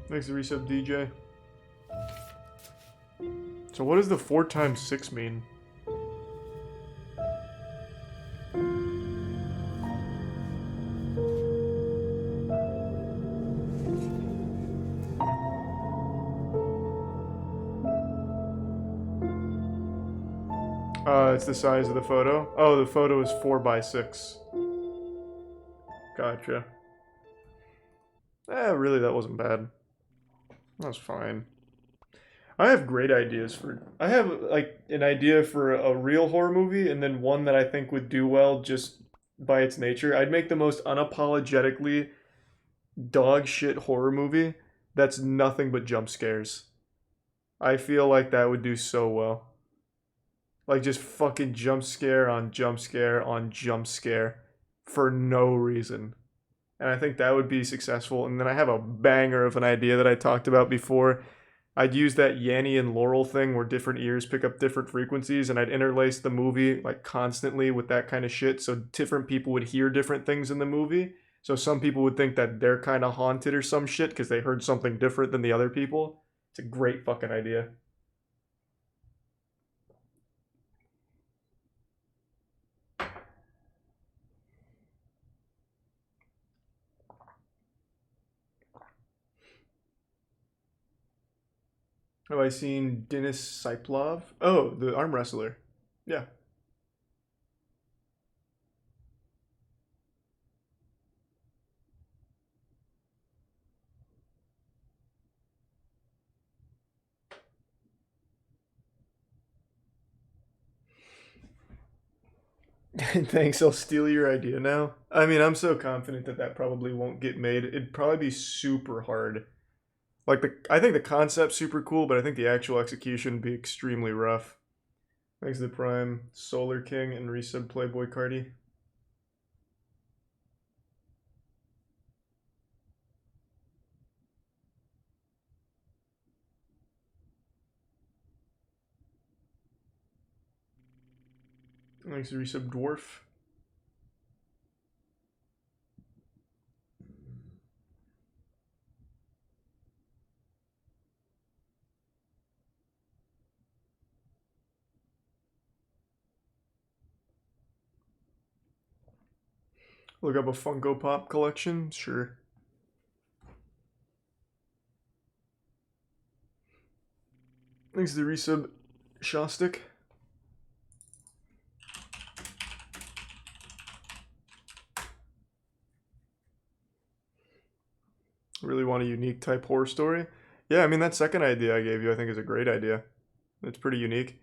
Thanks to resub DJ. So what does the 4 times 6 mean? It's the size of the photo. Oh, the photo is 4 by 6. Gotcha. Really, that wasn't bad. That's fine. I have great ideas for... I have, like, an idea for a real horror movie, and then one that I think would do well just by its nature. I'd make the most unapologetically dog shit horror movie that's nothing but jump scares. I feel like that would do so well. Like, just fucking jump scare on jump scare on jump scare for no reason. And I think that would be successful. And then I have a banger of an idea that I talked about before. I'd use that Yanny and Laurel thing where different ears pick up different frequencies, and I'd interlace the movie like constantly with that kind of shit, so different people would hear different things in the movie. So some people would think that they're kind of haunted or some shit because they heard something different than the other people. It's a great fucking idea. Have I seen Denis Siplov? Oh, the arm wrestler. Yeah. Thanks, I'll steal your idea now. I mean, I'm so confident that that probably won't get made. It'd probably be super hard. Like, I think the concept's super cool, but I think the actual execution would be extremely rough. Thanks to the Prime, Solar King, and resub Playboy Cardi. Thanks to resub Dwarf. Look up a Funko Pop collection? Sure. Thanks to the resub Shostik. Really want a unique type horror story? Yeah, I mean, that second idea I gave you I think is a great idea. It's pretty unique.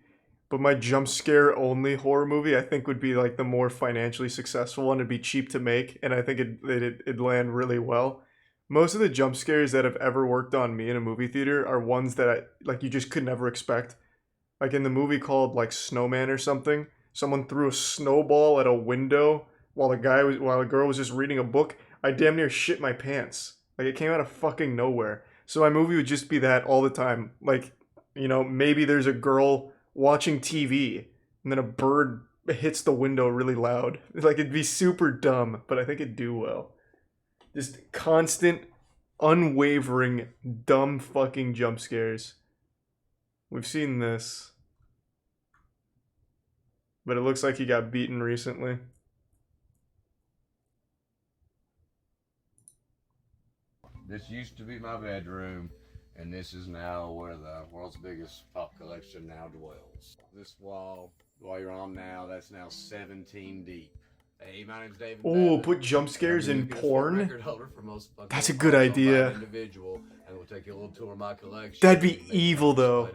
But my jump scare only horror movie I think would be like the more financially successful one. It'd be cheap to make, and I think it'd land really well. Most of the jump scares that have ever worked on me in a movie theater are ones that you just could never expect. Like in the movie called like Snowman or something, someone threw a snowball at a window while a girl was just reading a book. I damn near shit my pants. Like it came out of fucking nowhere. So my movie would just be that all the time. Like, maybe there's a girl watching TV and then a bird hits the window really loud. Like it'd be super dumb, but I think it'd do well. Just constant, unwavering, dumb fucking jump scares. We've seen this. But it looks like he got beaten recently. This used to be my bedroom, and this is now where the world's biggest pop collection now dwells. This wall you're on now, that's now 17 deep. Hey, my name's David. Oh, put jump scares in porn? That's a good idea. That'd be evil though.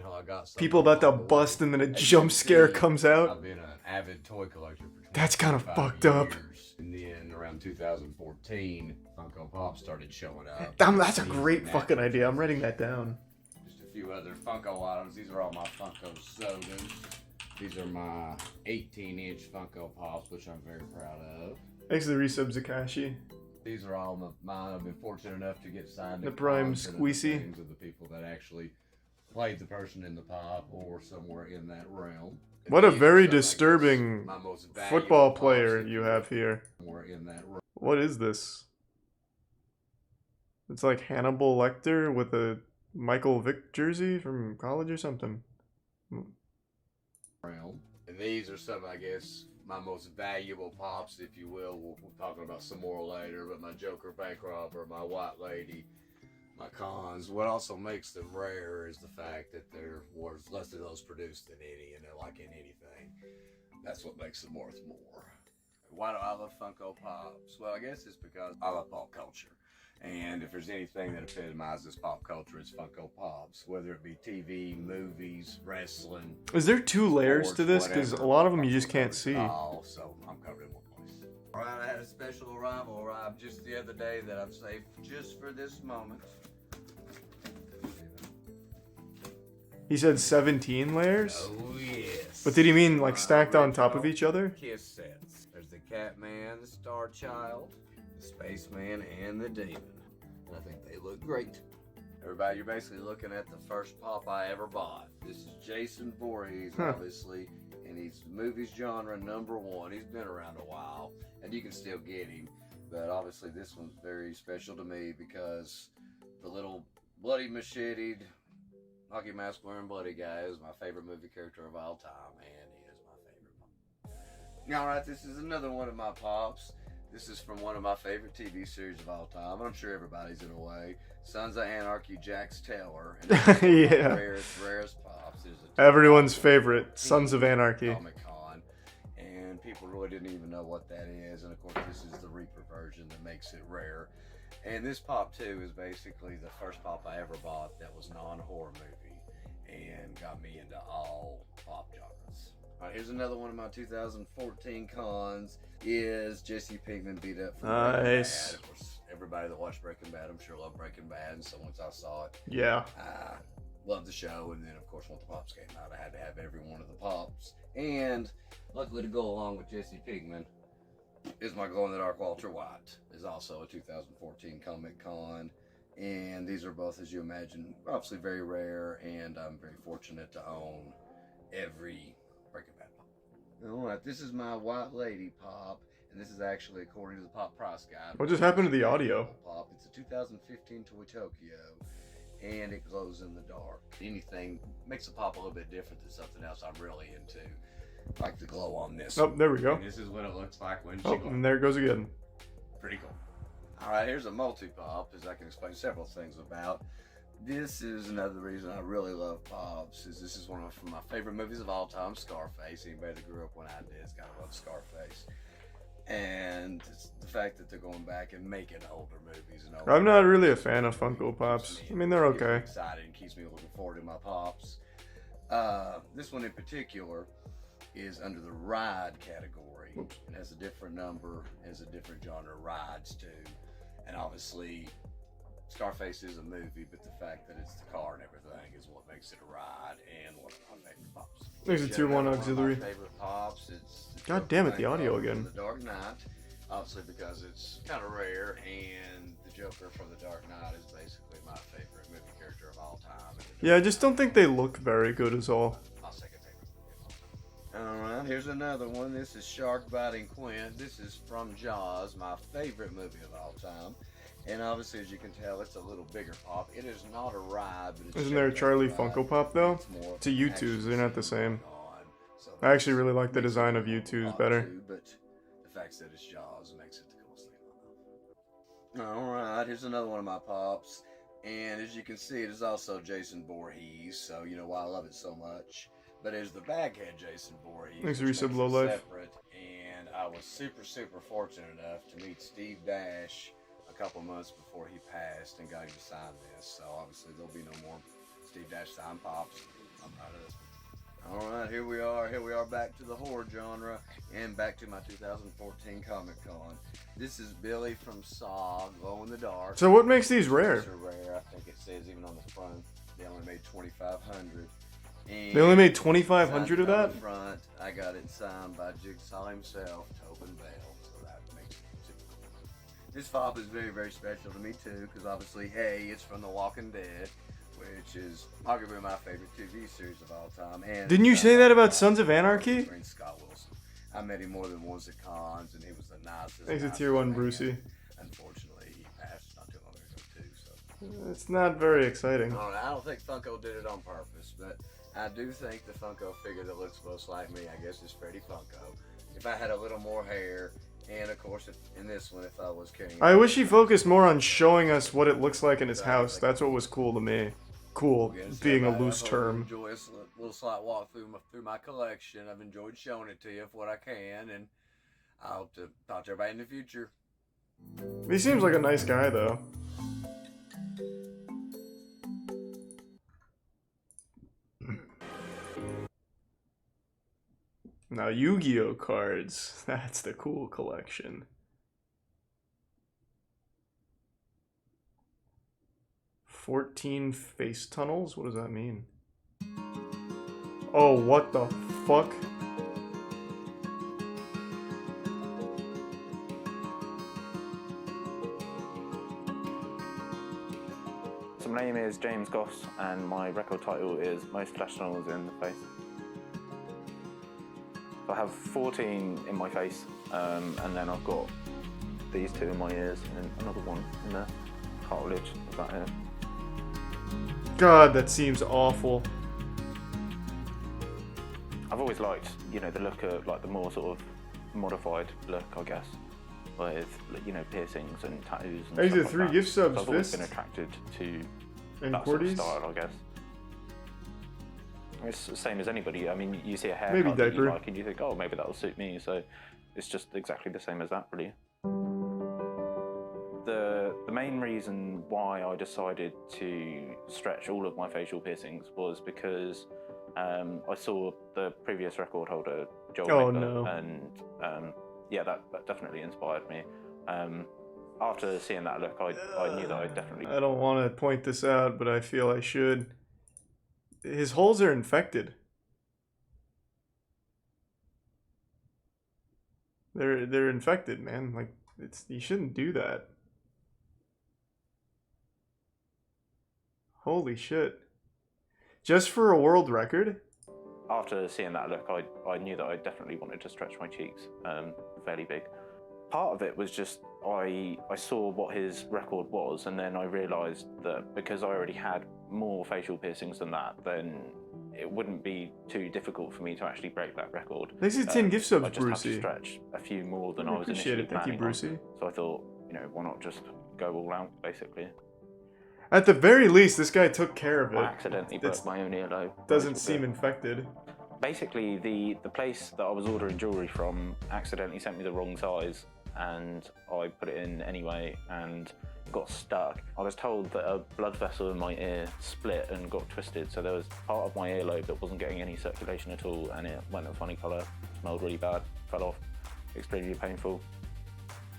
People about to bust and then a jump scare comes out. I've been an avid toy collector for That's kind of fucked up. And then around 2014, Funko Pop started showing up. That's a great fucking idea. I'm writing that down. Just a few other Funko items. These are all my Funko sodas. These are my 18-inch Funko Pops, which I'm very proud of. Thanks to the resub, Zakashi. These are all of mine. I've been fortunate enough to get signed. The Prime Squeezy. Of the people that actually played the person in the pop or somewhere in that realm. What a very disturbing football player you have here. What is this? It's like Hannibal Lecter with a Michael Vick jersey from college or something. And these are some, I guess, my most valuable pops, if you will. We'll talk about some more later, but my Joker bank robber, my White Lady, my cons. What also makes them rare is the fact that there was less of those produced than any, and they're like in anything. That's what makes them worth more. Why do I love Funko Pops? Well, I guess it's because I love pop culture. And if there's anything that epitomizes pop culture, it's Funko Pops. Whether it be TV, movies, wrestling. Is there 2 layers sports, to this? Because a lot of them you just can't see. So I'm covered in one place. Alright, I had a special arrival arrive just the other day that I've saved just for this moment. He said 17 layers? Oh, yes. But did he mean like stacked on top of each other? Kiss sets. There's the Catman, the Star Child, the Spaceman, and the Demon. And I think they look great. Everybody, you're basically looking at the first pop I ever bought. This is Jason Voorhees, obviously, and he's movies genre #1. He's been around a while, and you can still get him. But obviously this one's very special to me because the little bloody macheted hockey mask wearing bloody guy is my favorite movie character of all time, and he is my favorite pop. Alright, this is another one of my pops. This is from one of my favorite TV series of all time. I'm sure everybody's in a way. Sons of Anarchy, Jax Taylor. And yeah. Rarest pops. Everyone's favorite, Sons of Anarchy. Comic-Con, and people really didn't even know what that is. And of course, this is the Reaper version that makes it rare. And this pop too is basically the first pop I ever bought that was non-horror movie and got me into all pop genres. Alright, here's another one of my 2014 cons is Jesse Pinkman beat up from Breaking Bad. Of course, everybody that watched Breaking Bad, I'm sure loved Breaking Bad, and so once I saw it, yeah, loved the show. And then of course when the pops came out, I had to have every one of the pops. And luckily to go along with Jesse Pinkman is my glow-in-the-dark Walter White. Is also a 2014 Comic Con, and these are both, as you imagine, obviously very rare, and I'm very fortunate to own every Breaking Bad pop. Alright, this is my White Lady pop, and this is actually according to the Pop Price Guide. What just happened to the audio? Pop. It's a 2015 Toy Tokyo, and it glows in the dark. Anything makes the pop a little bit different than something else I'm really into. Like the glow on this. Oh, there we go. And this is what it looks like when she glows. And there it goes again. Pretty cool. Alright, here's a multi-pop, as I can explain several things about. This is another reason I really love pops, is this is one of my favorite movies of all time, Scarface. Anybody that grew up when I did is gotta love Scarface. And it's the fact that they're going back and making older movies. And older I'm not really a fan of Funko Pops. I mean, they're okay. Excited and keeps me looking forward to my pops. This one in particular is under the ride category. It has a different number, has a different genre rides too. And obviously Scarface is a movie, but the fact that it's the car and everything is what makes it a ride and one of my favorite pops. There's a tier 1 auxiliary. One of my favorite pops. It's God damn it, the audio again. The Dark Knight, obviously because it's kind of rare, and the Joker from the Dark Knight is basically my favorite movie character of all time. Yeah, I just don't think they look very good as all. My second favorite movie of all time. Alright, here's another one. This is Shark Biting Quint. This is from Jaws, my favorite movie of all time. And obviously, as you can tell, it's a little bigger pop. It is not a ride, but it's Isn't there a Charlie Funko Pop though? It's a U2's, they're not the same. I actually really like the design of U2's better. But the fact that it's Jaws makes it the coolest thing. Alright, here's another one of my pops. And as you can see, it is also Jason Voorhees, so you know why I love it so much. But it is the Baghead Jason Voorhees. Thanks for resub Low Life. Separate, and I was super fortunate enough to meet Steve Dash a couple months before he passed and got him to sign this. So obviously there'll be no more Steve Dash sign pops. I'm proud of this one. Alright, here we are back to the horror genre and back to my 2014 Comic Con. This is Billy from Saw, Glow in the Dark. So what makes these rare? These are rare. I think it says even on the front they only made 2,500. They only made 2,500 of that? Front, I got it signed by Jigsaw himself, Tobin Bell, so that makes it super cool. This fob is very special to me too, because obviously, hey, it's from The Walking Dead, which is arguably my favorite TV series of all time. And didn't you say that about Sons of Anarchy? Scott Wilson. I met him more than once at cons, and he was the nicest. Thanks to tier 1 Brucey. Unfortunately, he passed not too long ago too. So it's not very exciting. I don't think Funko did it on purpose, but I do think the Funko figure that looks most like me, I guess, is Freddy Funko. If I had a little more hair, and of course, in this one, if I was carrying... I wish he focused more on showing us what it looks like in his house. That's what was cool to me. Cool, being a loose term. I enjoy this little slight walk through my collection. I've enjoyed showing it to you for what I can, and I hope to talk to everybody in the future. He seems like a nice guy, though. Now, Yu-Gi-Oh cards. That's the cool collection. "14 face tunnels? What does that mean? Oh, what the fuck? So my name is James Goss, and my record title is Most Flash Tunnels in the Face. I have 14 in my face, and then I've got these 2 in my ears, and another one in the cartilage of that ear. God, that seems awful. I've always liked, you know, the look of, like, the more sort of modified look, I guess, with, you know, piercings and tattoos and These stuff are like 3 that. gift subs, So I've always Fist. been attracted to And that sort of Cordy's? style, I guess. It's the same as anybody. I mean, you see a Maybe haircut that you diaper. like and you think, oh, maybe that'll suit me. So it's just exactly the same as that, really. The main reason why I decided to stretch all of my facial piercings was because I saw the previous record holder, Joel Oh, Nickler, no. and yeah, that definitely inspired me. After seeing that look, I knew that I definitely... I don't want to point this out, but I feel I should. His holes are infected. They're infected, man. Like, you shouldn't do that. Holy shit. Just for a world record? After seeing that look, I knew that I definitely wanted to stretch my cheeks fairly big. Part of it was just I saw what his record was, and then I realised that because I already had more facial piercings than that, then it wouldn't be too difficult for me to actually break that record. Thanks to 10 gift subs, I just have to Brucey. stretch a few more than I I was appreciate initially it. Thank you, planning on. Brucey. So I thought, you know, why not just go all out, basically. At the very least, this guy took care of it. I accidentally broke my own earlobe. Doesn't seem infected. Basically, the place that I was ordering jewellery from accidentally sent me the wrong size, and I put it in anyway and got stuck. I was told that a blood vessel in my ear split and got twisted, so there was part of my earlobe that wasn't getting any circulation at all, and it went a funny colour, smelled really bad, fell off, extremely painful.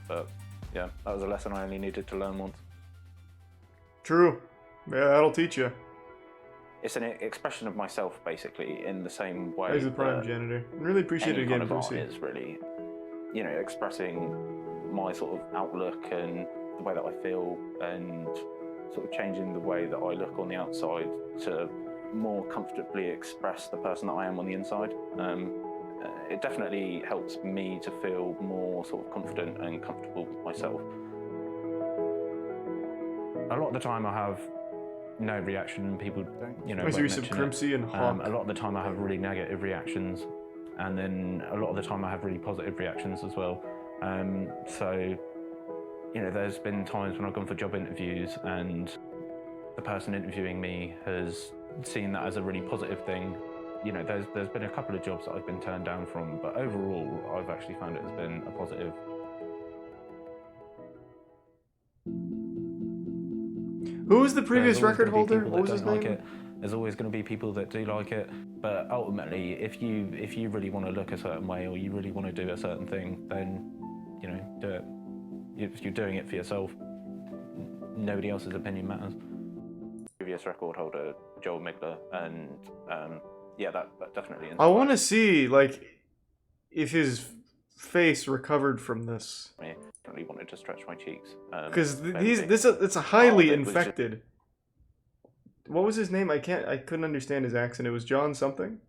But yeah, that was a lesson I only needed to learn once. True. Yeah, that'll teach you. It's an expression of myself, basically, in the same way. There's the prime janitor. Really appreciate it again, Brucey. Is really, you know, expressing my sort of outlook and the way that I feel, and sort of changing the way that I look on the outside to more comfortably express the person that I am on the inside. It definitely helps me to feel more sort of confident and comfortable with myself. A lot of the time I have no reaction, people, you know, I see some Crimpsey and Hawk. a lot of the time I have really negative reactions, and then a lot of the time I have really positive reactions as well. So, you know, there's been times when I've gone for job interviews and the person interviewing me has seen that as a really positive thing. You know, there's been a couple of jobs that I've been turned down from, but overall I've actually found it has been a positive. Who was the previous record holder? What was his name? Like it. There's always going to be people that do like it, but ultimately, if you really want to look a certain way or you really want to do a certain thing, then, you know, do it. If you're doing it for yourself, nobody else's opinion matters. Previous record holder, Joel Migler, and yeah, that definitely. I want to see, like, if his face recovered from this. I definitely wanted to stretch my cheeks. Because it's a highly infected. What was his name? I couldn't understand his accent. It was John something.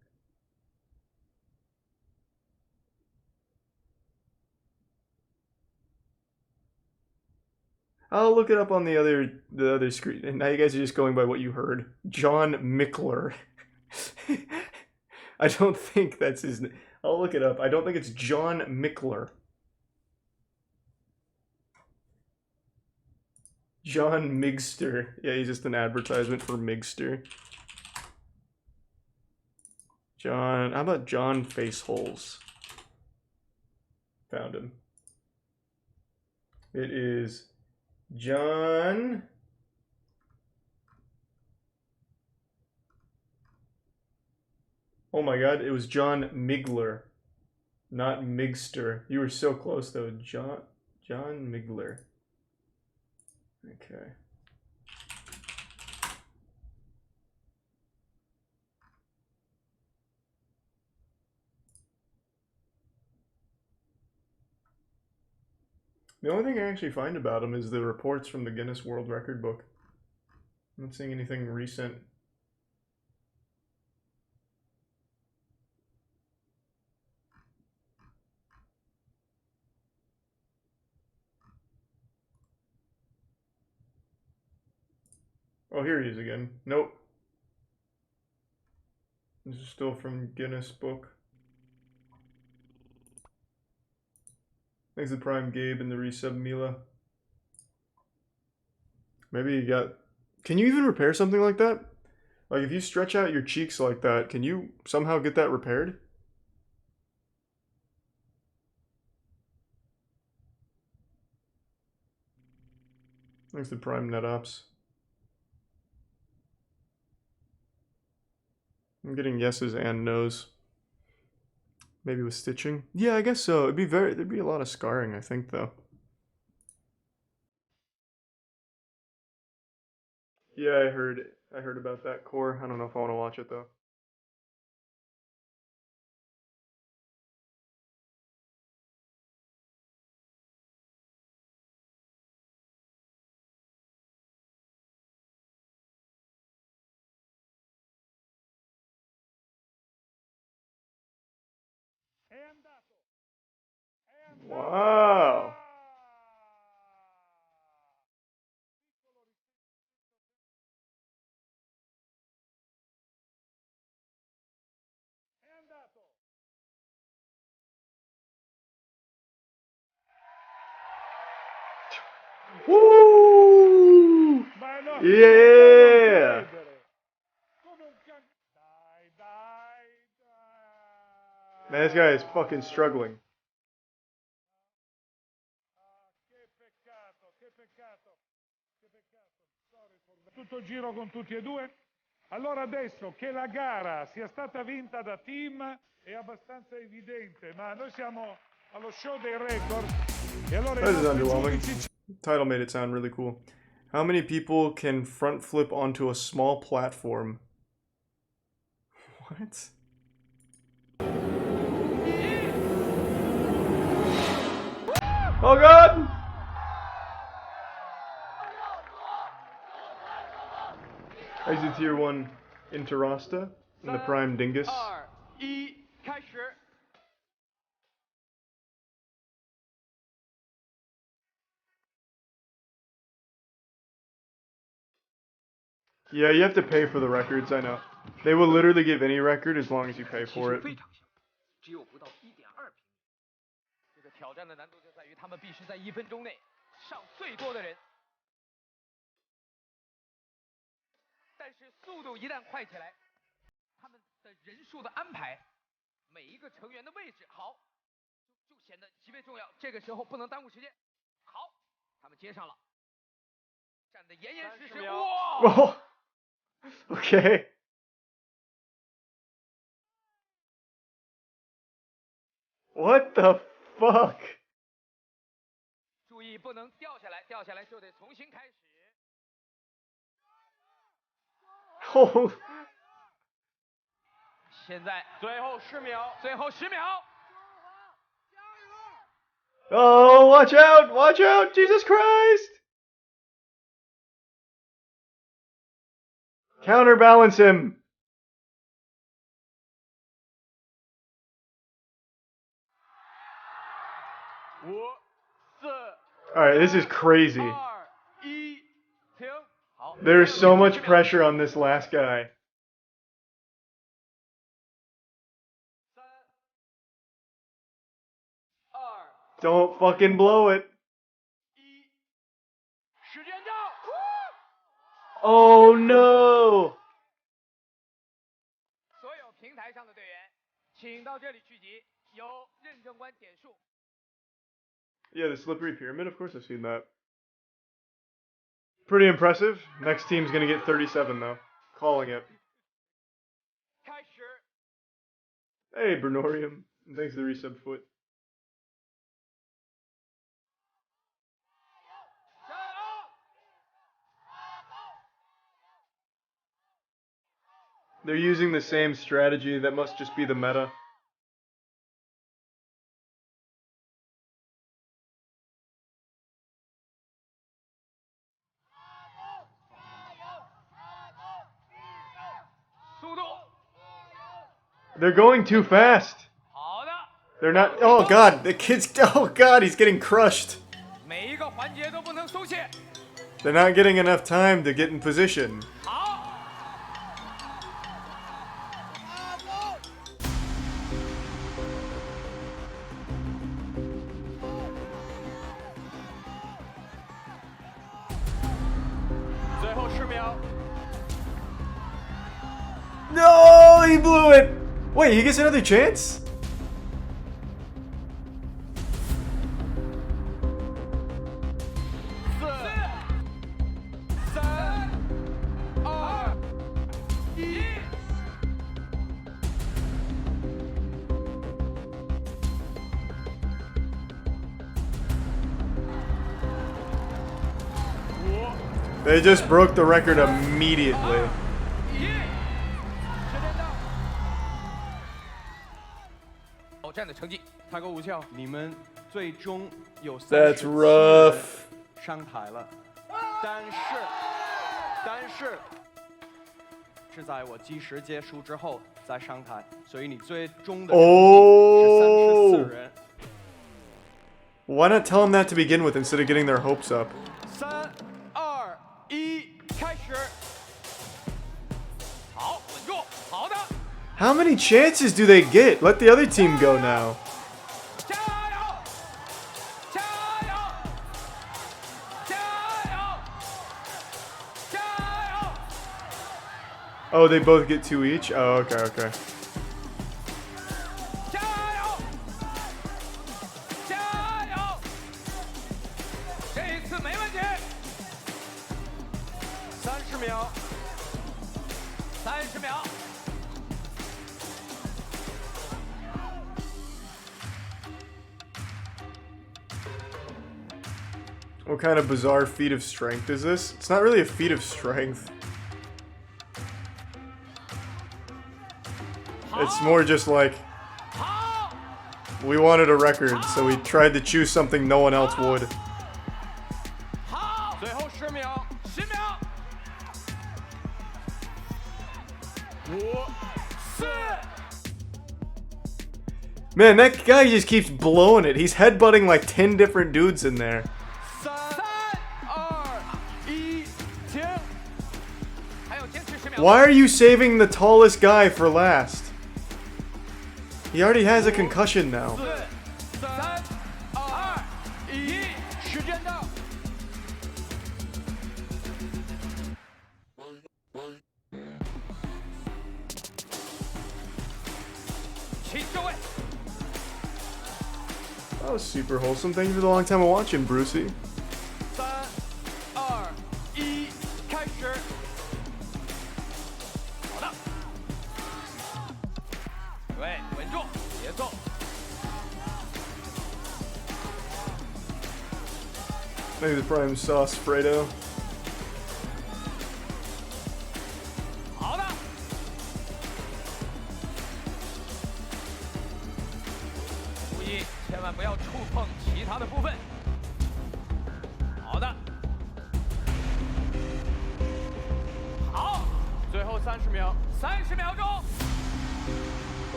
I'll look it up on the other screen. And now you guys are just going by what you heard. John Mickler. I don't think that's his name. I'll look it up. I don't think it's John Mickler. John Migster. Yeah, he's just an advertisement for Migster. John. How about John Faceholes? Found him. It is John. Oh my god, it was John Migler. Not Migster. You were so close though. John Migler. Okay. The only thing I actually find about him is the reports from the Guinness World Record book. I'm not seeing anything recent. Oh, here he is again. Nope. This is still from Guinness book. Thanks to Prime Gabe and the resub Mila. Maybe you got... Can you even repair something like that? Like if you stretch out your cheeks like that, can you somehow get that repaired? Thanks to Prime NetOps. I'm getting yeses and nos. Maybe with stitching. Yeah, I guess so. There'd be a lot of scarring, I think, though. Yeah, I heard about that core. I don't know if I want to watch it though. Wow. Woo! Yeah! Man, this guy is fucking struggling. Tutto il giro con tutti e due. Allora adesso che la gara sia stata vinta da team è abbastanza evidente, ma noi siamo allo show dei record. E allora that is underwhelming. The title made it sound really cool. How many people can front flip onto a small platform? What? Oh god! Exit tier 1 Interrasta and the Prime Dingus. Yeah, you have to pay for the records, I know. They will literally give any record as long as you pay for it. 只有不到1.2平米。这个挑战的难度就在于他们必须在1分钟内上最多的人。但是速度一旦快起来，他们的人数的安排，每一个成员的位置好，就显得极为重要。这个时候不能耽误时间。好，他们接上了，站得严严实实。哇！ Okay. What the fuck? 注意不能掉下来，掉下来就得重新开始。Oh. 现在最后10秒，最后10秒。Oh, watch out! Watch out! Jesus Christ! Counterbalance him. Alright, this is crazy. There's so much pressure on this last guy. Don't fucking blow it. Oh no! 所有平台上的队员，请到这里聚集，由认证官点数。 Yeah, the slippery pyramid, of course I've seen that. Pretty impressive. Next team's gonna get 37 though. Calling it. Hey, Bernorium. Thanks for the resub foot. They're using the same strategy. That must just be the meta. They're going too fast. They're not. Oh god, the kid's. Oh god, he's getting crushed. They're not getting enough time to get in position. No, he blew it. Wait, he gets another chance? They just broke the record immediately. That's rough. 上台了，但是是在我计时结束之后再上台，所以你最终的成绩是34人。Why not tell them that to begin with instead of getting their hopes up? 3、2、1，开始。好，稳住，好的。How many chances do they get? Let the other team go now. Oh, they both get 2 each? Oh, okay, okay. What kind of bizarre feat of strength is this? It's not really a feat of strength. It's more just like, we wanted a record, so we tried to choose something no one else would. Man, that guy just keeps blowing it. He's headbutting like 10 different dudes in there. Why are you saving the tallest guy for last? He already has a concussion now. That was super wholesome. Thank you for the long time of watching, Brucey. Maybe the prime sauce, Fredo.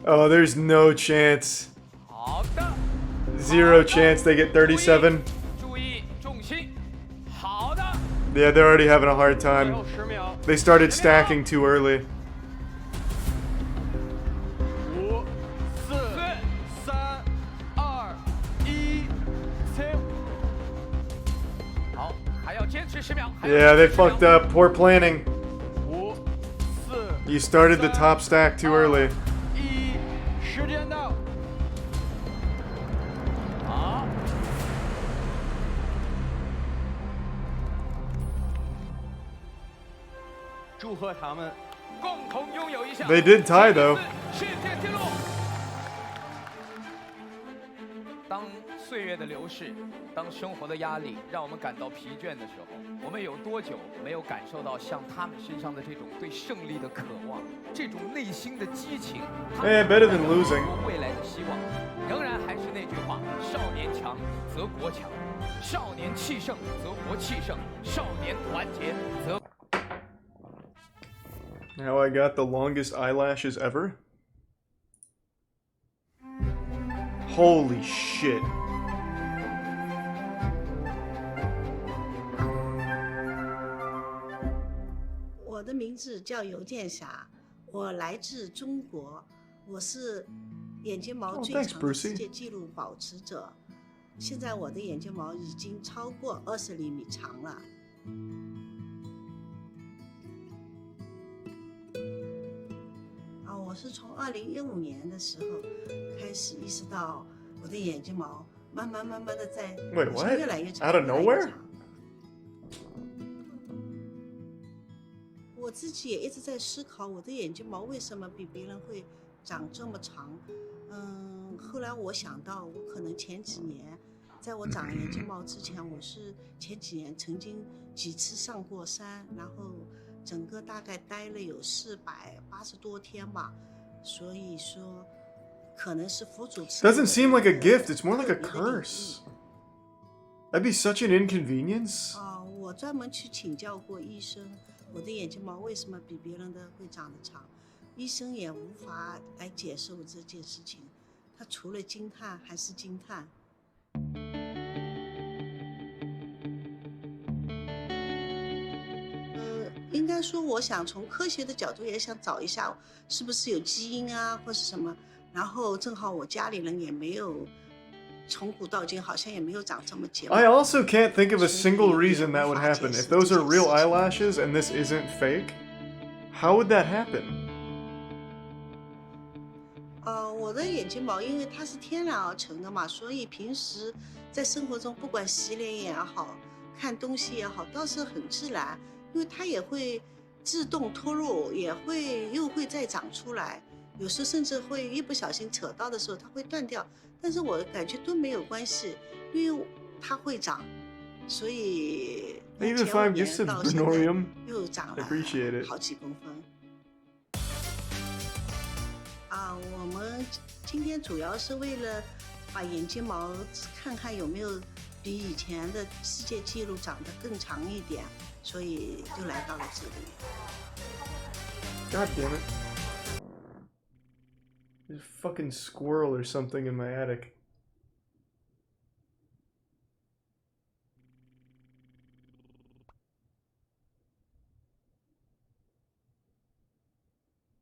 Oh, there's no chance. 0 chance they get 37. Yeah, they're already having a hard time. They started stacking too early. Yeah, they fucked up. Poor planning. You started the top stack too early. They did tie though. 当岁月的流逝，当生活的压力让我们感到疲倦的时候，我们有多久没有感受到像他们身上的这种对胜利的渴望，这种内心的激情？ Hey, better than losing. 未来的希望，仍然还是那句话：少年强则国强，少年气盛则国气盛，少年团结则。 Now I got the longest eyelashes ever. Holy shit. My name is Yu Jianxia. 我来自中国，我是眼睫毛最长的世界纪录保持者。现在我的眼睫毛已经超过20厘米长了。 我是从2015年的时候开始意识到我的眼睫毛慢慢的在越来越长。Out of nowhere? 我自己也一直在思考我的眼睫毛为什么比别人会长这么长。后来我想到，我可能前几年，在我长眼睫毛之前，我是前几年曾经几次上过山，然后。 整个大概待了有480多天吧，所以说可能是佛祖。Doesn't seem like a gift. It's more like a curse. That'd be such an inconvenience. 我专门去请教过医生，我的眼睫毛为什么比别人的会长得长？医生也无法来解释我这件事情，他除了惊叹还是惊叹。 应该说，我想从科学的角度也想找一下，是不是有基因啊，或是什么。然后正好我家里人也没有，从古到今好像也没有长这么睫毛。 I also can't think of a single reason that would happen. If those are real eyelashes and this isn't fake, how would that happen? 我的眼睫毛因为它是天然而成的嘛，所以平时在生活中不管洗脸也好，看东西也好，倒是很自然。 因为它也会自动脱落，又会再长出来，有时候甚至会一不小心扯到的时候它会断掉，但是我感觉都没有关系，因为它会长，所以前5年到现在又长了好几公分。我们今天主要是为了把眼睫毛看看有没有比以前的世界纪录长得更长一点，所以就来到了这里。God damn it. There's a fucking squirrel or something in my attic.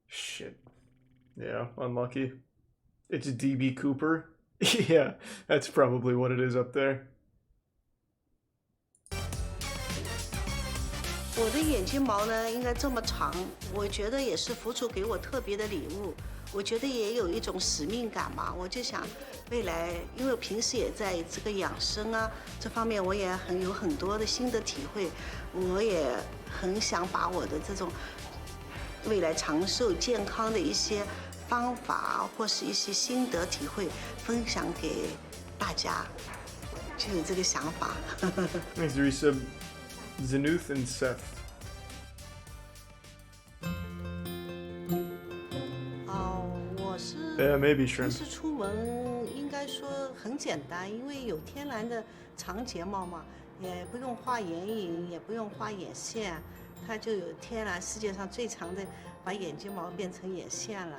Shit. Yeah, unlucky. It's DB Cooper. Yeah, that's probably what it is up there. 我的眼睫毛呢，应该这么长，我觉得也是福主给我特别的礼物。我觉得也有一种使命感吧。我就想，未来，因为我平时也在这个养生啊这方面，我也有很多的新的体会。我也很想把我的这种未来长寿健康的一些方法或是一些心得体会分享给大家，就有这个想法。Thanks, Risa. Zenuth and Seth. 我是 Yeah, maybe shrimp. 平时出门应该说很简单，因为有天然的长睫毛嘛，也不用画眼影，也不用画眼线，它就有天然世界上最长的把眼睫毛变成眼线了。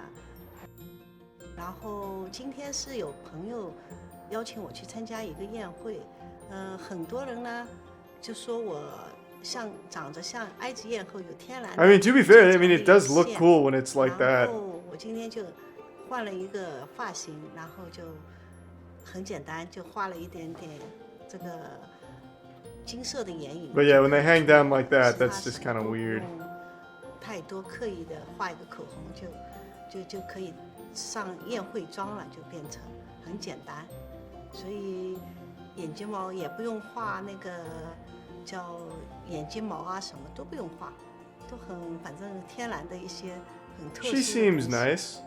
然后今天是有朋友邀请我去参加一个宴会，很多人呢就说我长着像埃及艳后有天然的。I mean, to be fair, I mean it does look cool when it's like that. 然后我今天就换了一个发型，然后就很简单，就画了一点点这个金色的眼影。But yeah, when they hang down like that, that's just kind of weird. 太多刻意的画一个口红就可以上宴会妆了，就变成很简单，所以眼睫毛也不用画那个叫眼睫毛啊，什么都不用画，都很反正天然的一些很特殊的。 She seems nice.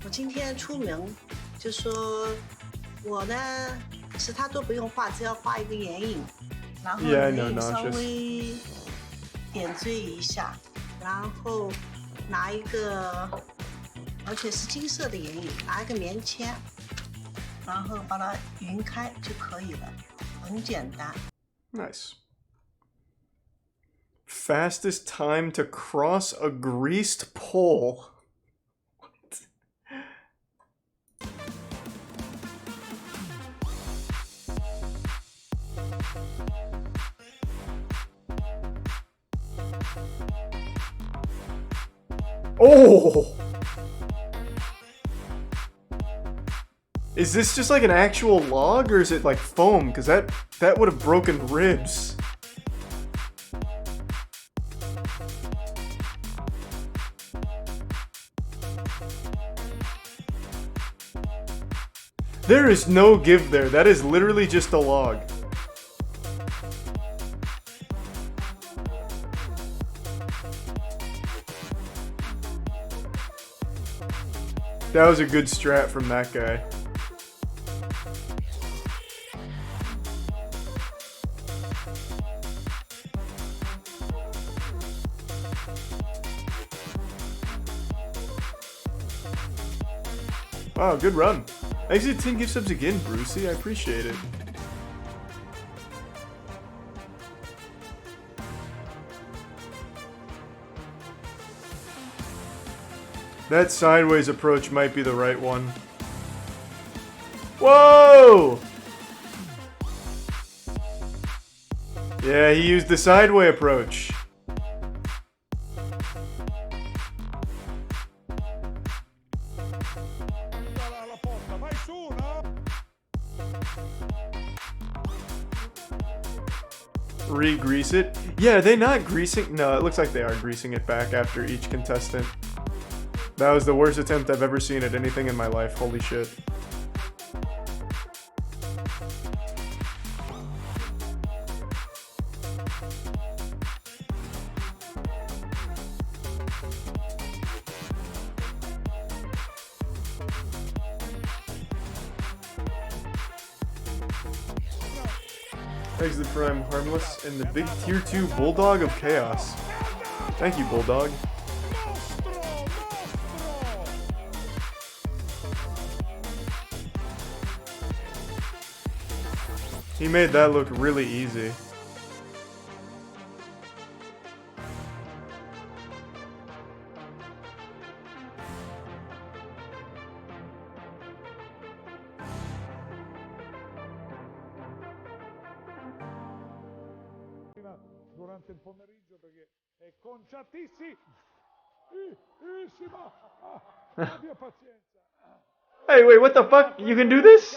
我今天出门就说我呢其他都不用画，只要画一个眼影，然后眼影稍微点缀一下，然后拿一个而且是金色的眼影，拿一个棉签，然后把它匀开就可以了，很简单。 Nice. Fastest time to cross a greased pole. Oh! Is this just like an actual log or is it like foam? Because that would have broken ribs. There is no give there. That is literally just a log. That was a good strat from that guy. Wow, good run. Thanks to 10 gift subs again, Brucey. I appreciate it. That sideways approach might be the right one. Whoa! Yeah, he used the sideway approach. Re-grease it? Yeah, are they not greasing? No, it looks like they are greasing it back after each contestant. That was the worst attempt I've ever seen at anything in my life. Holy shit. Exit Prime harmless and the big tier 2 Bulldog of Chaos. Thank you, Bulldog. He made that look really easy. Durante il pomeriggio perché è conciatissima. Abbia pazienza. Hey, wait, what the fuck? You can do this?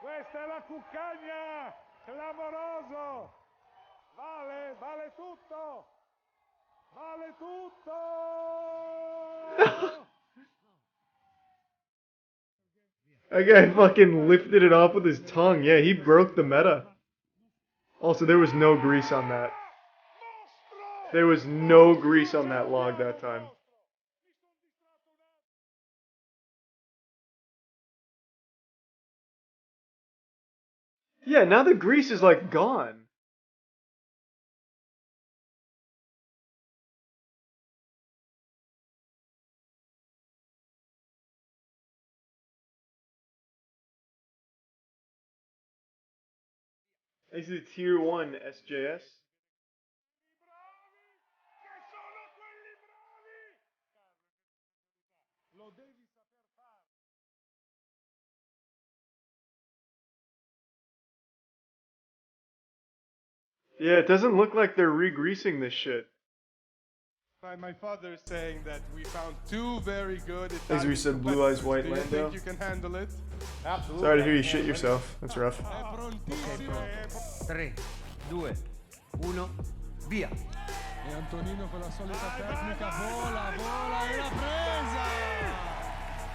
Questa è la cuccagna! Clamoroso! Vale tutto! Vale tutto! That guy fucking lifted it off with his tongue. Yeah, he broke the meta. Also, there was no grease on that. There was no grease on that log that time. Yeah, now the grease is like gone. This is tier 1 SJS. Yeah, it doesn't look like they're re-greasing this shit. My father is saying that we found two very good As we said, Blue Eyes White Do you Lando. think you can handle it? Absolutely. Sorry to hear you shit yourself. That's rough. Ok, pronto. 3, 2, 1, via. E Antonino con la solita tecnica vola e l'ha presa!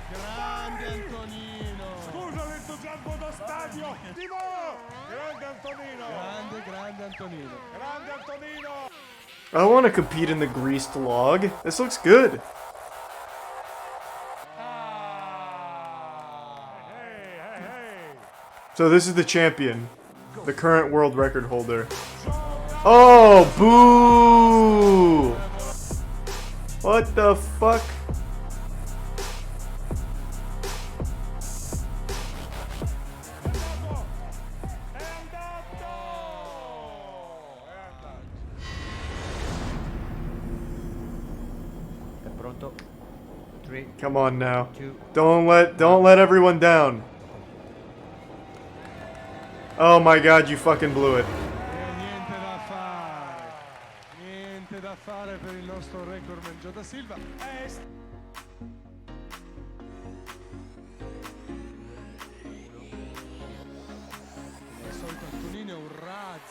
Grande Antonino! Scusa l'entusiasmo da stadio! Grande Antonino! Grande Antonino! Grande Antonino! I want to compete in the greased log. This looks good. So this is the champion, the current world record holder. Oh, boo! What the fuck? Come on now. Don't let everyone down. Oh my god, you fucking blew it. Niente da fare per il nostro recordman Gio da Silva.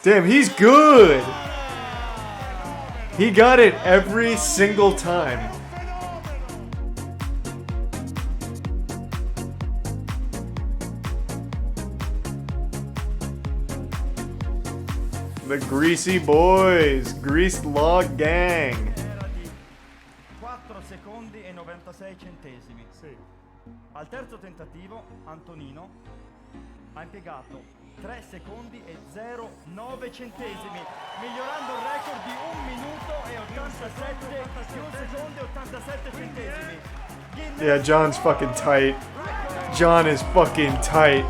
Damn, he's good! He got it every single time. The Greasy Boys, Greased Log Gang. 4 secondi e 96 centesimi. Sì. Al terzo tentativo Antonino ha impiegato 3 secondi e 09 centesimi, migliorando il record di 1 minuto e 87 di 1 secondo e 87 centesimi. Yeah, John's fucking tight. John is fucking tight.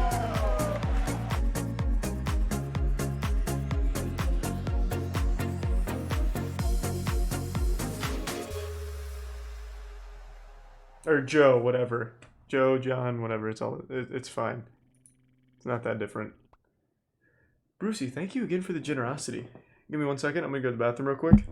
Or Joe, whatever. Joe, John, whatever. It's fine. It's not that different. Brucey, thank you again for the generosity. Give me 1 second. I'm gonna go to the bathroom real quick.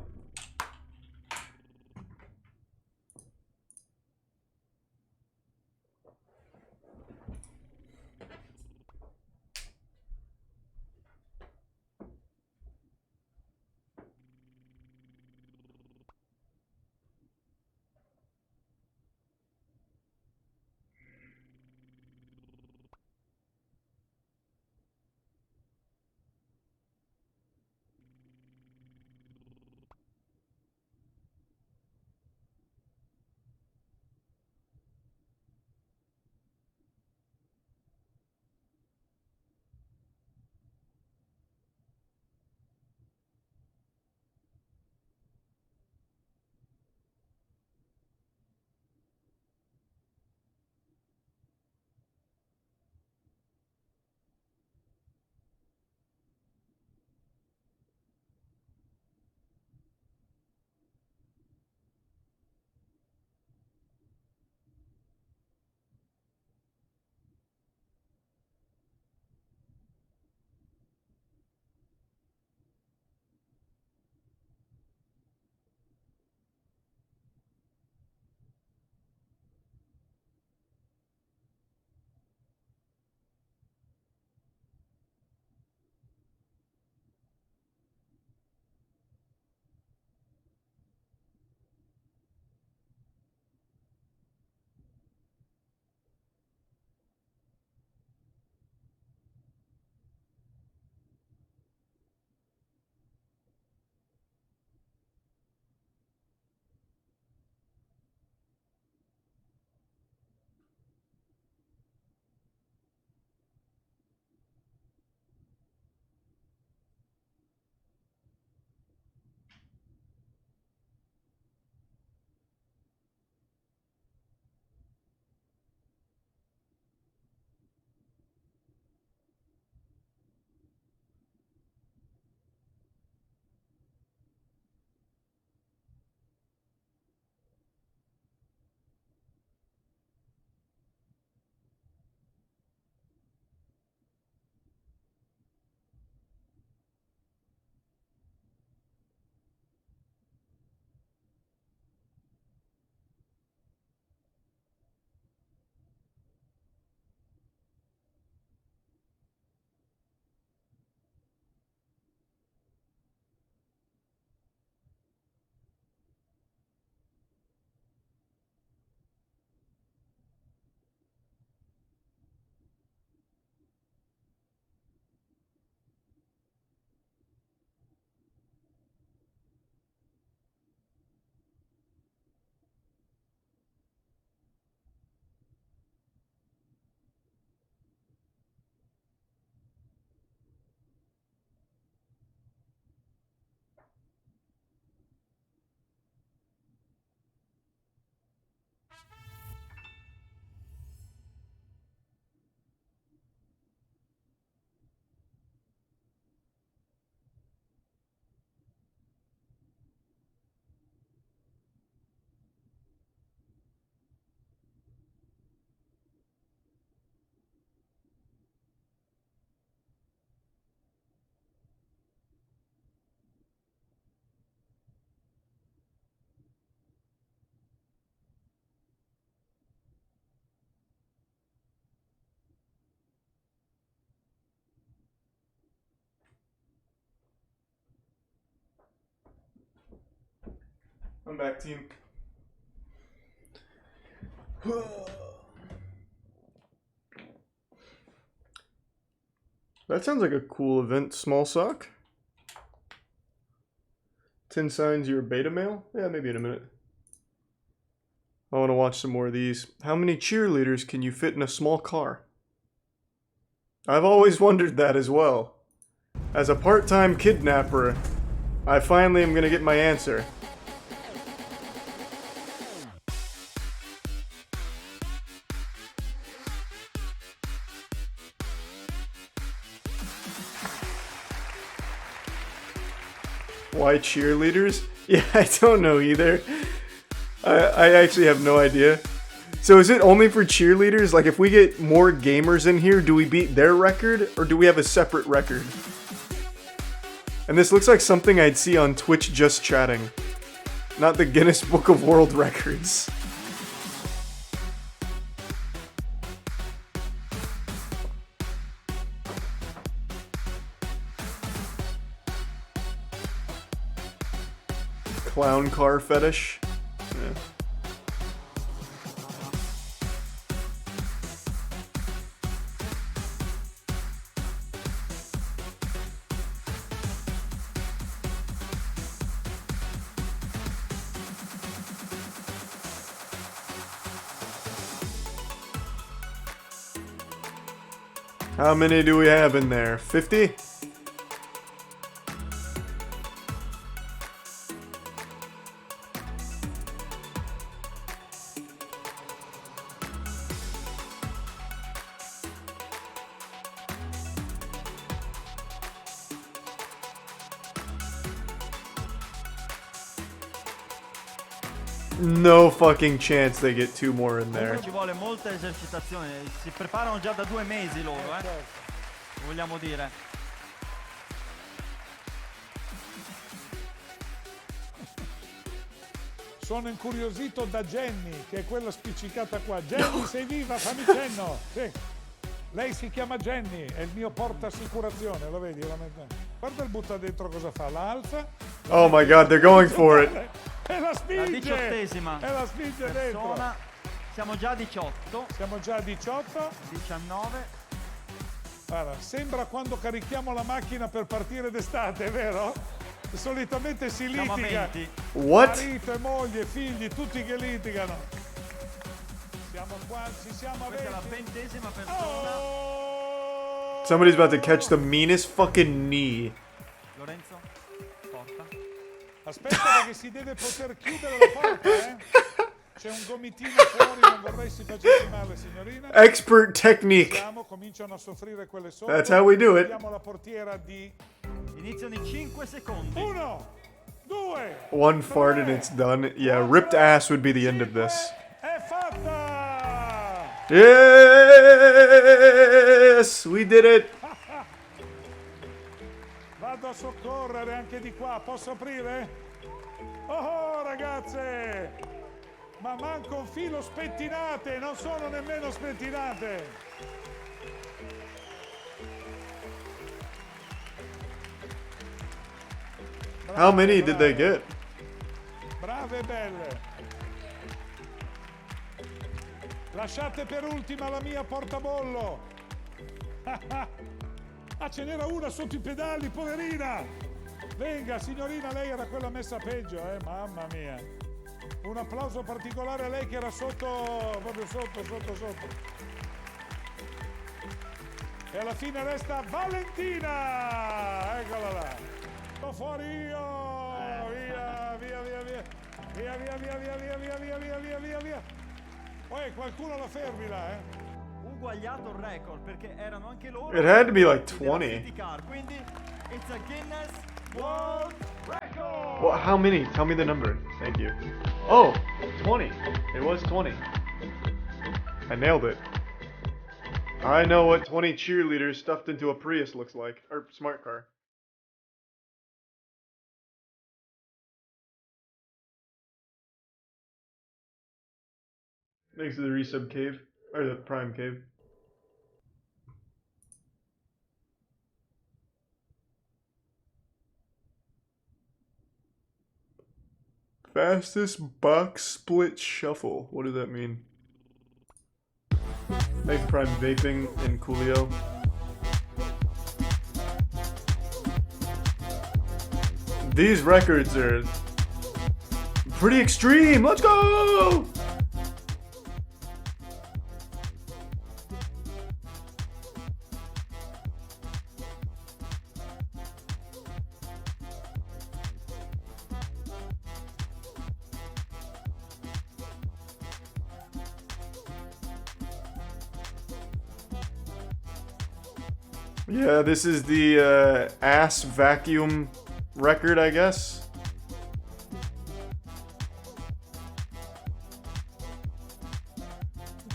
I'm back, team. That sounds like a cool event, small sock. 10 signs you're a beta male? Yeah, maybe in a minute. I want to watch some more of these. How many cheerleaders can you fit in a small car? I've always wondered that as well. As a part-time kidnapper, I finally am going to get my answer. Why cheerleaders? Yeah, I don't know either. I actually have no idea. So is it only for cheerleaders? Like if we get more gamers in here, do we beat their record or do we have a separate record? And this looks like something I'd see on Twitch Just Chatting, not the Guinness Book of World Records. Clown car fetish. Yeah. How many do we have in there? 50? No fucking chance they get 2 more in there. Ci vuole molta esercitazione, si preparano già da 2 mesi loro, vogliamo dire. Sono incuriosito da Jenny, che è quella spiccicata qua. Jenny, sei viva? Fammi cenno. Sì. Lei si chiama Jenny, è il mio portasicurazione, lo vedi? Guarda il butta dentro cosa fa, la alza. Oh my god, they're going for it. E la spinge! La 18ª. E la spinge dentro. Siamo già a 18. Siamo già a 18. 19. Guarda, sembra quando carichiamo la macchina per partire d'estate, vero? Solitamente si Siamo a litiga. 20. What? Marito e moglie, figli, tutti che litigano. Siamo qua, ci siamo a 20. Questa è la 20ª persona. Somebody's about to catch the meanest fucking knee. Lorenzo, porta. Aspetta perché si deve poter chiudere la porta, C'è un gomitino fuori, non vorrei si facesse male, signorina. Expert technique. Cominciano a soffrire quelle sotto. That's how we do it. Vediamo la portiera di... Iniziano i 5 secondi. 1, 2. One fart and it's done. Yeah, ripped ass would be the end of this. È fatta! Yes! We did it! Vado a soccorrere anche di qua, posso aprire? Oh ragazze! Ma manco un filo spettinate, non sono nemmeno spettinate! Brave, How many did they get? Brave e belle! Lasciate per ultima la mia portabollo! Ah, ce n'era una sotto i pedali, poverina! Venga, signorina, lei era quella messa peggio, mamma mia! Un applauso particolare a lei che era sotto, proprio sotto. E alla fine resta Valentina! Eccola là! Sto fuori io! Via! Poi qualcuno la fermi là, Uguagliato il record perché erano anche loro. It had to be like 20. Quindi it's a Guinness World Record. Well, how many? Tell me the number. Thank you. Oh, 20. It was 20. I nailed it. I know what 20 cheerleaders stuffed into a Prius looks like. Or smart car. Thanks to the resub cave. Or the prime cave. Fastest box split shuffle. What does that mean? Thanks Prime Vaping and Coolio. These records are pretty extreme. Let's go! Yeah, this is the ass vacuum record, I guess.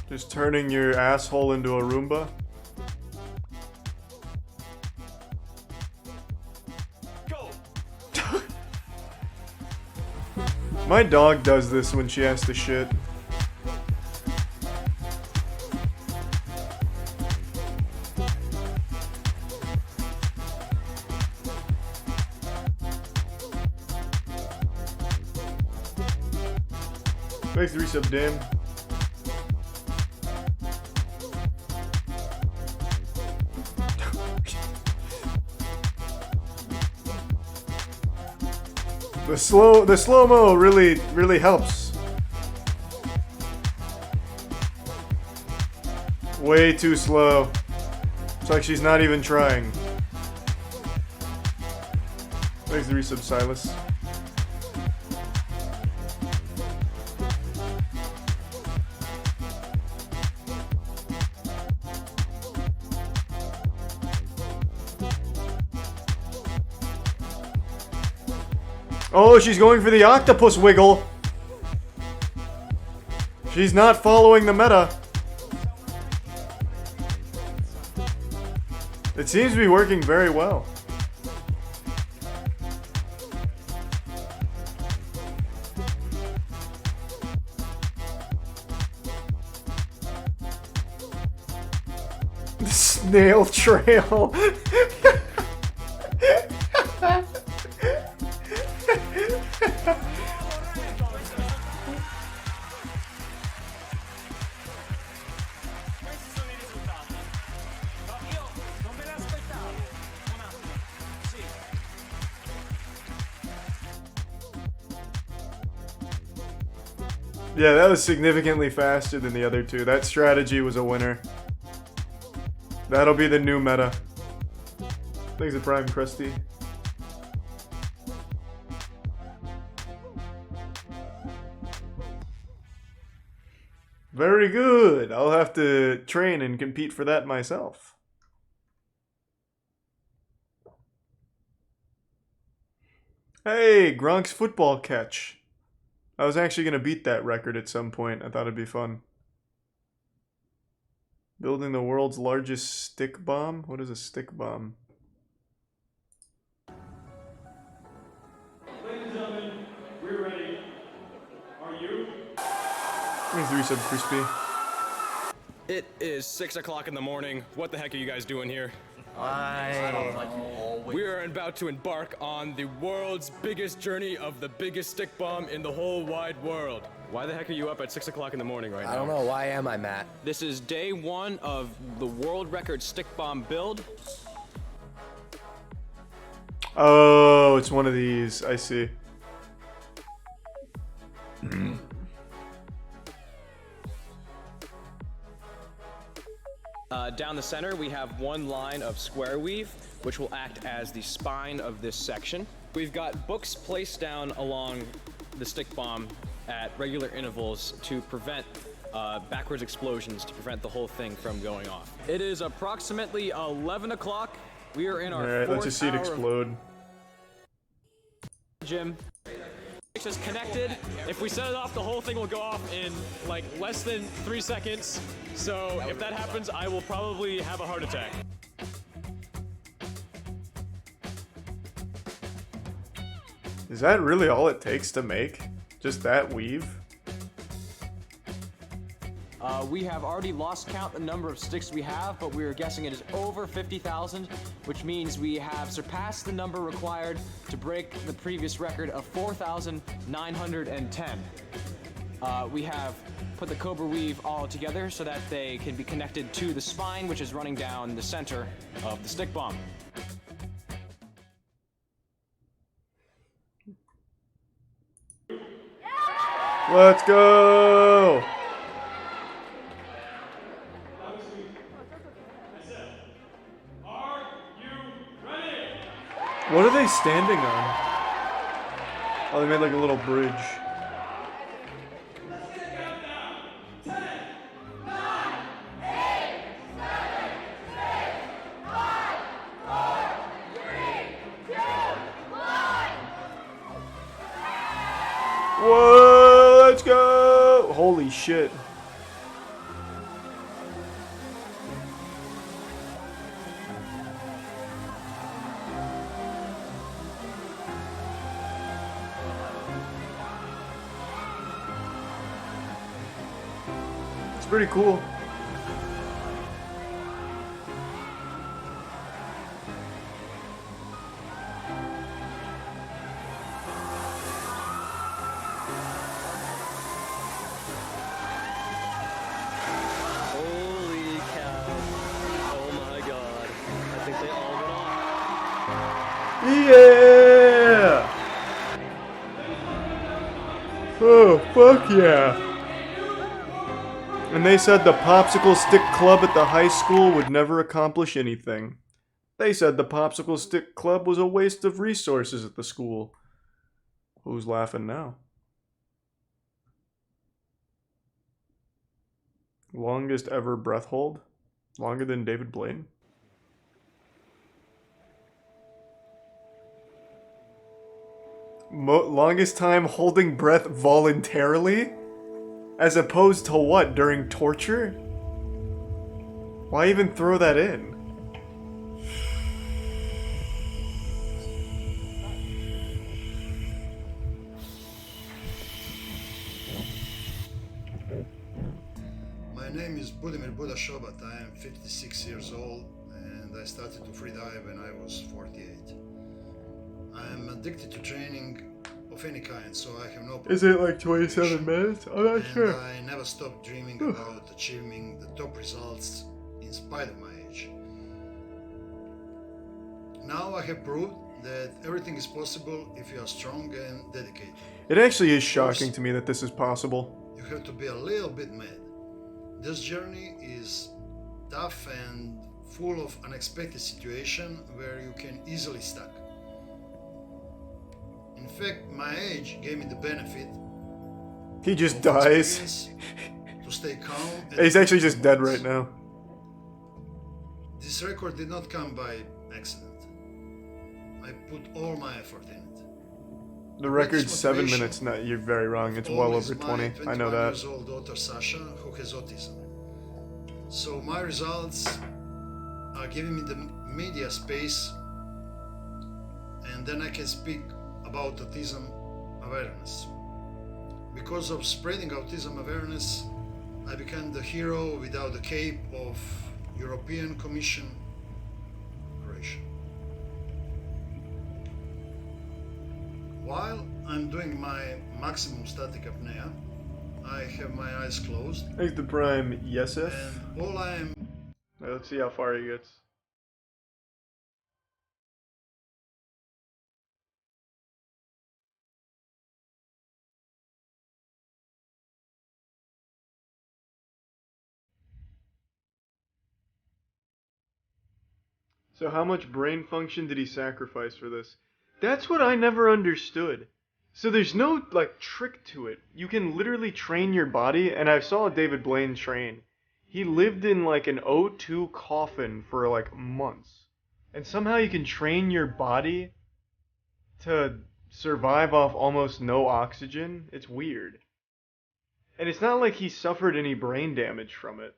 Just turning your asshole into a Roomba. Go. My dog does this when she has to shit. Thanks, 3-sub, Dan. The slow-mo really helps. Way too slow. It's like she's not even trying. Thanks, 3-sub, Silas. Oh, she's going for the octopus wiggle. She's not following the meta. It seems to be working very well. The snail trail. Yeah, that was significantly faster than the other two. That strategy was a winner. That'll be the new meta. Thanks to Prime Krusty. Very good. I'll have to train and compete for that myself. Hey, Gronk's football catch. I was actually going to beat that record at some point. I thought it'd be fun. Building the world's largest stick bomb? What is a stick bomb? Ladies and gentlemen, we're ready. Are you? 3-sub crispy. It is 6 o'clock in the morning. What the heck are you guys doing here? We are about to embark on the world's biggest journey of the biggest stick bomb in the whole wide world. Why the heck are you up at 6 o'clock in the morning right now? I don't know. Why am I, Matt? This is day one of the world record stick bomb build. Oh, it's one of these. I see. Down the center, we have one line of square weave, which will act as the spine of this section. We've got books placed down along the stick bomb at regular intervals to prevent backwards explosions, to prevent the whole thing from going off. It is approximately 11 o'clock. We are in our Alright, let's just see it explode. Gym. It's just connected. If we set it off, the whole thing will go off in like less than 3 seconds. So if that happens, I will probably have a heart attack. Is that really all it takes to make? Just that weave? We have already lost count the number of sticks we have, but we are guessing it is over 50,000, which means we have surpassed the number required to break the previous record of 4,910. We have put the Cobra Weave all together so that they can be connected to the spine, which is running down the center of the stick bomb. Let's go! What are they standing on? Oh, they made like a little bridge. Whoa, let's go! Holy shit. It's pretty cool. Holy cow. Oh my god. I think they all went off. Yeah! Oh, fuck yeah. And they said the popsicle stick club at the high school would never accomplish anything. They said the popsicle stick club was a waste of resources at the school. Who's laughing now? Longest ever breath hold? Longer than David Blaine? Longest time holding breath voluntarily? As opposed to what, during torture? Why even throw that in? My name is Budimir Budashobat. I am 56 years old and I started to freedive when I was 48. I am addicted to training of any kind, so I have no problem. Is it like 27 minutes? I'm not sure. I never stopped dreaming about achieving the top results in spite of my age. Now I have proved that everything is possible if you are strong and dedicated. It actually is shocking to me that this is possible. You have to be a little bit mad. This journey is tough and full of unexpected situations where you can easily stuck. In fact, my age gave me the benefit. He just dies. To stay calm. He's actually just dead right now. This record did not come by accident. I put all my effort in it. The record's 7 minutes. No, you're very wrong. It's well over 20. I know that. Years old daughter Sasha, who has autism. So my results are giving me the media space, and then I can speak about autism awareness. Because of spreading autism awareness, I became the hero without the cape of European Commission Croatia. While I'm doing my maximum static apnea, I have my eyes closed. Thanks to Prime Yesef. And all I am... Let's see how far he gets. So how much brain function did he sacrifice for this? That's what I never understood. So there's no, like, trick to it. You can literally train your body, and I saw David Blaine train. He lived in, like, an O2 coffin for, like, months. And somehow you can train your body to survive off almost no oxygen. It's weird. And it's not like he suffered any brain damage from it.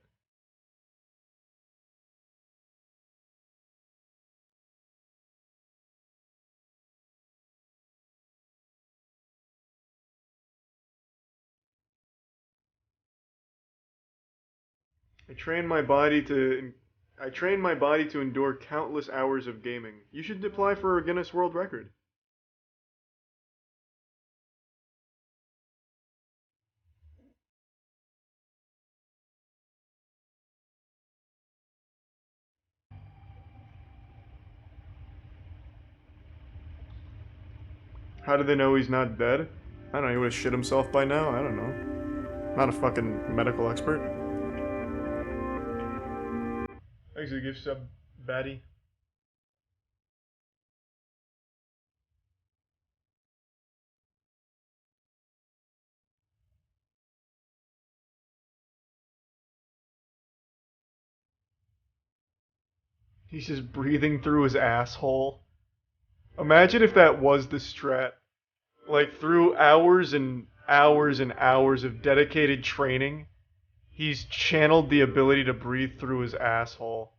I train my body to endure countless hours of gaming. You should apply for a Guinness World Record. How do they know he's not dead? I don't know, he would have shit himself by now? I don't know. Not a fucking medical expert. Thanks for the gift sub, Batty. He's just breathing through his asshole. Imagine if that was the strat. Like, through hours and hours and hours of dedicated training, he's channeled the ability to breathe through his asshole.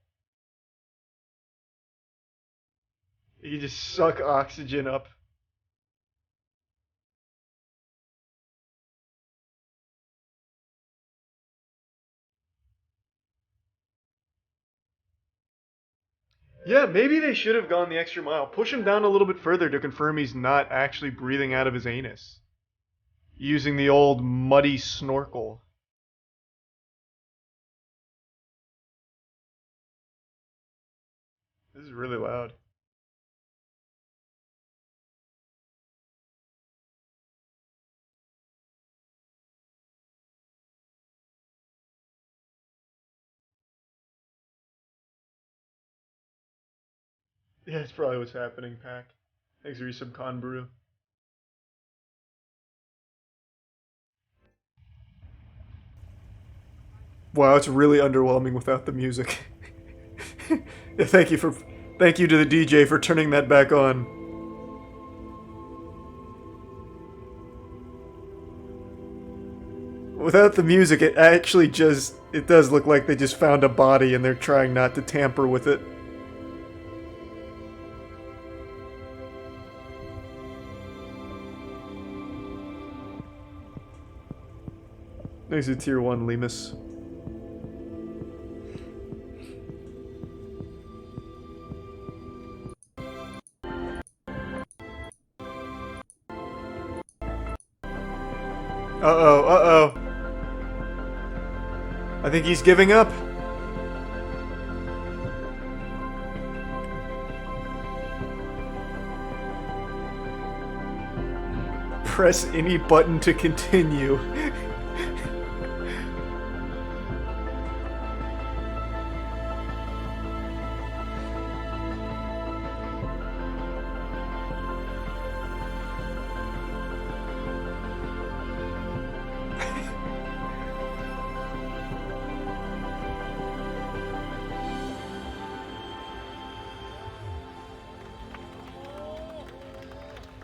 He just suck oxygen up. Yeah, maybe they should have gone the extra mile. Push him down a little bit further to confirm he's not actually breathing out of his anus. Using the old muddy snorkel. This is really loud. Yeah, that's probably what's happening, Pack. Thanks for your subcon brew. Wow, it's really underwhelming without the music. Yeah, thank you to the DJ for turning that back on. Without the music, it does look like they just found a body and they're trying not to tamper with it. Thanks to Tier 1 Lemus. Uh-oh, uh-oh. I think he's giving up. Press any button to continue.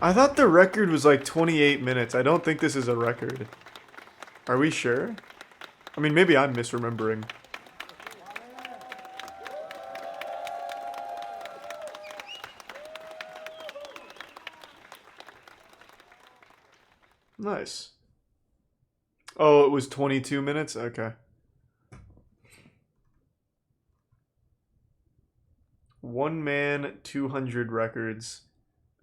I thought the record was like 28 minutes. I don't think this is a record. Are we sure? I mean, maybe I'm misremembering. Nice. Oh, it was 22 minutes? Okay. One man, 200 records.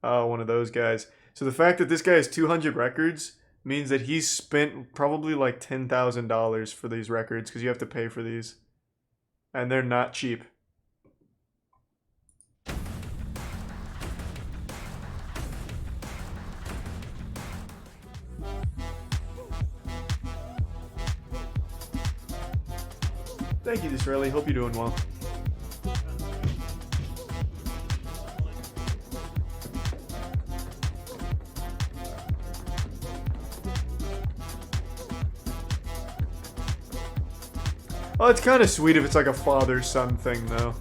Oh, one of those guys. So the fact that this guy has 200 records means that he's spent probably like $10,000 for these records because you have to pay for these. And they're not cheap. Thank you, Disraeli. Hope you're doing well. Oh, it's kind of sweet if it's like a father-son thing, though.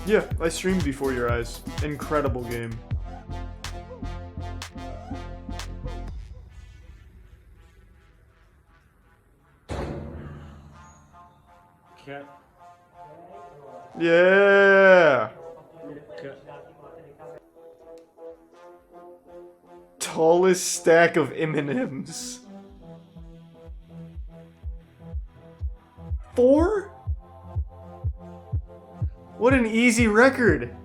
Yeah, I streamed Before Your Eyes. Incredible game. Okay. Yeah! Okay. Tallest stack of M&Ms. 4? What an easy record.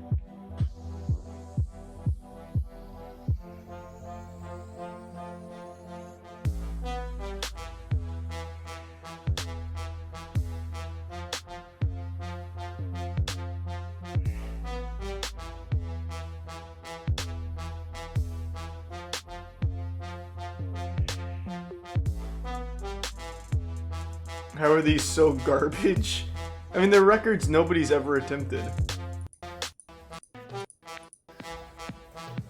How are these so garbage? I mean, they're records nobody's ever attempted.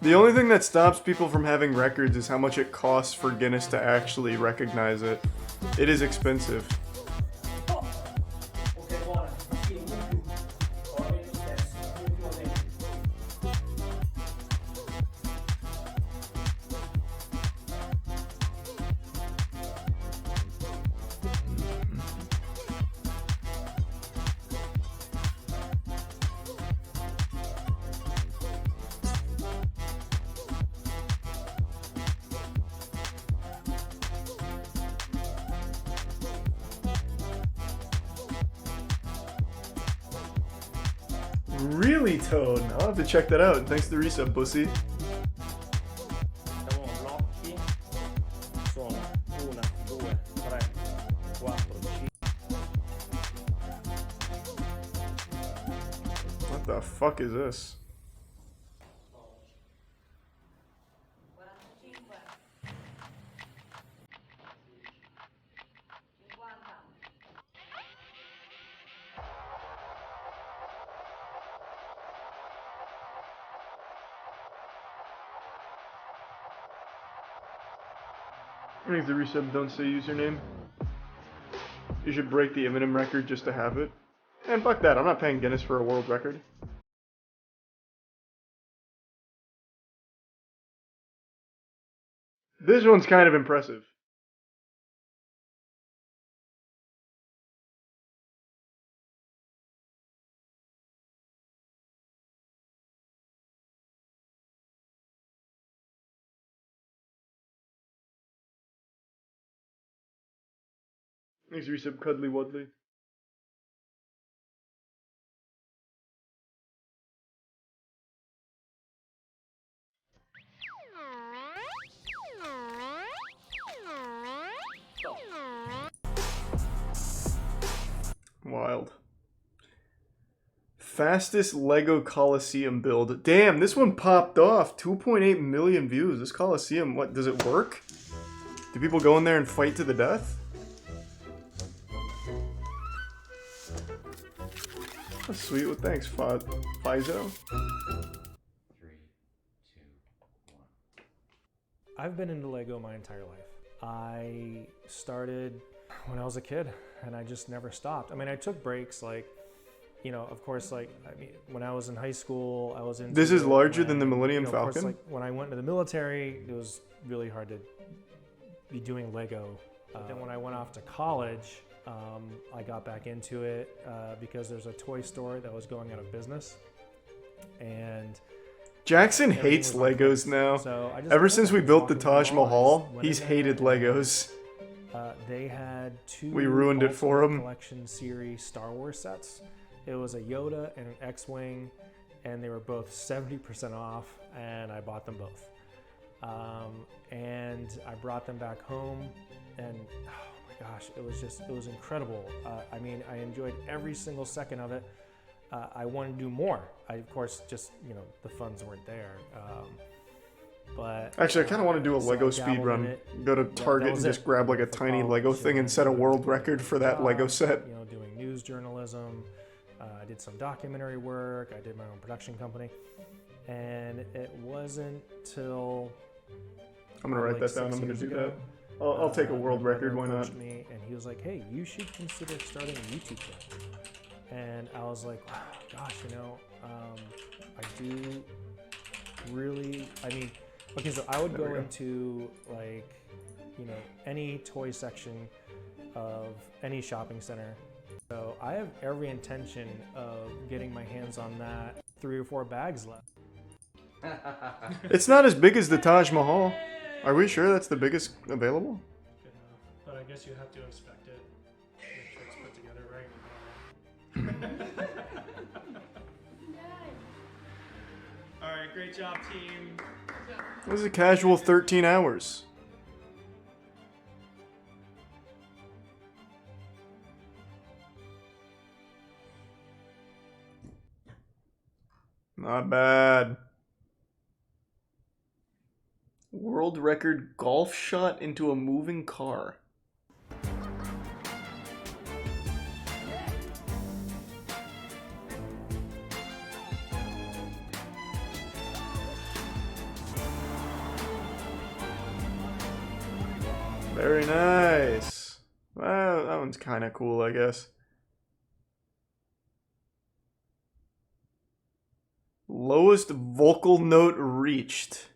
The only thing that stops people from having records is how much it costs for Guinness to actually recognize it. It is expensive. Really, Toad? I'll have to check that out. Thanks to the resub, pussy. Siamo blocchi. Sono 1, 2, 3, 4, 5. What the fuck is this? Thanks to the resub, don't say username. You should break the Eminem record just to have it. And fuck that, I'm not paying Guinness for a world record. This one's kind of impressive. Thanks to resub, Cuddly Wudley. Wild. Fastest Lego Coliseum build. Damn, this one popped off. 2.8 million views. This Coliseum, what, does it work? Do people go in there and fight to the death? That's sweet. Well, thanks, Fizo. I've been into Lego my entire life. I started when I was a kid and I just never stopped. I mean, I took breaks, like, you know, of course, like, I mean, when I was in high school, I was into This is larger than the Millennium Falcon? Of course, Falcon? like, when I went to the military, it was really hard to be doing Lego. Then when I went off to college, I got back into it because there's a toy store that was going out of business. And Jackson hates Legos now. So Ever since we built the Taj Mahal, he's hated Legos. They had 2 We ruined it for Ultimate him. Collection series Star Wars sets. It was a Yoda and an X-Wing, and they were both 70% off, and I bought them both. And I brought them back home, and oh my gosh, it was incredible. I mean, I enjoyed every single second of it. I wanted to do more. I, of course, just, you know, the funds weren't there. But Actually, I kind of want to do a so Lego I dabbled speed run. in it. Go to That Target was and just it. grab like a For tiny Lego college, thing and set a world record for that Lego set. You know, doing news journalism. I did some documentary work. I did my own production company. And it wasn't till I'm gonna write that down. I'm gonna do that. I'll take a world record. Why not? Me, and he was like, "Hey, you should consider starting a YouTube channel." And I was like, wow, "Gosh, you know, I do really, I mean, okay, so I would go into like, you know, any toy section of any shopping center. So I have every intention of getting my hands on that. 3 or 4 bags left. It's not as big as the Taj Mahal. Are we sure that's the biggest available? Good enough. But I guess you have to expect it. Make sure it's put together right. Alright, great job, team. It was a casual 13 hours. Not bad. World record golf shot into a moving car. Very nice. Well, that one's kind of cool, I guess. Lowest vocal note reached.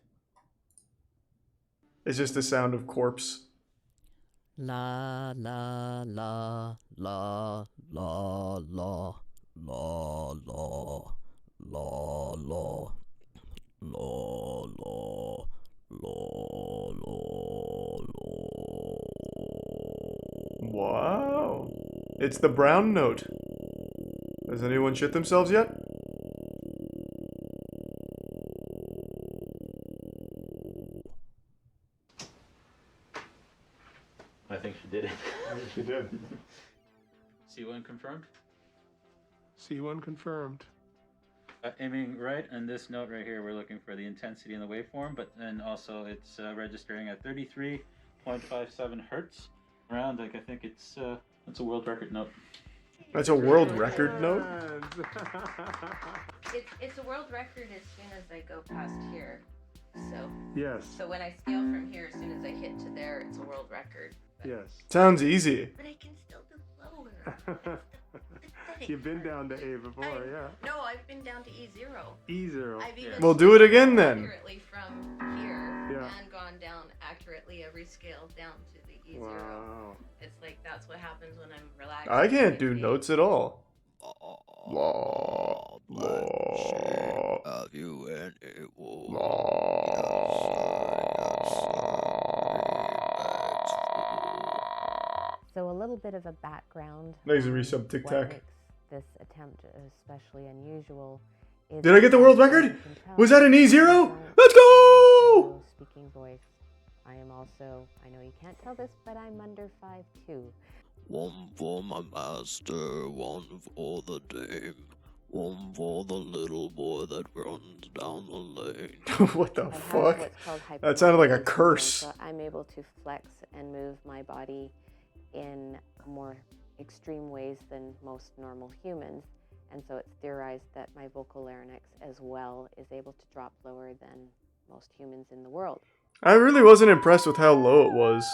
It's just the sound of corpse. La la la la la la la la la la la la Wow. It's the brown note. Has anyone shit themselves yet? I think she did it. I think she did. C1 confirmed? C1 confirmed. Aiming right, and this note right here, we're looking for the intensity in the waveform, but then also it's registering at 33.57 hertz. Around, like, I think it's a world record note. That's a world record note? It's a world record as soon as I go past here. So Yes. So when I scale from here, as soon as I hit to there, it's a world record. Yes. Sounds easy. But I can still do lower. You've been down to A before, yeah. No, I've been down to E0. E0. I've even Well, do it again then. accurately from here Yeah. and gone down accurately every scale down to the E0. Wow. It's like that's what happens when I'm relaxed. I can't do notes at all. Have you any So a little bit of a background. Nice on resub what TikTok. makes this attempt especially unusual. Is Did I get the world that you record? can tell Was that an E0? I Let's go! don't speaking voice. I am also, I know you can't tell this, but I'm under 5'2". One for my master, one for the dame, one for the little boy that runs down the lane. What the I have fuck? what's called That sounded like a hypermobility, curse. so I'm able to flex and move my body in more extreme ways than most normal humans. And so it's theorized that my vocal larynx as well is able to drop lower than most humans in the world. I really wasn't impressed with how low it was.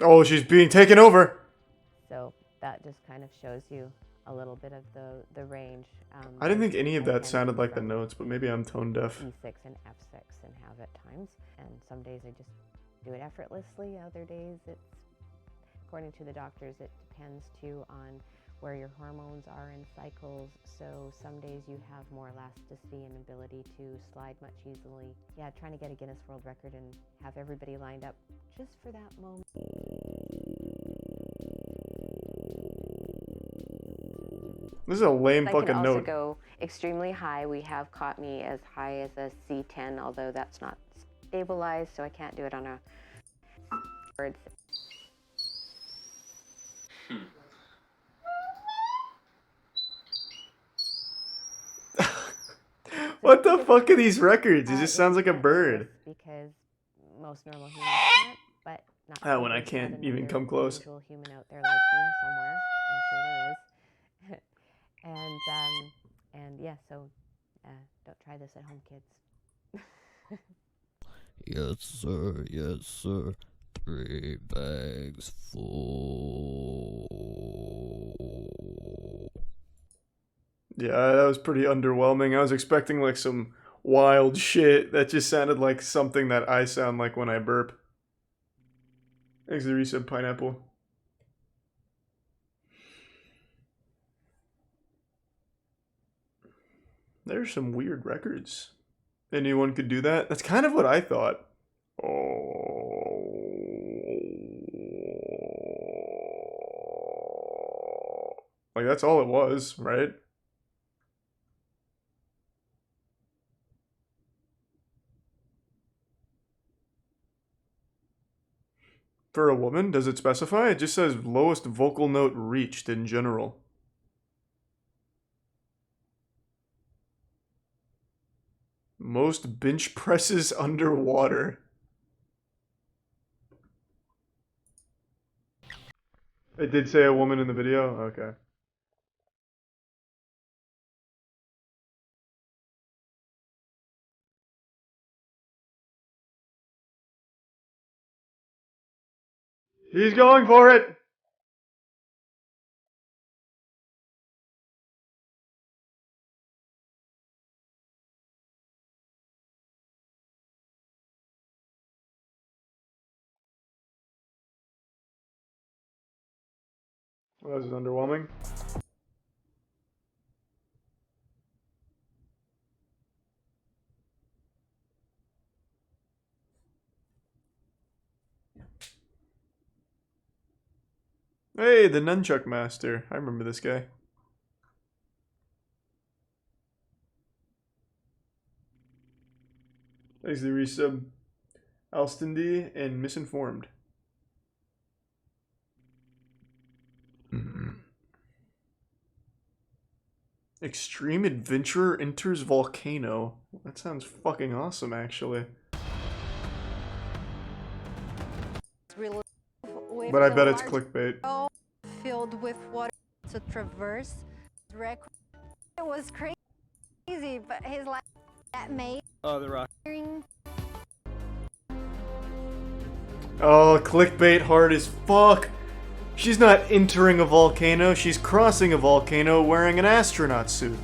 Oh, she's being taken over. So that just kind of shows you a little bit of the range. I didn't think any of I that can sounded like the from notes, but maybe I'm tone deaf. E6 and F6 and have at times. And some days I just do it effortlessly. Other days it's, according to the doctors, it depends too on where your hormones are in cycles. So some days you have more elasticity and ability to slide much easily. Yeah, trying to get a Guinness World Record and have everybody lined up just for that moment. This is a lame I fucking can also note. go extremely high. We have caught me as high as a C10, although that's not stabilized, so I can't do it on a words. What the fuck are these records? It just sounds like a bird. Because most normal humans can't, but Not That that one I there's not can't even another come close. unusual human out there like me somewhere. I'm sure there is. And yeah, so don't try this at home, kids. Yes, sir. Yes, sir. 3 bags full. Yeah, that was pretty underwhelming. I was expecting like some wild shit. That just sounded like something that I sound like when I burp. Thanks, the resub pineapple. There's some weird records. Anyone could do that? That's kind of what I thought. Oh. Like, that's all it was, right? For a woman, does it specify? It just says lowest vocal note reached in general. Most bench presses underwater. It did say a woman in the video? Okay. He's going for it! Well, that was underwhelming. Hey, the Nunchuck Master. I remember this guy. Thanks to the resub. Alstendy and Misinformed. Extreme Adventurer enters volcano. That sounds fucking awesome, actually. But I bet it's clickbait. Filled with water to traverse. It was crazy, but his life that made. Oh, the rock. Oh, clickbait hard as fuck. She's not entering a volcano, she's crossing a volcano wearing an astronaut suit.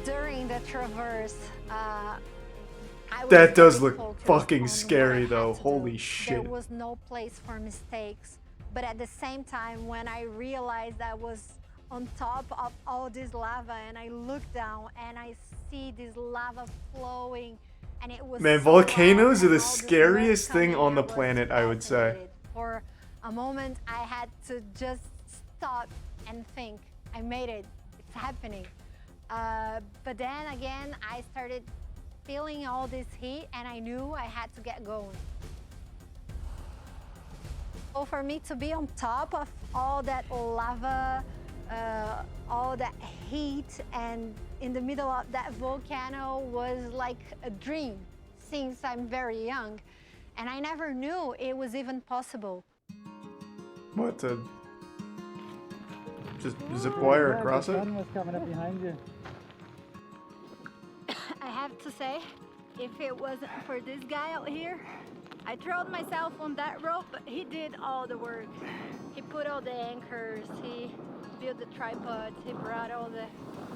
During the traverse, That does look fucking scary though. Holy shit. There was no place for mistakes. But at the same time, when I realized I was on top of all this lava and I looked down and I see this lava flowing and it was Man, so volcanoes loud are the and all this scariest smoke thing coming, on the I was planet, I would say. fascinated. For a moment, I had to just stop and think, I made it, it's happening. But then again, I started feeling all this heat and I knew I had to get going. So for me to be on top of all that lava, all that heat, and in the middle of that volcano was like a dream since I'm very young. And I never knew it was even possible. What, to just zip wire across it? Was coming up behind you. I have to say, if it wasn't for this guy out here, I thrown myself on that rope, but he did all the work. He put all the anchors, he built the tripods, he brought all the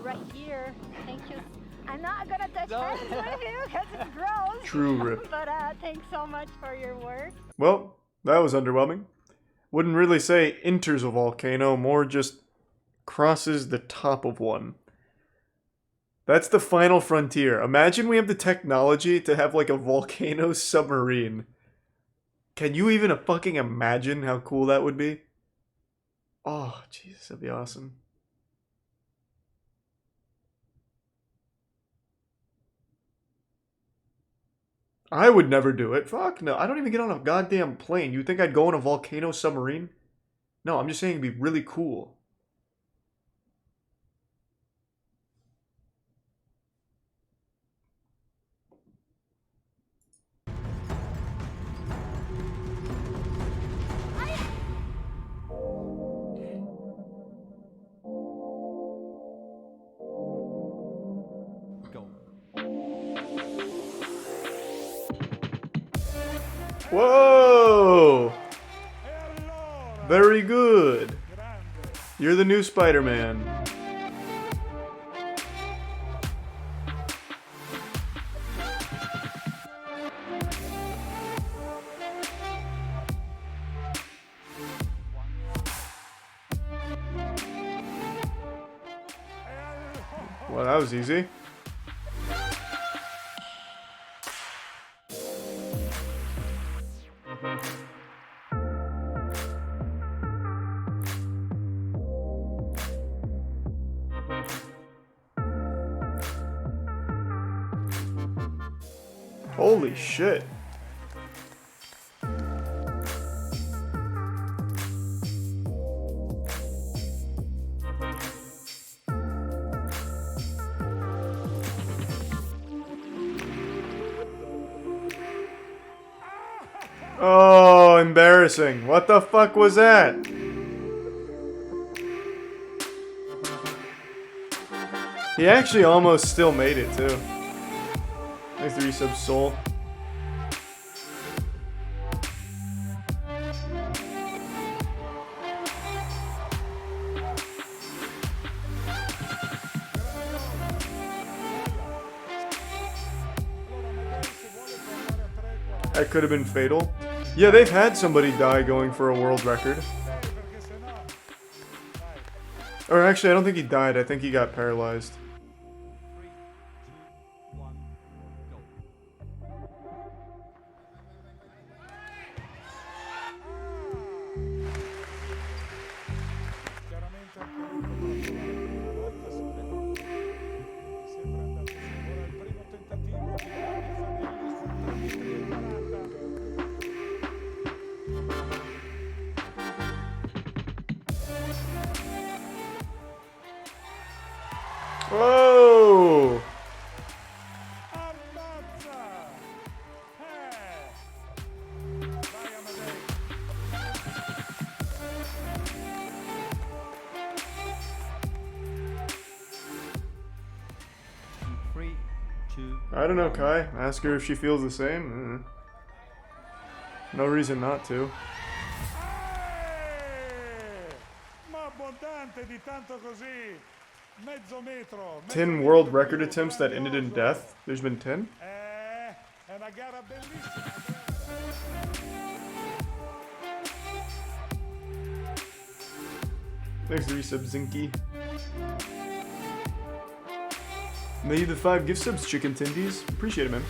right gear. Thank you. I'm not gonna touch hands with you because it's gross. True rip. But thanks so much for your work. Well, that was underwhelming. Wouldn't really say enters a volcano, more just crosses the top of one. That's the final frontier. Imagine we have the technology to have like a volcano submarine. Can you even fucking imagine how cool that would be? Oh, Jesus, that'd be awesome. I would never do it. Fuck no. I don't even get on a goddamn plane. You think I'd go on a volcano submarine? No, I'm just saying it'd be really cool. Whoa! Very good. You're the new Spider-Man. Well, that was easy. Holy shit. Oh, embarrassing. What the fuck was that? He actually almost still made it, too. Thanks to resub Soul. That could have been fatal. Yeah, they've had somebody die going for a world record. Or actually, I don't think he died. I think he got paralyzed. Whoa! 3, 2. I don't know, Kai. Ask her if she feels the same. No reason not to. Ma abbondante di tanto così. Mezzo metro. 10 world record attempts that ended in death. There's been 10? È una gara bellissima. Thanks to resub Zinky. May the 5 gift subs, Chicken Tindies. Appreciate it, man.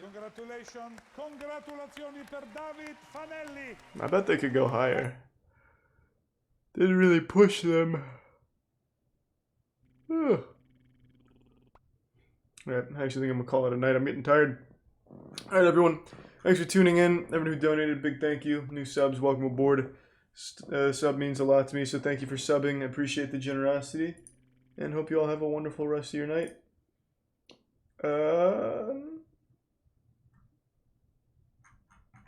Congratulations. Congratulazioni per David Fanelli. I bet they could go higher. Didn't really push them. Ugh. Alright, I actually think I'm gonna call it a night. I'm getting tired. Alright, everyone. Thanks for tuning in. Everyone who donated, big thank you. New subs, welcome aboard. Sub means a lot to me, so thank you for subbing. I appreciate the generosity. And hope you all have a wonderful rest of your night.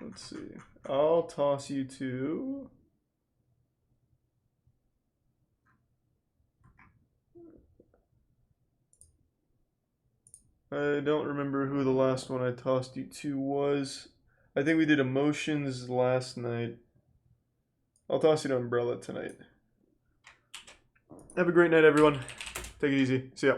Let's see. I'll toss you to... I don't remember who the last one I tossed you to was. I think we did Emotions last night. I'll toss you to Umbrella tonight. Have a great night, everyone. Take it easy. See ya.